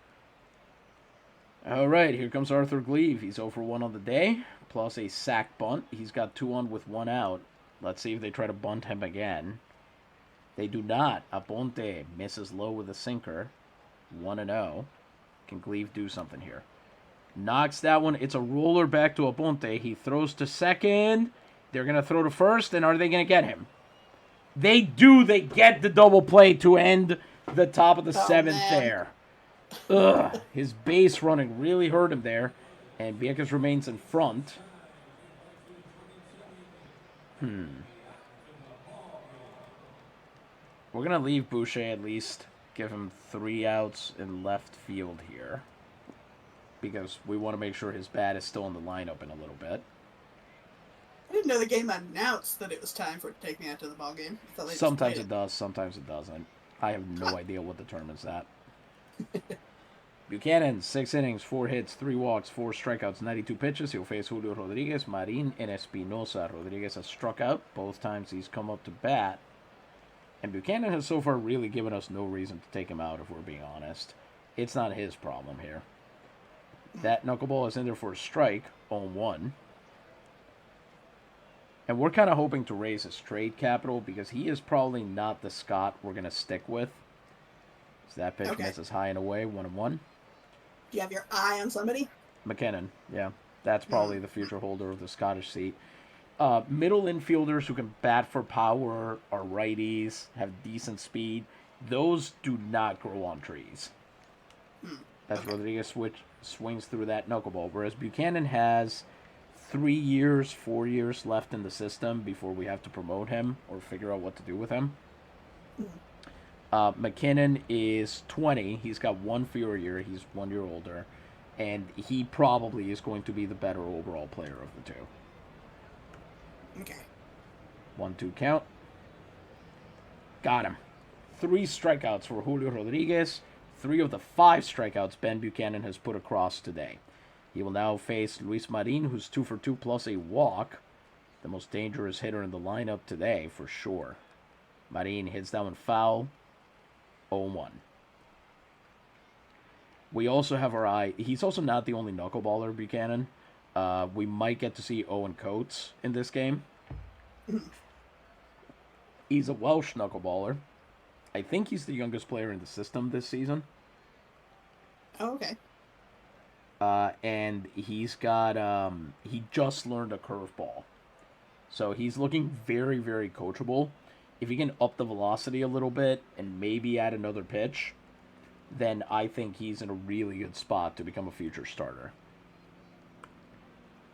Speaker 1: All right, here comes Arthur Gleave. He's 0 for 1 on the day, plus a sack bunt. He's got 2 on with 1 out. Let's see if they try to bunt him again. They do not. Aponte misses low with a sinker. 1-0. Can Gleave do something here? Knocks that one. It's a roller back to Aponte. He throws to second. They're going to throw to first, and are they going to get him? They do. They get the double play to end the top of the seventh there. Ugh. His base running really hurt him there. And Vieques remains in front. We're going to leave Boucher at least. Give him 3 outs in left field here. Because we want to make sure his bat is still in the lineup in a little bit.
Speaker 2: I didn't know the game announced that it was time for it to take me out to the ball game.
Speaker 1: Sometimes it does, sometimes it doesn't. I have no idea what determines that. Buchanan, 6 innings, 4 hits, 3 walks, 4 strikeouts, 92 pitches. He'll face Julio Rodriguez, Marin, and Espinosa. Rodriguez has struck out both times he's come up to bat. And Buchanan has so far really given us no reason to take him out, if we're being honest. It's not his problem here. That knuckleball is in there for a strike, 0-1. And we're kind of hoping to raise his trade capital because he is probably not the Scott we're going to stick with. So that pitch misses high and away, 1-1.
Speaker 2: Do you have your eye on somebody?
Speaker 1: McKinnon, yeah. That's probably the future holder of the Scottish seat. Middle infielders who can bat for power, are righties, have decent speed. Those do not grow on trees. As Rodriguez swings through that knuckleball. Whereas Buchanan has 3 years, 4 years left in the system before we have to promote him or figure out what to do with him. McKinnon is 20. He's got 1 fewer year. He's 1 year older. And he probably is going to be the better overall player of the two.
Speaker 2: Okay.
Speaker 1: 1-2 count. Got him. 3 strikeouts for Julio Rodriguez. 3 of the 5 strikeouts Ben Buchanan has put across today. He will now face Luis Marin, who's 2 for 2 plus a walk. The most dangerous hitter in the lineup today, for sure. Marin hits that one foul. 0-1. We also have our eye. He's also not the only knuckleballer, Buchanan. We might get to see Owen Coates in this game. He's a Welsh knuckleballer. I think he's the youngest player in the system this season.
Speaker 2: Oh, okay.
Speaker 1: And he's got, he just learned a curveball. So he's looking very, very coachable. If he can up the velocity a little bit and maybe add another pitch, then I think he's in a really good spot to become a future starter.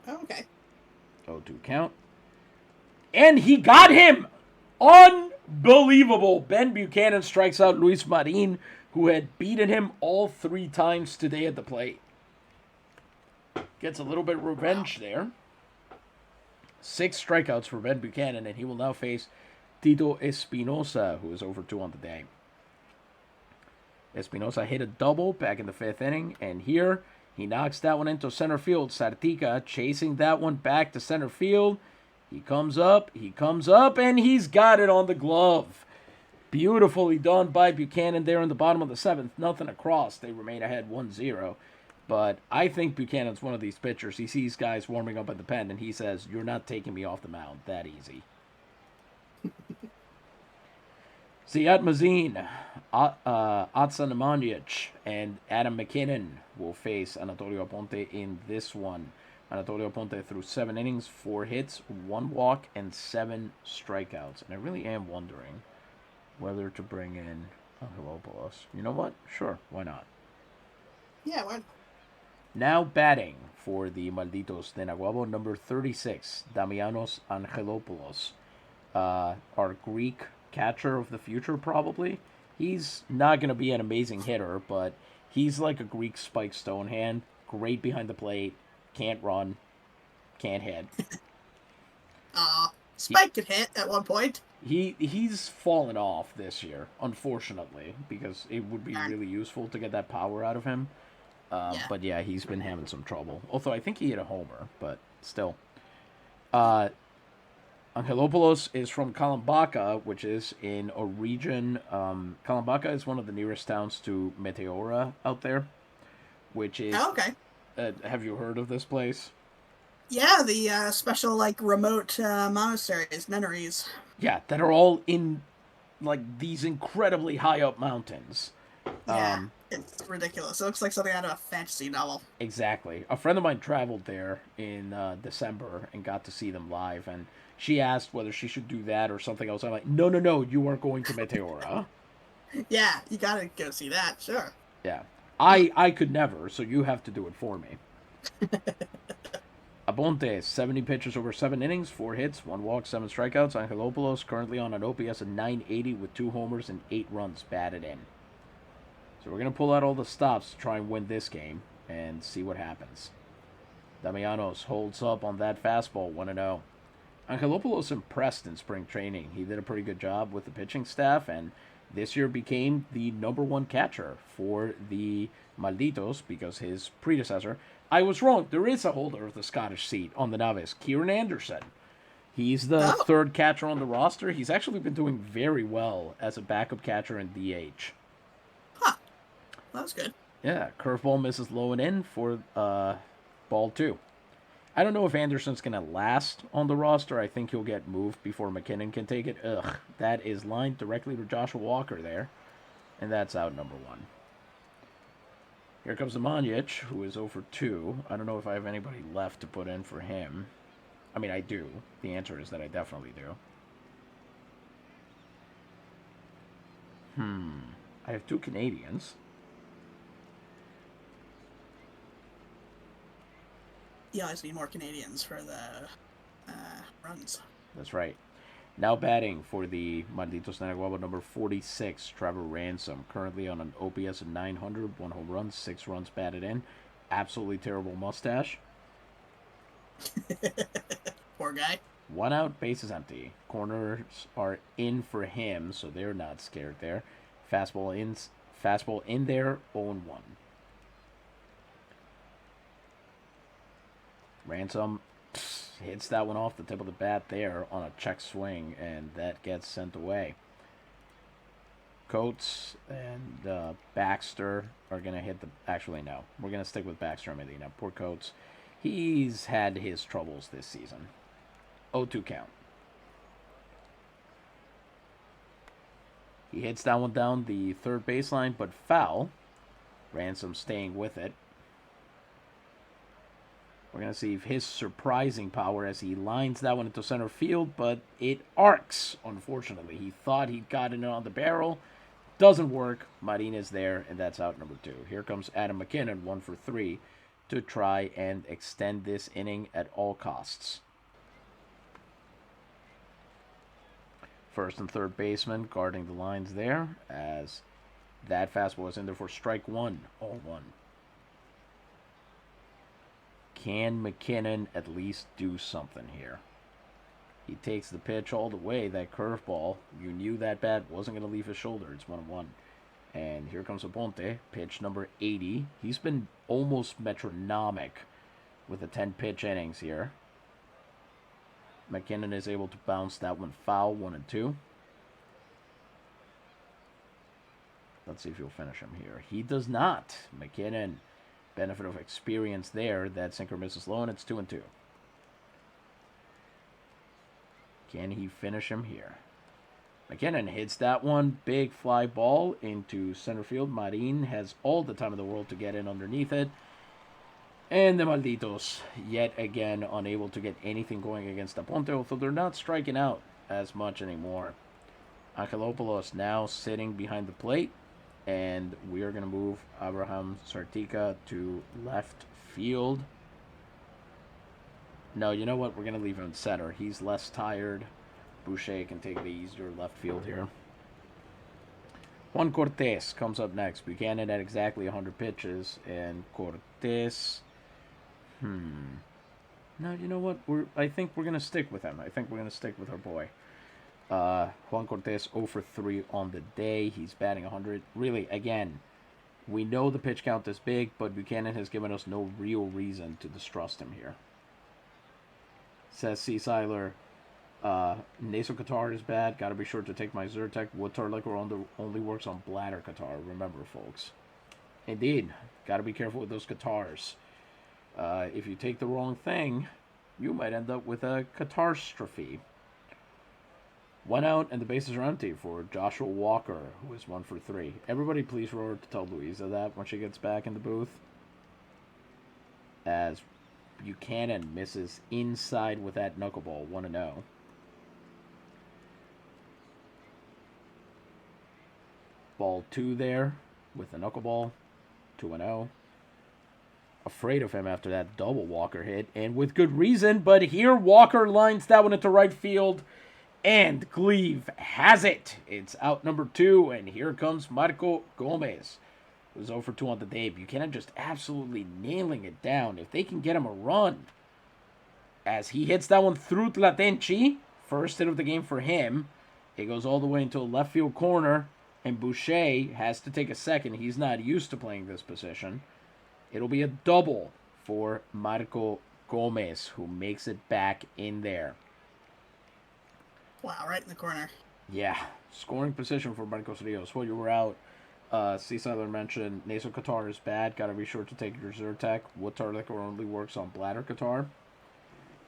Speaker 2: Oh, okay.
Speaker 1: 0-2 count. And he got him! Unbelievable! Ben Buchanan strikes out Luis Marin, who had beaten him all 3 times today at the plate. Gets a little bit of revenge there. 6 strikeouts for Ben Buchanan, and he will now face Tito Espinosa, who is over 2 on the day. Espinosa hit a double back in the 5th inning, and here he knocks that one into center field. Sartica chasing that one back to center field. He comes up, and he's got it on the glove. Beautifully done by Buchanan there in the bottom of the 7th. Nothing across. They remain ahead 1-0. But I think Buchanan's one of these pitchers. He sees guys warming up at the pen, and he says, "You're not taking me off the mound that easy." Ziad Mazin, Atsan Nemanjic, and Adam McKinnon will face Anatolio Aponte in this one. Anatolio Aponte threw 7 innings, 4 hits, 1 walk, and 7 strikeouts. And I really am wondering whether to bring in Angelopoulos. You know what? Sure, why not?
Speaker 2: Yeah, why?
Speaker 1: Now batting for the Malditos de Naguabo, number 36, Damianos Angelopoulos. Our Greek catcher of the future, probably. He's not going to be an amazing hitter, but he's like a Greek Spike Stonehand. Great behind the plate. Can't run. Can't hit.
Speaker 2: Spike could hit at one point.
Speaker 1: He's fallen off this year, unfortunately, because it would be really useful to get that power out of him. But yeah, he's been having some trouble. Although I think he hit a homer, but still. Angelopoulos is from Calambaka, which is in a region. Calambaka is one of the nearest towns to Meteora out there, which is.
Speaker 2: Oh, okay.
Speaker 1: Have you heard of this place?
Speaker 2: Yeah, the special like remote monasteries, nunneries.
Speaker 1: Yeah, that are all in like these incredibly high up mountains.
Speaker 2: Yeah, it's ridiculous. It looks like something out of a fantasy novel.
Speaker 1: Exactly. A friend of mine traveled there in December and got to see them live, and she asked whether she should do that or something else. I'm like, no, no, no, you are going to Meteora.
Speaker 2: Yeah, you gotta go see that, sure.
Speaker 1: Yeah. I could never, so you have to do it for me. Abonte, 70 pitches over 7 innings, 4 hits, 1 walk, 7 strikeouts. Angelopoulos currently on an OPS of 980 with 2 homers and 8 runs batted in. So we're going to pull out all the stops to try and win this game and see what happens. Damianos holds up on that fastball, 1-0. Angelopoulos impressed in spring training. He did a pretty good job with the pitching staff, and this year became the number 1 catcher for the Malditos because his predecessor. I was wrong. There is a holder of the Scottish seat on the Naves, Kieran Anderson. He's the
Speaker 2: Oh,
Speaker 1: 3rd catcher on the roster. He's actually been doing very well as a backup catcher in DH.
Speaker 2: huh. That was good.
Speaker 1: Yeah, curveball misses low and in for ball 2. I don't know if Anderson's going to last on the roster. I think he'll get moved before McKinnon can take it. Ugh, that is lined directly to Joshua Walker there. And that's out number 1. Here comes Zamanic, who is 0 for 2. I don't know if I have anybody left to put in for him. I mean, I do. The answer is that I definitely do. I have 2 Canadians.
Speaker 2: You always need more Canadians for the runs.
Speaker 1: That's right. Now batting for the Malditos Naguabo, number 46, Trevor Ransom. Currently on an OPS of 900, 1 home run, 6 runs batted in. Absolutely terrible mustache.
Speaker 2: Poor guy.
Speaker 1: 1 out, bases empty. Corners are in for him, so they're not scared there. Fastball in there, 0-1. Ransom hits that one off the tip of the bat there on a check swing, and that gets sent away. Coates and Baxter are going to hit the... Actually, no. We're going to stick with Baxter and Medina. Poor Coates. He's had his troubles this season. 0-2 count. He hits that one down the 3rd baseline, but foul. Ransom staying with it. We're going to see his surprising power as he lines that one into center field, but it arcs, unfortunately. He thought he'd gotten it on the barrel. Doesn't work. Marina's there, and that's out number 2. Here comes Adam McKinnon, 1 for 3, to try and extend this inning at all costs. First and third baseman guarding the lines there as that fastball is in there for strike 1, 0-1. Can McKinnon at least do something here? He takes the pitch all the way, that curveball. You knew that bat wasn't going to leave his shoulder. It's 1-1. And here comes Aponte, pitch number 80. He's been almost metronomic with the 10-pitch innings here. McKinnon is able to bounce that one foul, 1-2. Let's see if he'll finish him here. He does not. McKinnon, benefit of experience there. That sinker misses low, and it's 2-2. Can he finish him here? McKinnon hits that one. Big fly ball into center field. Marin has all the time in the world to get in underneath it. And the Malditos, yet again, unable to get anything going against Aponte, although they're not striking out as much anymore. Angelopoulos now sitting behind the plate. And we are going to move Abraham Sartica to left field. No, you know what? We're going to leave him in center. He's less tired. Boucher can take the easier left field here. Juan Cortez comes up next. Buchanan at exactly 100 pitches. And Cortez... No, you know what? I think we're going to stick with him. I think we're going to stick with our boy. Juan Cortez 0 for 3 on the day. He's batting 100. Really, again, we know the pitch count is big, but Buchanan has given us no real reason to distrust him here. Says C. Seiler, Nasal Qatar is bad. Gotta be sure to take my Zyrtec. Woodtar liquor only works on bladder Qatar. Remember, folks. Indeed. Gotta be careful with those Qatars. If you take the wrong thing, you might end up with a catastrophe. 1 out and the bases are empty for Joshua Walker, who is 1 for 3. Everybody please roar to tell Louisa that when she gets back in the booth. As Buchanan misses inside with that knuckleball, 1-0. Ball 2 there with the knuckleball, 2-0. Afraid of him after that double Walker hit, and with good reason, but here Walker lines that one into right field, and Cleve has it. It's out number 2, and here comes Marco Gomez, who's 0 for 2 on the day. Buchanan just absolutely nailing it down. If they can get him a run, as he hits that one through Tlatenchi, first hit of the game for him. It goes all the way into a left field corner, and Boucher has to take a second. He's not used to playing this position. It'll be a double for Marco Gomez, who makes it back in there.
Speaker 2: Wow, right in the corner.
Speaker 1: Yeah, scoring position for Marcos Rios. Well, you were out. Seasiler mentioned nasal Qatar is bad. Gotta be sure to take your Zyrtec. Woodtar liquor only works on bladder Qatar.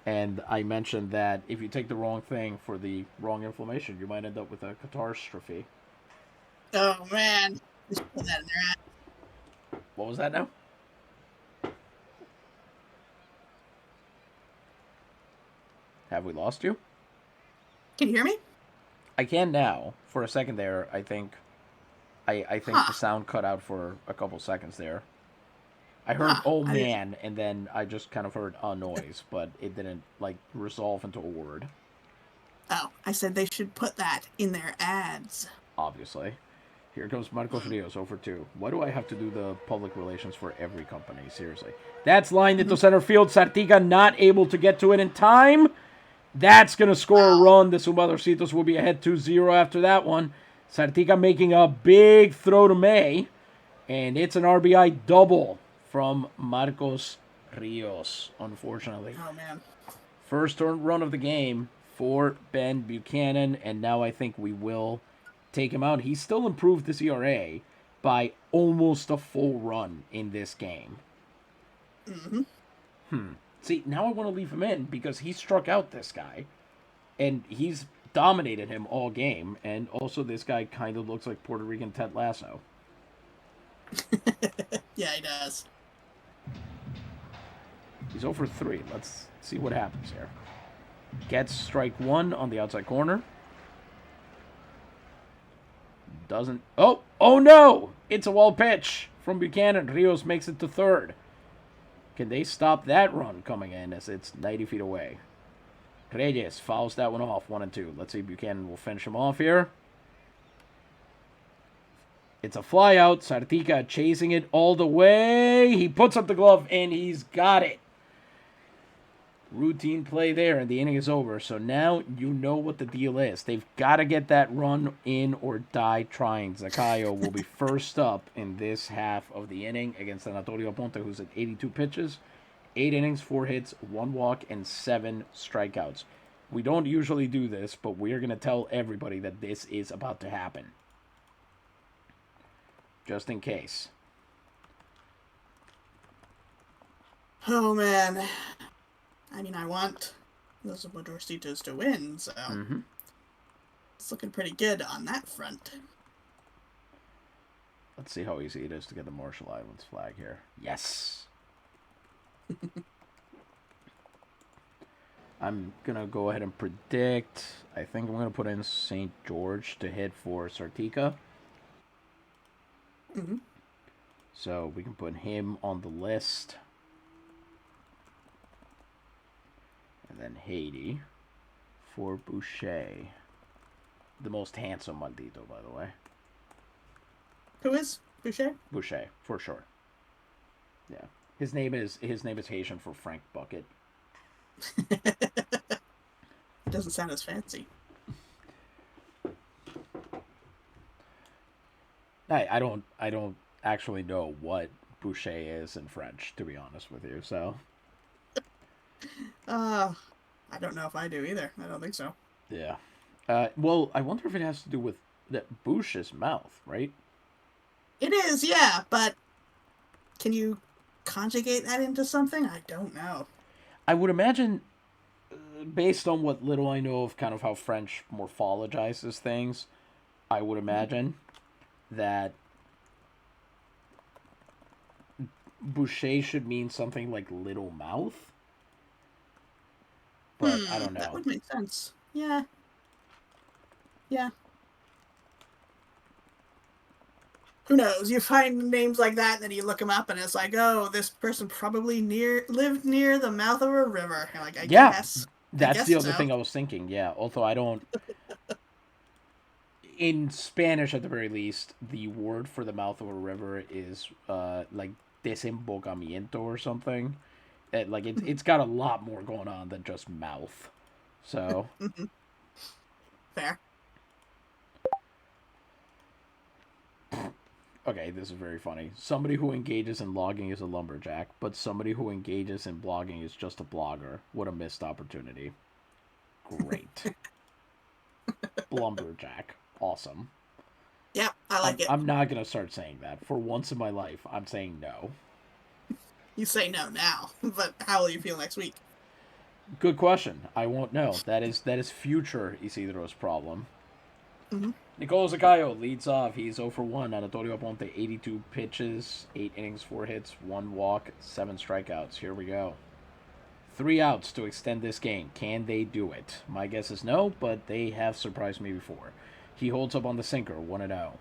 Speaker 1: And I mentioned that if you take the wrong thing for the wrong inflammation, you might end up with a catastrophe.
Speaker 2: Oh, man. Just put that in there.
Speaker 1: What was that now? Have we lost you?
Speaker 2: Can you hear me?
Speaker 1: I can now. For a second there, I think the sound cut out for a couple seconds there. I heard "oh man" and then I just kind of heard a noise, but it didn't resolve into a word.
Speaker 2: Oh, I said they should put that in their ads.
Speaker 1: Obviously. Here comes Marcos Rios, 0 for 2. Why do I have to do the public relations for every company? Seriously. That's lined into center field. Sartica not able to get to it in time. That's going to score a run. The Zumbadorcitos will be ahead 2-0 after that one. Sartica making a big throw to May. And it's an RBI double from Marcos Rios, unfortunately.
Speaker 2: Oh, man.
Speaker 1: First run of the game for Ben Buchanan. And now I think we will take him out. He still improved his ERA by almost a full run in this game. See, now I want to leave him in because he struck out this guy. And he's dominated him all game. And also this guy kind of looks like Puerto Rican Ted Lasso.
Speaker 2: Yeah, he does.
Speaker 1: He's 0 for 3. Let's see what happens here. Gets strike 1 on the outside corner. Doesn't. Oh no! It's a wall pitch from Buchanan. Rios makes it to third. Can they stop that run coming in as it's 90 feet away? Reyes fouls that one off, 1-2. Let's see if Buchanan will finish him off here. It's a fly out. Sartica chasing it all the way. He puts up the glove and he's got it. Routine play there, and the inning is over. So now you know what the deal is. They've got to get that run in or die trying. Zakayo will be first up in this half of the inning against Anatolio Ponte, who's at 82 pitches. 8 innings, 4 hits, 1 walk, and 7 strikeouts. We don't usually do this, but we're going to tell everybody that this is about to happen. Just in case.
Speaker 2: Oh, man. I mean, I want those Zumbadorcitos to win, so it's looking pretty good on that front.
Speaker 1: Let's see how easy it is to get the Marshall Islands flag here. Yes! I'm going to go ahead and predict. I think I'm going to put in St. George to hit for Sartica. So we can put him on the list. And then Haiti for Boucher. The most handsome Maldito, by the way.
Speaker 2: Who is Boucher?
Speaker 1: Boucher, for sure. Yeah. His name is Haitian for Frank Bucket.
Speaker 2: It doesn't sound as fancy.
Speaker 1: I don't actually know what Boucher is in French, to be honest with you, so.
Speaker 2: I don't know if I do either. I don't think so.
Speaker 1: Yeah. Well, I wonder if it has to do with that Bush's mouth, right?
Speaker 2: It is, yeah, but can you conjugate that into something? I don't know.
Speaker 1: I would imagine, based on what little I know of kind of how French morphologizes things, I would imagine that boucher should mean something like little mouth, but I don't
Speaker 2: That
Speaker 1: know.
Speaker 2: would make sense. Yeah, yeah. Who knows? You find names like that, and then you look them up, and it's like, oh, this person probably lived near the mouth of a river. You're like,
Speaker 1: Yeah,
Speaker 2: I
Speaker 1: that's
Speaker 2: guess
Speaker 1: the other
Speaker 2: so.
Speaker 1: thing I was thinking. Yeah, although I don't. In Spanish, at the very least, the word for the mouth of a river is like desembocamiento or something. It's got a lot more going on than just mouth. So
Speaker 2: Fair.
Speaker 1: okay, this is very funny. Somebody who engages in logging is a lumberjack, but somebody who engages in blogging is just a blogger. What a missed opportunity. Great. Blumberjack. Awesome.
Speaker 2: Yeah, I like it.
Speaker 1: I'm not gonna start saying that. For once in my life, I'm saying no.
Speaker 2: You say no now, but how will you feel next week?
Speaker 1: Good question. I won't know. That is future Isidro's problem.
Speaker 2: Hmm.
Speaker 1: Nicolo Zacayo leads off. He's 0 for 1. Anatolio Aponte, 82 pitches, 8 innings, 4 hits, 1 walk, 7 strikeouts. Here we go. 3 outs to extend this game. Can they do it? My guess is no, but they have surprised me before. He holds up on the sinker, 1 0.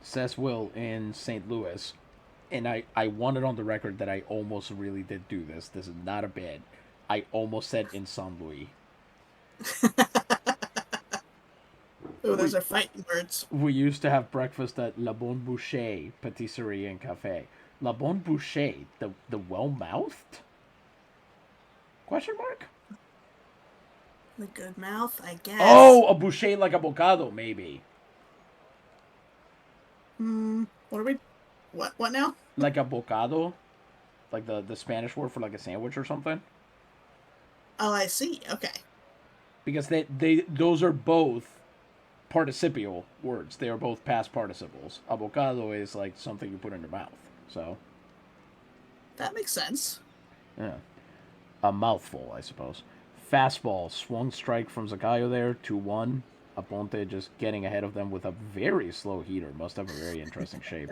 Speaker 1: Says Will in St. Louis. And I want it on the record that I almost really did do this. This is not a bit. I almost said in San Luis.
Speaker 2: Oh, those
Speaker 1: We
Speaker 2: are fighting words.
Speaker 1: we used to have breakfast at La Bonne Boucher Patisserie and Cafe. La Bonne Boucher, the well mouthed? Question mark?
Speaker 2: The good mouth, I guess.
Speaker 1: Oh, a boucher like a bocado, maybe.
Speaker 2: What are we? What now?
Speaker 1: Like a bocado, like the Spanish word for like a sandwich or something.
Speaker 2: Oh, I see. Okay.
Speaker 1: Because they those are both participial words. They are both past participles. Avocado is like something you put in your mouth. So,
Speaker 2: That makes sense.
Speaker 1: yeah. A mouthful, I suppose. Fastball, swung strike from Zakayo there, 2-1. Aponte just getting ahead of them with a very slow heater. Must have a very interesting shape.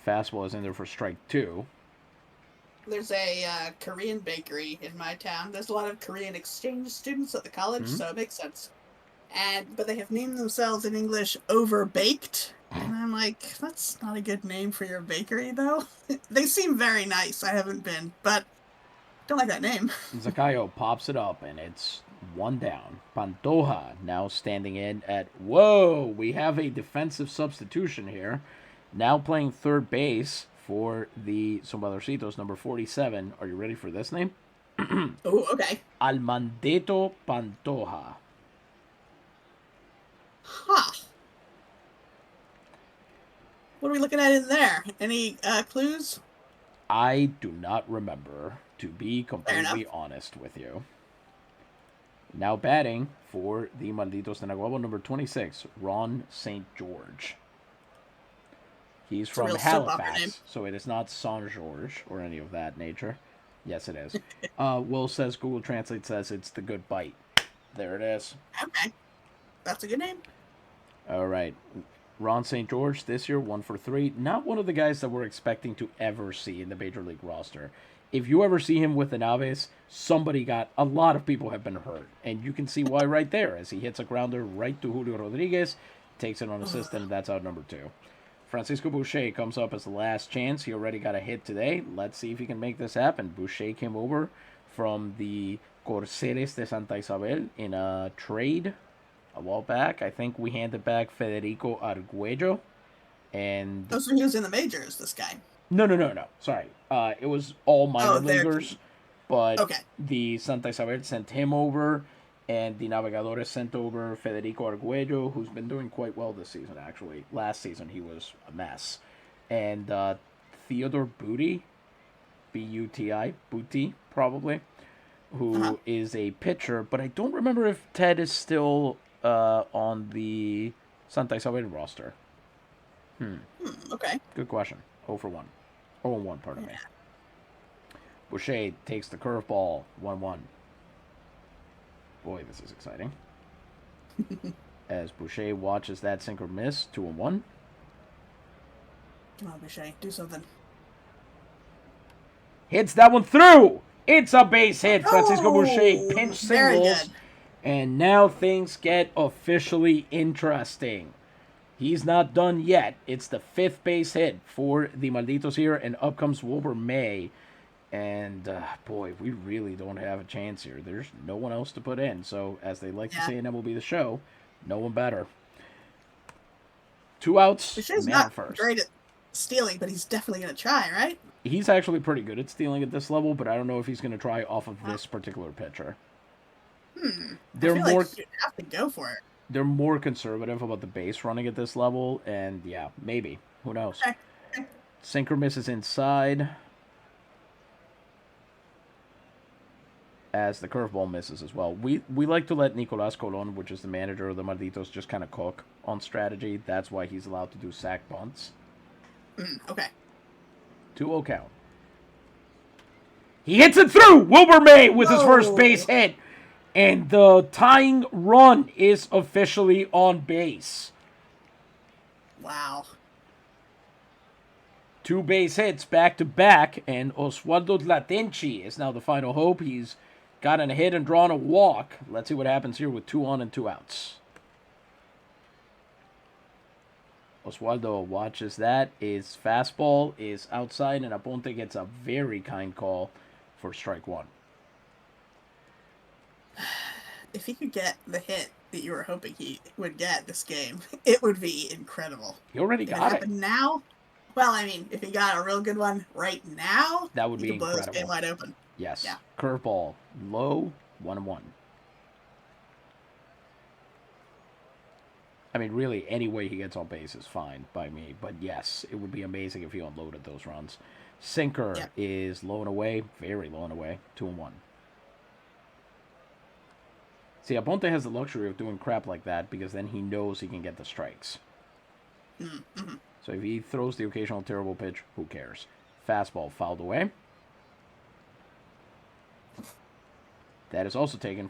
Speaker 1: Fastball is in there for strike 2.
Speaker 2: There's a Korean bakery in my town. There's a lot of Korean exchange students at the college,
Speaker 1: Mm-hmm.
Speaker 2: so it makes sense. But they have named themselves in English Overbaked. And I'm like, that's not a good name for your bakery, though. They seem very nice. I haven't been, but don't like that name.
Speaker 1: Zakayo pops it up, and it's 1 down. Pantoja now standing in at. Whoa, we have a defensive substitution here. Now playing third base for the Zumbadorcitos, number 47. Are you ready for this name?
Speaker 2: Oh, okay.
Speaker 1: Almandeto Pantoja.
Speaker 2: Huh. What are we looking at in there? Any clues?
Speaker 1: I do not remember, to be
Speaker 2: Fair enough.
Speaker 1: completely honest with you. Now batting for the Malditos de Naguabo, number 26, Ron St. George. He's
Speaker 2: It's a
Speaker 1: from
Speaker 2: real soap opera name.
Speaker 1: Halifax, so it is not Saint George or any of that nature. Yes, it is. Will says Google Translate says it's the good bite. There it is.
Speaker 2: Okay. That's a good name.
Speaker 1: All right. Ron St. George this year, 1 for 3. Not one of the guys that we're expecting to ever see in the Major League roster. If you ever see him with the Naves, a lot of people have been hurt. And you can see why right there as he hits a grounder right to Julio Rodriguez, takes it on assist, and that's out number 2. Francisco Boucher comes up as the last chance. He already got a hit today. Let's see if he can make this happen. Boucher came over from the Corceles de Santa Isabel in a trade a while back. I think we handed back Federico Arguello. And
Speaker 2: Oh, so he was in the majors, this guy.
Speaker 1: no. Sorry. It was all minor
Speaker 2: Oh, their team.
Speaker 1: leaguers, but
Speaker 2: Okay.
Speaker 1: the Santa Isabel sent him over, and the Navegadores sent over Federico Arguello, who's been doing quite well this season, actually. Last season, he was a mess. And Theodore Booty Buti, Buti, probably, who is a pitcher, but I don't remember if Ted is still on the Santa Isabel roster.
Speaker 2: Okay.
Speaker 1: Good question. 0 for 1. 0 1, pardon me. Boucher takes the curveball, 1-1. Boy, this is exciting. As Boucher watches that sinker miss, 2-1.
Speaker 2: Come on, Boucher, do something.
Speaker 1: Hits that one through. It's a base hit. Francisco Boucher
Speaker 2: Oh,
Speaker 1: pinch
Speaker 2: very
Speaker 1: singles.
Speaker 2: good.
Speaker 1: And now things get officially interesting. He's not done yet. It's the 5th base hit for the Malditos here, and up comes Wilbur May. And, boy, we really don't have a chance here. There's no one else to put in. So, as they like to say in MLB The Show, no one better. 2 outs,
Speaker 2: Boucher's
Speaker 1: man
Speaker 2: not
Speaker 1: first.
Speaker 2: great at stealing, but he's definitely going to try, right?
Speaker 1: He's actually pretty good at stealing at this level, but I don't know if he's going to try off of this particular pitcher. They're
Speaker 2: I feel
Speaker 1: more
Speaker 2: like you have to go for it.
Speaker 1: they're more conservative about the base running at this level, and yeah, maybe. Who knows?
Speaker 2: Okay.
Speaker 1: Sinker misses inside. As the curveball misses as well. We like to let Nicolas Colon, which is the manager of the Malditos, just kind of cook on strategy. That's why he's allowed to do sack bunts.
Speaker 2: Okay.
Speaker 1: 2-0 count. He hits it through! Wilbur May with his first base hit. And the tying run is officially on base.
Speaker 2: Wow.
Speaker 1: 2 base hits back to back, and Oswaldo Tlatenchi is now the final hope. He's gotten a hit and drawn a walk. Let's see what happens here with 2 on and 2 outs. Oswaldo watches that. His fastball is outside, and Aponte gets a very kind call for strike 1.
Speaker 2: If he could get the hit that you were hoping he would get this game, it would be incredible.
Speaker 1: He already got it.
Speaker 2: Now? Well, I mean, if he got a real good one right now,
Speaker 1: that would be
Speaker 2: blow
Speaker 1: incredible.
Speaker 2: this game wide open.
Speaker 1: Yes.
Speaker 2: Yeah.
Speaker 1: Curveball. Low. 1-1. I mean, really, any way he gets on base is fine by me. But yes, it would be amazing if he unloaded those runs. Sinker is low and away. Very low and away. 2-1. See, Aponte has the luxury of doing crap like that because then he knows he can get the strikes.
Speaker 2: Mm-hmm.
Speaker 1: So if he throws the occasional terrible pitch, who cares? Fastball fouled away. That is also taken.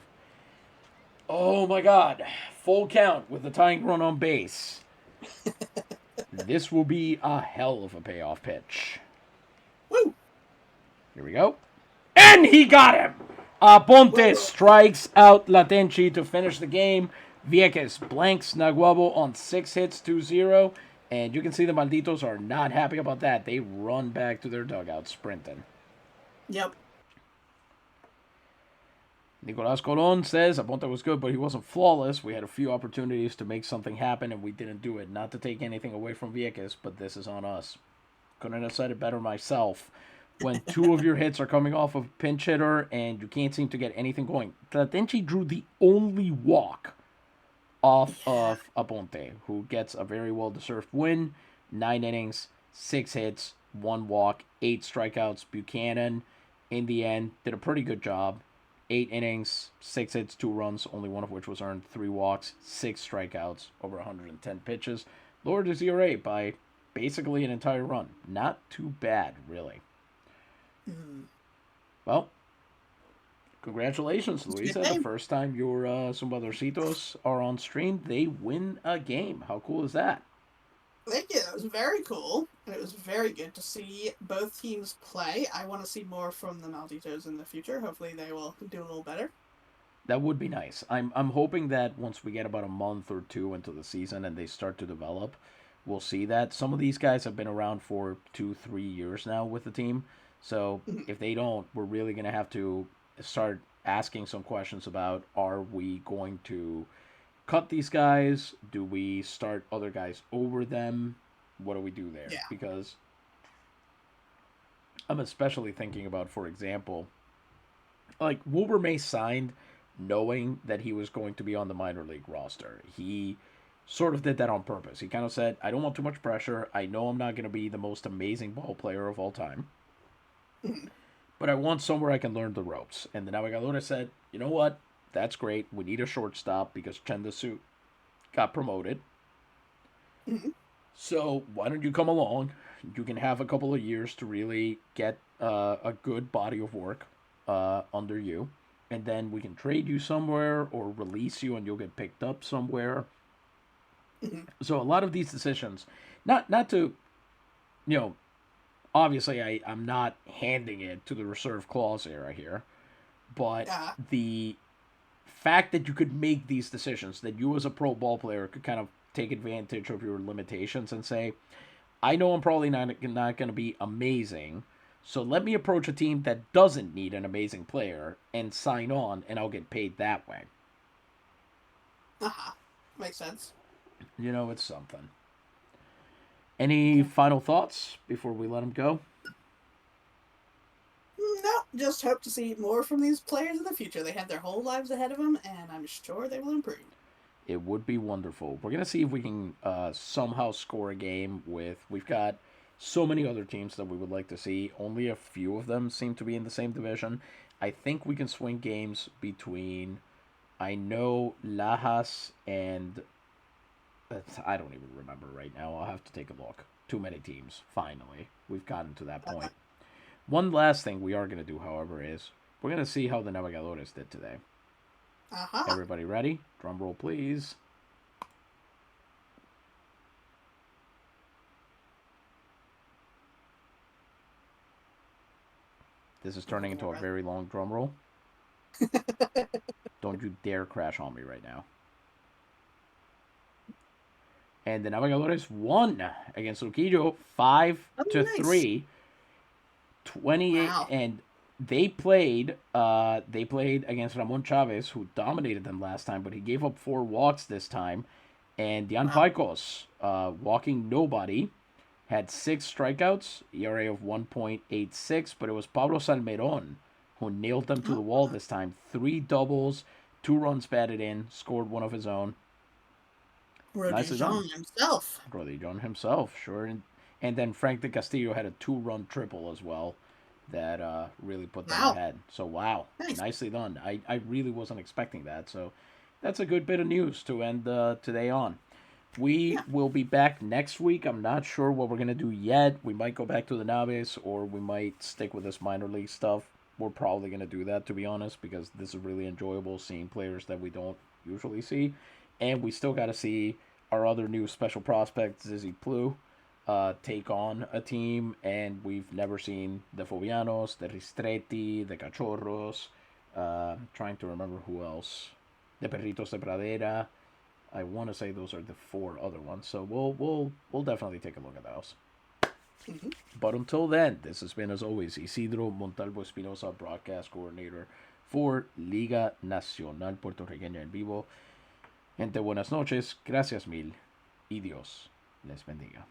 Speaker 1: Oh my God. Full count with the tying run on base. This will be a hell of a payoff pitch.
Speaker 2: Woo!
Speaker 1: Here we go. And he got him! Aponte strikes out Tlatenchi to finish the game. Vieques blanks Naguabo on 6 hits, 2-0. And you can see the Malditos are not happy about that. They run back to their dugout sprinting.
Speaker 2: Yep.
Speaker 1: Nicolas Colon says Aponte was good, but he wasn't flawless. We had a few opportunities to make something happen, and we didn't do it. Not to take anything away from Vieques, but this is on us. Couldn't have said it better myself. When 2 of your hits are coming off of a pinch hitter and you can't seem to get anything going. Tlatenchi drew the only walk off of Aponte, who gets a very well-deserved win. 9 innings, 6 hits, 1 walk, 8 strikeouts. Buchanan, in the end, did a pretty good job. 8 innings, 6 hits, 2 runs, only one of which was earned, 3 walks, 6 strikeouts, over 110 pitches. Lowered his ERA by basically an entire run. Not too bad, really. Well, congratulations, Luisa. The first time your Zumbadorcitos are on stream, they win a game. How cool is that?
Speaker 2: Thank you. That was very cool. And it was very good to see both teams play. I want to see more from the Malditos in the future. Hopefully they will do a little better.
Speaker 1: That would be nice. I'm hoping that once we get about a month or 2 into the season and they start to develop, we'll see that. Some of these guys have been around for 2-3 years now with the team. So if they don't, we're really going to have to start asking some questions about, are we going to cut these guys? Do we start other guys over them? What do we do there?
Speaker 2: Yeah.
Speaker 1: Because I'm especially thinking about, for example, like Wilbur May signed knowing that he was going to be on the minor league roster. He sort of did that on purpose. He kind of said, I don't want too much pressure. I know I'm not going to be the most amazing ball player of all time. but I want somewhere I can learn the ropes. And the Navegadores said, you know what? That's great. We need a shortstop because Chendasu got promoted. So why don't you come along? You can have a couple of years to really get a good body of work under you, and then we can trade you somewhere or release you, and you'll get picked up somewhere. So a lot of these decisions, not to, you know, obviously I'm not handing it to the reserve clause era here, but
Speaker 2: Yeah.
Speaker 1: the fact that you could make these decisions, that you as a pro ball player could kind of take advantage of your limitations and say, I know I'm probably not going to be amazing, so let me approach a team that doesn't need an amazing player and sign on, and I'll get paid that way.
Speaker 2: Makes sense.
Speaker 1: You know, it's something. Any final thoughts before we let them go?
Speaker 2: No, just hope to see more from these players in the future. They have their whole lives ahead of them, and I'm sure they will improve.
Speaker 1: It would be wonderful. We're gonna see if we can somehow score a game with. We've got so many other teams that we would like to see. Only a few of them seem to be in the same division. I think we can swing games between. I know Lajas and I don't even remember right now. I'll have to take a look. Too many teams. Finally, we've gotten to that point. One last thing we are gonna do, however, is we're gonna see how the Navegadores did today. Everybody ready? Drum roll, please. This is turning into a very long drum roll. Don't you dare crash on me right now. And the Navegadores won against Luquillo 5-3. 28
Speaker 2: Wow.
Speaker 1: and they played against Ramon Chavez, who dominated them last time, but he gave up 4 walks this time. And Dian Paicos, walking nobody, had 6 strikeouts, ERA of 1.86, but it was Pablo Salmeron who nailed them to the wall this time. 3 doubles, 2 runs batted in, scored one of his own. Nicely done.
Speaker 2: himself.
Speaker 1: Rodijon himself, sure. And then Frank de Castillo had a 2-run triple as well that really put them ahead. So, wow.
Speaker 2: Nice.
Speaker 1: Nicely done. I really wasn't expecting that. So, that's a good bit of news to end today on. We will be back next week. I'm not sure what we're going to do yet. We might go back to the Naves or we might stick with this minor league stuff. We're probably going to do that, to be honest, because this is really enjoyable seeing players that we don't usually see. And we still got to see our other new special prospect, Zizzy Plu, take on a team. And we've never seen the Fobianos, the Ristretti, the Cachorros. Trying to remember who else. The Perritos de Pradera. I want to say those are the 4 other ones. So we'll definitely take a look at those. But until then, this has been, as always, Isidro Montalvo Espinosa, broadcast coordinator for Liga Nacional Puertorriqueña en vivo. Gente, buenas noches, gracias mil y Dios les bendiga.